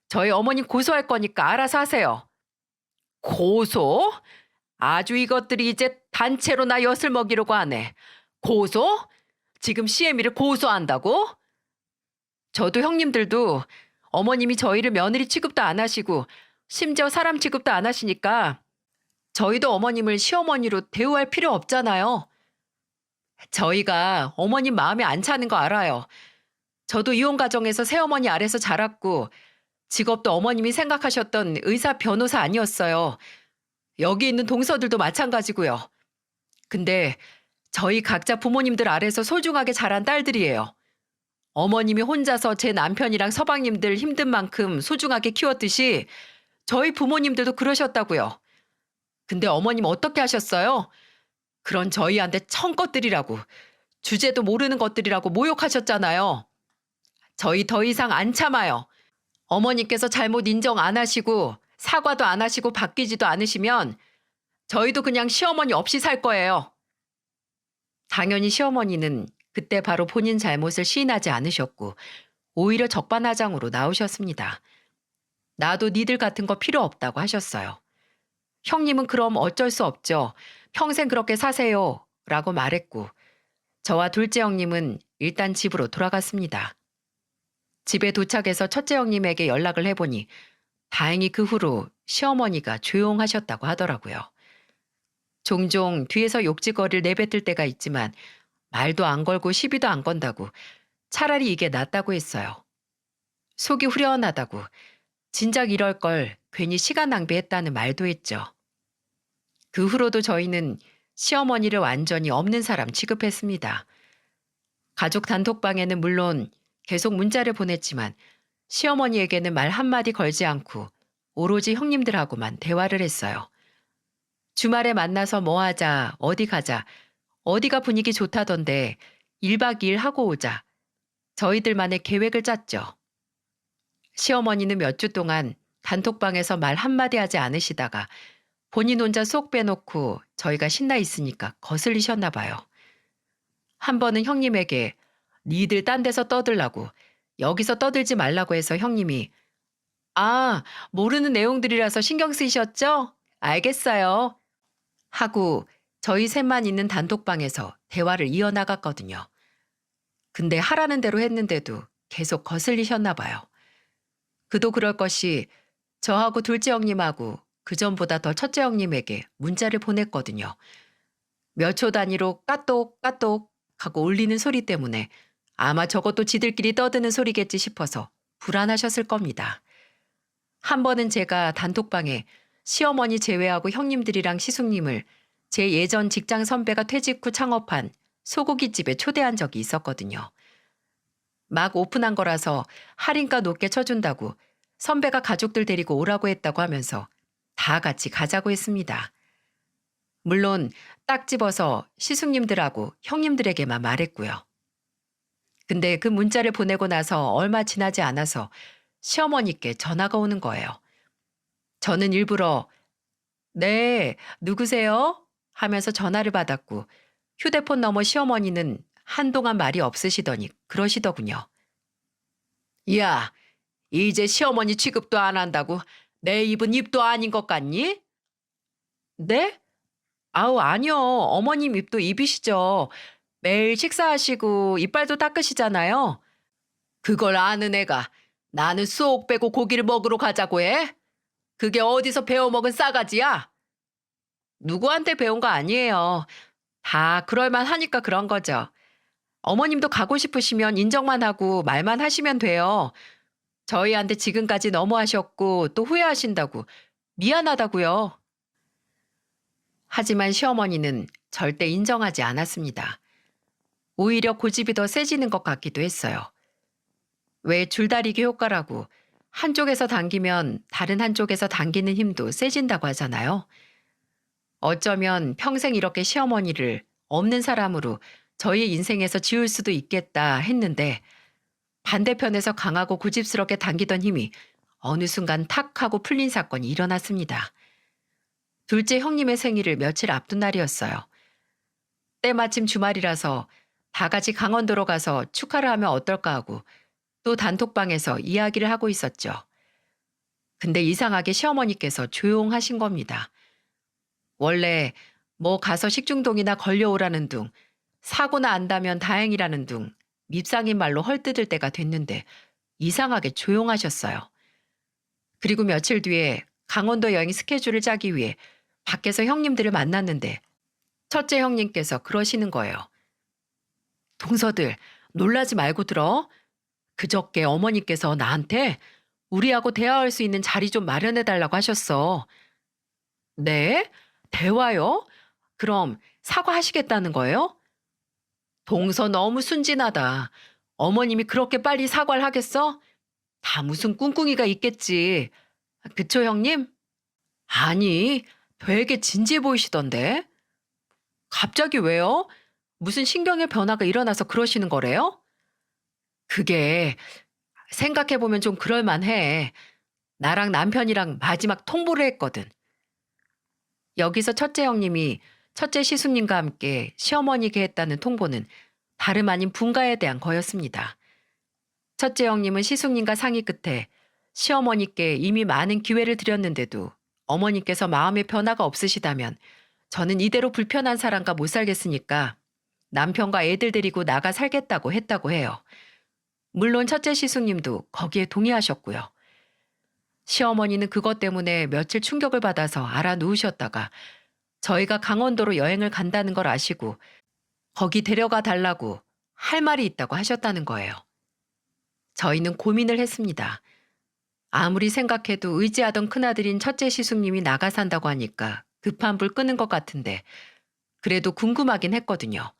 저희 어머님 고소할 거니까 알아서 하세요. 고소? 아주 이것들이 이제 단체로 나 엿을 먹이려고 하네. 고소? 지금 시애미를 고소한다고? 저도 형님들도 어머님이 저희를 며느리 취급도 안 하시고 심지어 사람 취급도 안 하시니까 저희도 어머님을 시어머니로 대우할 필요 없잖아요. 저희가 어머님 마음에 안 차는 거 알아요. 저도 이혼 가정에서 새어머니 아래서 자랐고 직업도 어머님이 생각하셨던 의사 변호사 아니었어요. 여기 있는 동서들도 마찬가지고요. 근데 저희 각자 부모님들 아래서 소중하게 자란 딸들이에요. 어머님이 혼자서 제 남편이랑 서방님들 힘든 만큼 소중하게 키웠듯이 저희 부모님들도 그러셨다고요. 근데 어머님 어떻게 하셨어요? 그런 저희한테 청것들이라고, 주제도 모르는 것들이라고 모욕하셨잖아요. 저희 더 이상 안 참아요. 어머니께서 잘못 인정 안 하시고 사과도 안 하시고 바뀌지도 않으시면 저희도 그냥 시어머니 없이 살 거예요. 당연히 시어머니는 그때 바로 본인 잘못을 시인하지 않으셨고 오히려 적반하장으로 나오셨습니다. 나도 니들 같은 거 필요 없다고 하셨어요. 형님은 그럼 어쩔 수 없죠. 평생 그렇게 사세요. 라고 말했고 저와 둘째 형님은 일단 집으로 돌아갔습니다. 집에 도착해서 첫째 형님에게 연락을 해보니 다행히 그 후로 시어머니가 조용하셨다고 하더라고요. 종종 뒤에서 욕지거리를 내뱉을 때가 있지만 말도 안 걸고 시비도 안 건다고 차라리 이게 낫다고 했어요. 속이 후련하다고 진작 이럴 걸 괜히 시간 낭비했다는 말도 했죠. 그 후로도 저희는 시어머니를 완전히 없는 사람 취급했습니다. 가족 단톡방에는 물론 계속 문자를 보냈지만 시어머니에게는 말 한마디 걸지 않고 오로지 형님들하고만 대화를 했어요. 주말에 만나서 뭐 하자, 어디 가자, 어디가 분위기 좋다던데 1박 2일 하고 오자. 저희들만의 계획을 짰죠. 시어머니는 몇 주 동안 단톡방에서 말 한마디 하지 않으시다가 본인 혼자 쏙 빼놓고 저희가 신나 있으니까 거슬리셨나 봐요. 한 번은 형님에게 니들 딴 데서 떠들라고 여기서 떠들지 말라고 해서 형님이 아, 모르는 내용들이라서 신경 쓰이셨죠? 알겠어요. 하고 저희 셋만 있는 단톡방에서 대화를 이어나갔거든요. 근데 하라는 대로 했는데도 계속 거슬리셨나 봐요. 그도 그럴 것이 저하고 둘째 형님하고 그전보다 더 첫째 형님에게 문자를 보냈거든요. 몇 초 단위로 까똑 까똑 하고 울리는 소리 때문에 아마 저것도 지들끼리 떠드는 소리겠지 싶어서 불안하셨을 겁니다. 한 번은 제가 단톡방에 시어머니 제외하고 형님들이랑 시숙님을 제 예전 직장 선배가 퇴직 후 창업한 소고기집에 초대한 적이 있었거든요. 막 오픈한 거라서 할인가 높게 쳐준다고 선배가 가족들 데리고 오라고 했다고 하면서 다 같이 가자고 했습니다. 물론 딱 집어서 시숙님들하고 형님들에게만 말했고요. 근데 그 문자를 보내고 나서 얼마 지나지 않아서 시어머니께 전화가 오는 거예요. 저는 일부러 네, 누구세요? 하면서 전화를 받았고 휴대폰 너머 시어머니는 한동안 말이 없으시더니 그러시더군요. 야, 이제 시어머니 취급도 안 한다고 내 입은 입도 아닌 것 같니? 네? 아우, 아니요. 어머님 입도 입이시죠. 매일 식사하시고 이빨도 닦으시잖아요. 그걸 아는 애가 나는 쏙 빼고 고기를 먹으러 가자고 해? 그게 어디서 배워먹은 싸가지야? 누구한테 배운 거 아니에요. 다 그럴만 하니까 그런 거죠. 어머님도 가고 싶으시면 인정만 하고 말만 하시면 돼요. 저희한테 지금까지 너무하셨고 또 후회하신다고 미안하다고요. 하지만 시어머니는 절대 인정하지 않았습니다. 오히려 고집이 더 세지는 것 같기도 했어요. 왜 줄다리기 효과라고 한쪽에서 당기면 다른 한쪽에서 당기는 힘도 세진다고 하잖아요. 어쩌면 평생 이렇게 시어머니를 없는 사람으로 저희 인생에서 지울 수도 있겠다 했는데 반대편에서 강하고 고집스럽게 당기던 힘이 어느 순간 탁 하고 풀린 사건이 일어났습니다. 둘째 형님의 생일을 며칠 앞둔 날이었어요. 때마침 주말이라서 다 같이 강원도로 가서 축하를 하면 어떨까 하고 또 단톡방에서 이야기를 하고 있었죠. 근데 이상하게 시어머니께서 조용하신 겁니다. 원래 뭐 가서 식중독이나 걸려오라는 둥, 사고나 안다면 다행이라는 둥, 밉상인 말로 헐뜯을 때가 됐는데 이상하게 조용하셨어요. 그리고 며칠 뒤에 강원도 여행 스케줄을 짜기 위해 밖에서 형님들을 만났는데 첫째 형님께서 그러시는 거예요. 동서들, 놀라지 말고 들어. 그저께 어머니께서 나한테 우리하고 대화할 수 있는 자리 좀 마련해 달라고 하셨어. 네? 대화요? 그럼 사과하시겠다는 거예요? 동서 너무 순진하다. 어머님이 그렇게 빨리 사과를 하겠어? 다 무슨 꿍꿍이가 있겠지. 그쵸, 형님? 아니, 되게 진지해 보이시던데. 갑자기 왜요? 무슨 신경의 변화가 일어나서 그러시는 거래요? 그게 생각해보면 좀 그럴만해. 나랑 남편이랑 마지막 통보를 했거든. 여기서 첫째 형님이 첫째 시숙님과 함께 시어머니께 했다는 통보는 다름 아닌 분가에 대한 거였습니다. 첫째 형님은 시숙님과 상의 끝에 시어머니께 이미 많은 기회를 드렸는데도 어머니께서 마음의 변화가 없으시다면 저는 이대로 불편한 사람과 못 살겠으니까 남편과 애들 데리고 나가 살겠다고 했다고 해요. 물론 첫째 시숙님도 거기에 동의하셨고요. 시어머니는 그것 때문에 며칠 충격을 받아서 알아 누우셨다가 저희가 강원도로 여행을 간다는 걸 아시고 거기 데려가 달라고 할 말이 있다고 하셨다는 거예요. 저희는 고민을 했습니다. 아무리 생각해도 의지하던 큰아들인 첫째 시숙님이 나가 산다고 하니까 급한 불 끄는 것 같은데 그래도 궁금하긴 했거든요.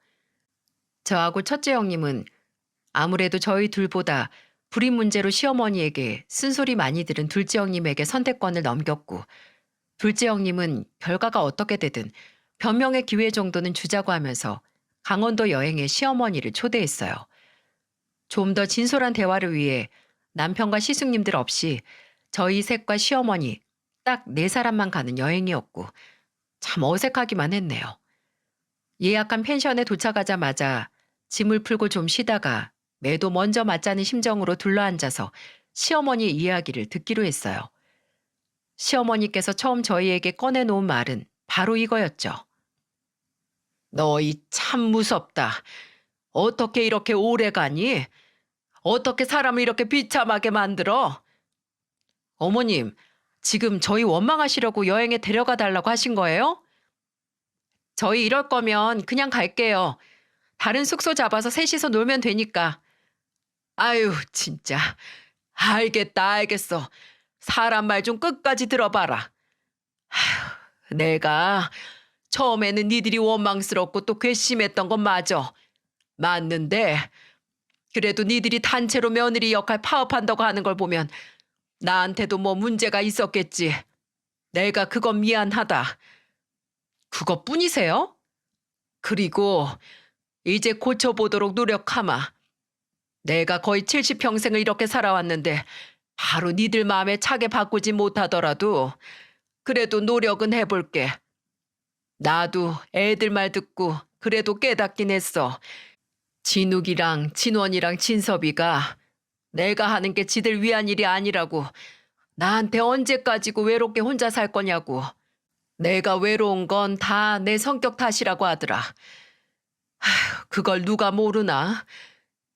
저하고 첫째 형님은 아무래도 저희 둘보다 불임 문제로 시어머니에게 쓴소리 많이 들은 둘째 형님에게 선택권을 넘겼고 둘째 형님은 결과가 어떻게 되든 변명의 기회 정도는 주자고 하면서 강원도 여행에 시어머니를 초대했어요. 좀 더 진솔한 대화를 위해 남편과 시숙님들 없이 저희 셋과 시어머니 딱 네 사람만 가는 여행이었고 참 어색하기만 했네요. 예약한 펜션에 도착하자마자 짐을 풀고 좀 쉬다가 매도 먼저 맞자는 심정으로 둘러앉아서 시어머니의 이야기를 듣기로 했어요. 시어머니께서 처음 저희에게 꺼내놓은 말은 바로 이거였죠. 너희 참 무섭다. 어떻게 이렇게 오래 가니? 어떻게 사람을 이렇게 비참하게 만들어? 어머님, 지금 저희 원망하시려고 여행에 데려가 달라고 하신 거예요? 저희 이럴 거면 그냥 갈게요. 다른 숙소 잡아서 셋이서 놀면 되니까. 아유, 진짜. 알겠다, 알겠어. 사람 말 좀 끝까지 들어봐라. 내가 처음에는 니들이 원망스럽고 또 괘씸했던 건 맞아. 맞는데 그래도 니들이 단체로 며느리 역할 파업한다고 하는 걸 보면 나한테도 뭐 문제가 있었겠지. 내가 그건 미안하다. 그것뿐이세요? 그리고 이제 고쳐보도록 노력하마. 내가 거의 70평생을 이렇게 살아왔는데 바로 니들 마음에 차게 바꾸지 못하더라도 그래도 노력은 해볼게. 나도 애들 말 듣고 그래도 깨닫긴 했어. 진욱이랑 진원이랑 진섭이가 내가 하는 게 지들 위한 일이 아니라고. 나한테 언제까지고 외롭게 혼자 살 거냐고. 내가 외로운 건 다 내 성격 탓이라고 하더라. 그걸 누가 모르나?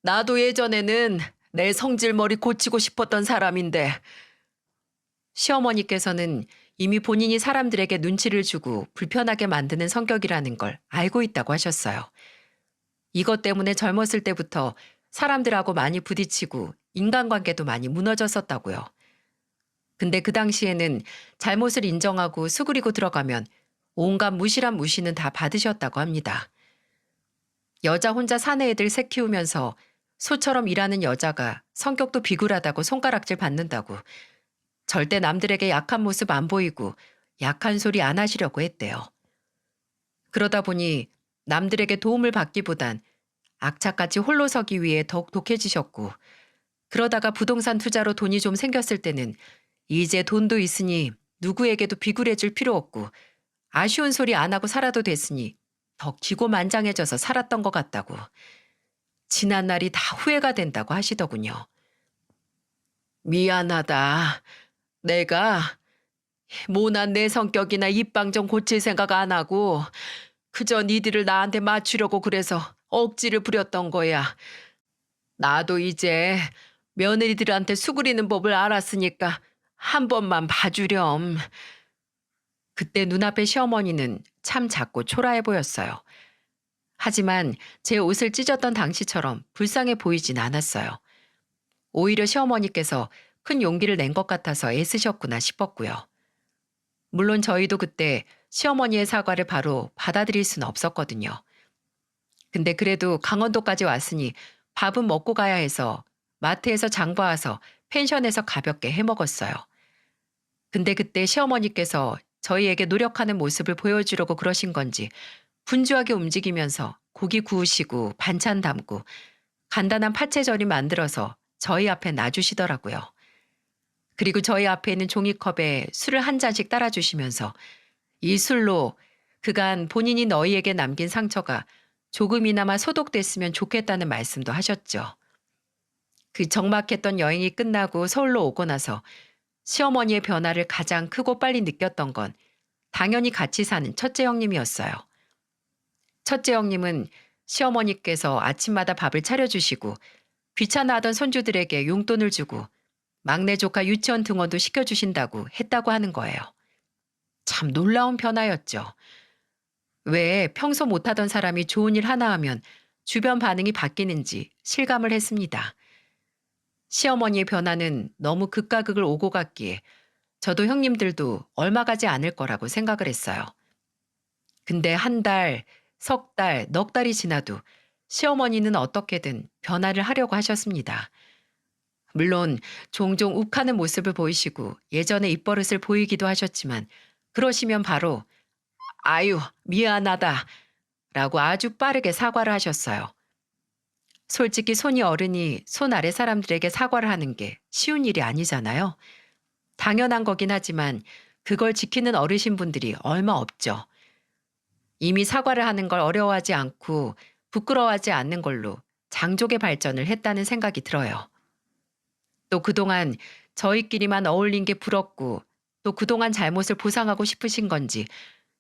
나도 예전에는 내 성질머리 고치고 싶었던 사람인데. 시어머니께서는 이미 본인이 사람들에게 눈치를 주고 불편하게 만드는 성격이라는 걸 알고 있다고 하셨어요. 이것 때문에 젊었을 때부터 사람들하고 많이 부딪히고 인간관계도 많이 무너졌었다고요. 근데 그 당시에는 잘못을 인정하고 수그리고 들어가면 온갖 무시란 무시는 다 받으셨다고 합니다. 여자 혼자 사내 애들 새 키우면서 소처럼 일하는 여자가 성격도 비굴하다고 손가락질 받는다고, 절대 남들에게 약한 모습 안 보이고 약한 소리 안 하시려고 했대요. 그러다 보니 남들에게 도움을 받기보단 악착같이 홀로 서기 위해 더욱 독해지셨고, 그러다가 부동산 투자로 돈이 좀 생겼을 때는 이제 돈도 있으니 누구에게도 비굴해질 필요 없고 아쉬운 소리 안 하고 살아도 됐으니 더 기고만장해져서 살았던 것 같다고, 지난 날이 다 후회가 된다고 하시더군요. 미안하다. 내가 모난 내 성격이나 입방 좀 고칠 생각 안 하고 그저 니들을 나한테 맞추려고 그래서 억지를 부렸던 거야. 나도 이제 며느리들한테 수그리는 법을 알았으니까 한 번만 봐주렴. 그때 눈앞의 시어머니는 참 작고 초라해 보였어요. 하지만 제 옷을 찢었던 당시처럼 불쌍해 보이진 않았어요. 오히려 시어머니께서 큰 용기를 낸 것 같아서 애쓰셨구나 싶었고요. 물론 저희도 그때 시어머니의 사과를 바로 받아들일 수는 없었거든요. 근데 그래도 강원도까지 왔으니 밥은 먹고 가야 해서 마트에서 장 봐와서 펜션에서 가볍게 해 먹었어요. 근데 그때 시어머니께서 저희에게 노력하는 모습을 보여주려고 그러신 건지 분주하게 움직이면서 고기 구우시고 반찬 담고 간단한 파채절임 만들어서 저희 앞에 놔주시더라고요. 그리고 저희 앞에 있는 종이컵에 술을 한 잔씩 따라주시면서 이 술로 그간 본인이 너희에게 남긴 상처가 조금이나마 소독됐으면 좋겠다는 말씀도 하셨죠. 그 적막했던 여행이 끝나고 서울로 오고 나서 시어머니의 변화를 가장 크고 빨리 느꼈던 건 당연히 같이 사는 첫째 형님이었어요. 첫째 형님은 시어머니께서 아침마다 밥을 차려주시고 귀찮아하던 손주들에게 용돈을 주고 막내 조카 유치원 등원도 시켜주신다고 했다고 하는 거예요. 참 놀라운 변화였죠. 왜 평소 못하던 사람이 좋은 일 하나 하면 주변 반응이 바뀌는지 실감을 했습니다. 시어머니의 변화는 너무 극과 극을 오고 갔기에 저도 형님들도 얼마 가지 않을 거라고 생각을 했어요. 근데 한 달, 석 달, 넉 달이 지나도 시어머니는 어떻게든 변화를 하려고 하셨습니다. 물론 종종 욱하는 모습을 보이시고 예전의 입버릇을 보이기도 하셨지만 그러시면 바로 아유 미안하다 라고 아주 빠르게 사과를 하셨어요. 솔직히 손이 어른이 손 아래 사람들에게 사과를 하는 게 쉬운 일이 아니잖아요. 당연한 거긴 하지만 그걸 지키는 어르신분들이 얼마 없죠. 이미 사과를 하는 걸 어려워하지 않고 부끄러워하지 않는 걸로 장족의 발전을 했다는 생각이 들어요. 또 그동안 저희끼리만 어울린 게 부럽고 또 그동안 잘못을 보상하고 싶으신 건지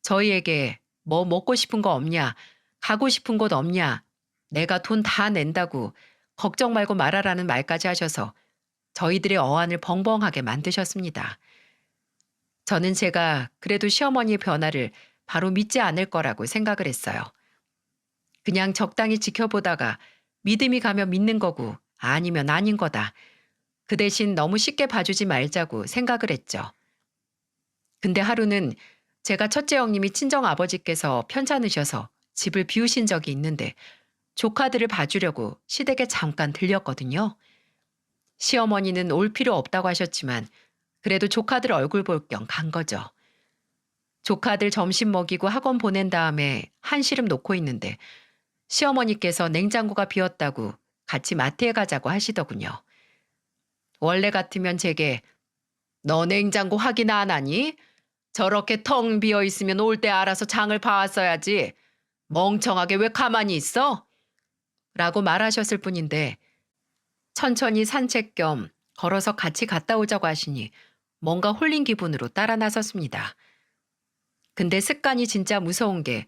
저희에게 뭐 먹고 싶은 거 없냐, 가고 싶은 곳 없냐, 내가 돈 다 낸다고 걱정 말고 말하라는 말까지 하셔서 저희들의 어안을 벙벙하게 만드셨습니다. 저는 제가 그래도 시어머니의 변화를 바로 믿지 않을 거라고 생각을 했어요. 그냥 적당히 지켜보다가 믿음이 가면 믿는 거고 아니면 아닌 거다. 그 대신 너무 쉽게 봐주지 말자고 생각을 했죠. 근데 하루는 제가 첫째 형님이 친정 아버지께서 편찮으셔서 집을 비우신 적이 있는데 조카들을 봐주려고 시댁에 잠깐 들렸거든요. 시어머니는 올 필요 없다고 하셨지만 그래도 조카들 얼굴 볼 겸 간 거죠. 조카들 점심 먹이고 학원 보낸 다음에 한시름 놓고 있는데 시어머니께서 냉장고가 비었다고 같이 마트에 가자고 하시더군요. 원래 같으면 제게 너 냉장고 확인 안 하니? 저렇게 텅 비어 있으면 올 때 알아서 장을 봐왔어야지. 멍청하게 왜 가만히 있어? 라고 말하셨을 뿐인데 천천히 산책 겸 걸어서 같이 갔다 오자고 하시니 뭔가 홀린 기분으로 따라 나섰습니다. 근데 습관이 진짜 무서운 게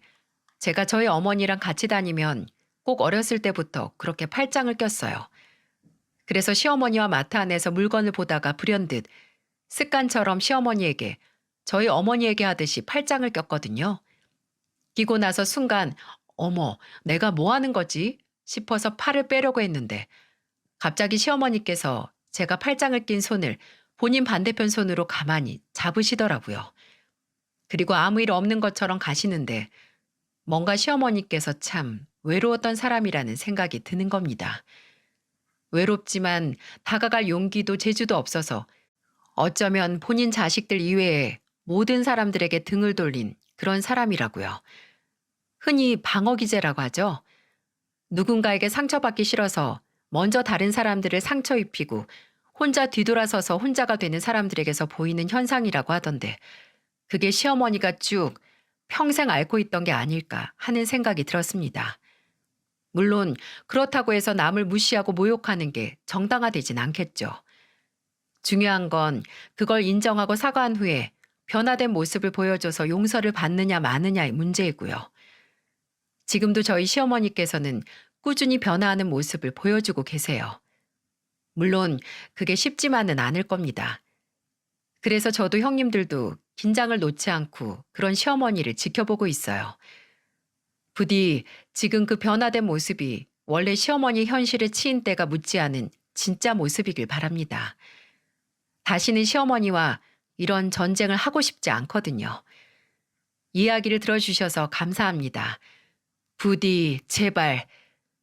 제가 저희 어머니랑 같이 다니면 꼭 어렸을 때부터 그렇게 팔짱을 꼈어요. 그래서 시어머니와 마트 안에서 물건을 보다가 불현듯 습관처럼 시어머니에게 저희 어머니에게 하듯이 팔짱을 꼈거든요. 끼고 나서 순간 어머 내가 뭐 하는 거지 싶어서 팔을 빼려고 했는데 갑자기 시어머니께서 제가 팔짱을 낀 손을 본인 반대편 손으로 가만히 잡으시더라고요. 그리고 아무 일 없는 것처럼 가시는데 뭔가 시어머니께서 참 외로웠던 사람이라는 생각이 드는 겁니다. 외롭지만 다가갈 용기도 재주도 없어서 어쩌면 본인 자식들 이외에 모든 사람들에게 등을 돌린 그런 사람이라고요. 흔히 방어기제라고 하죠. 누군가에게 상처받기 싫어서 먼저 다른 사람들을 상처 입히고 혼자 뒤돌아서서 혼자가 되는 사람들에게서 보이는 현상이라고 하던데 그게 시어머니가 쭉 평생 앓고 있던 게 아닐까 하는 생각이 들었습니다. 물론 그렇다고 해서 남을 무시하고 모욕하는 게 정당화되진 않겠죠. 중요한 건 그걸 인정하고 사과한 후에 변화된 모습을 보여줘서 용서를 받느냐 마느냐의 문제이고요. 지금도 저희 시어머니께서는 꾸준히 변화하는 모습을 보여주고 계세요. 물론 그게 쉽지만은 않을 겁니다. 그래서 저도 형님들도 긴장을 놓지 않고 그런 시어머니를 지켜보고 있어요. 부디 지금 그 변화된 모습이 원래 시어머니 현실에 치인 때가 묻지 않은 진짜 모습이길 바랍니다. 다시는 시어머니와 이런 전쟁을 하고 싶지 않거든요. 이야기를 들어주셔서 감사합니다. 부디 제발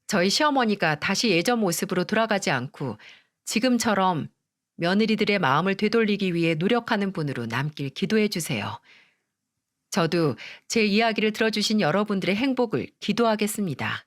저희 시어머니가 다시 예전 모습으로 돌아가지 않고 지금처럼 며느리들의 마음을 되돌리기 위해 노력하는 분으로 남길 기도해 주세요. 저도 제 이야기를 들어주신 여러분들의 행복을 기도하겠습니다.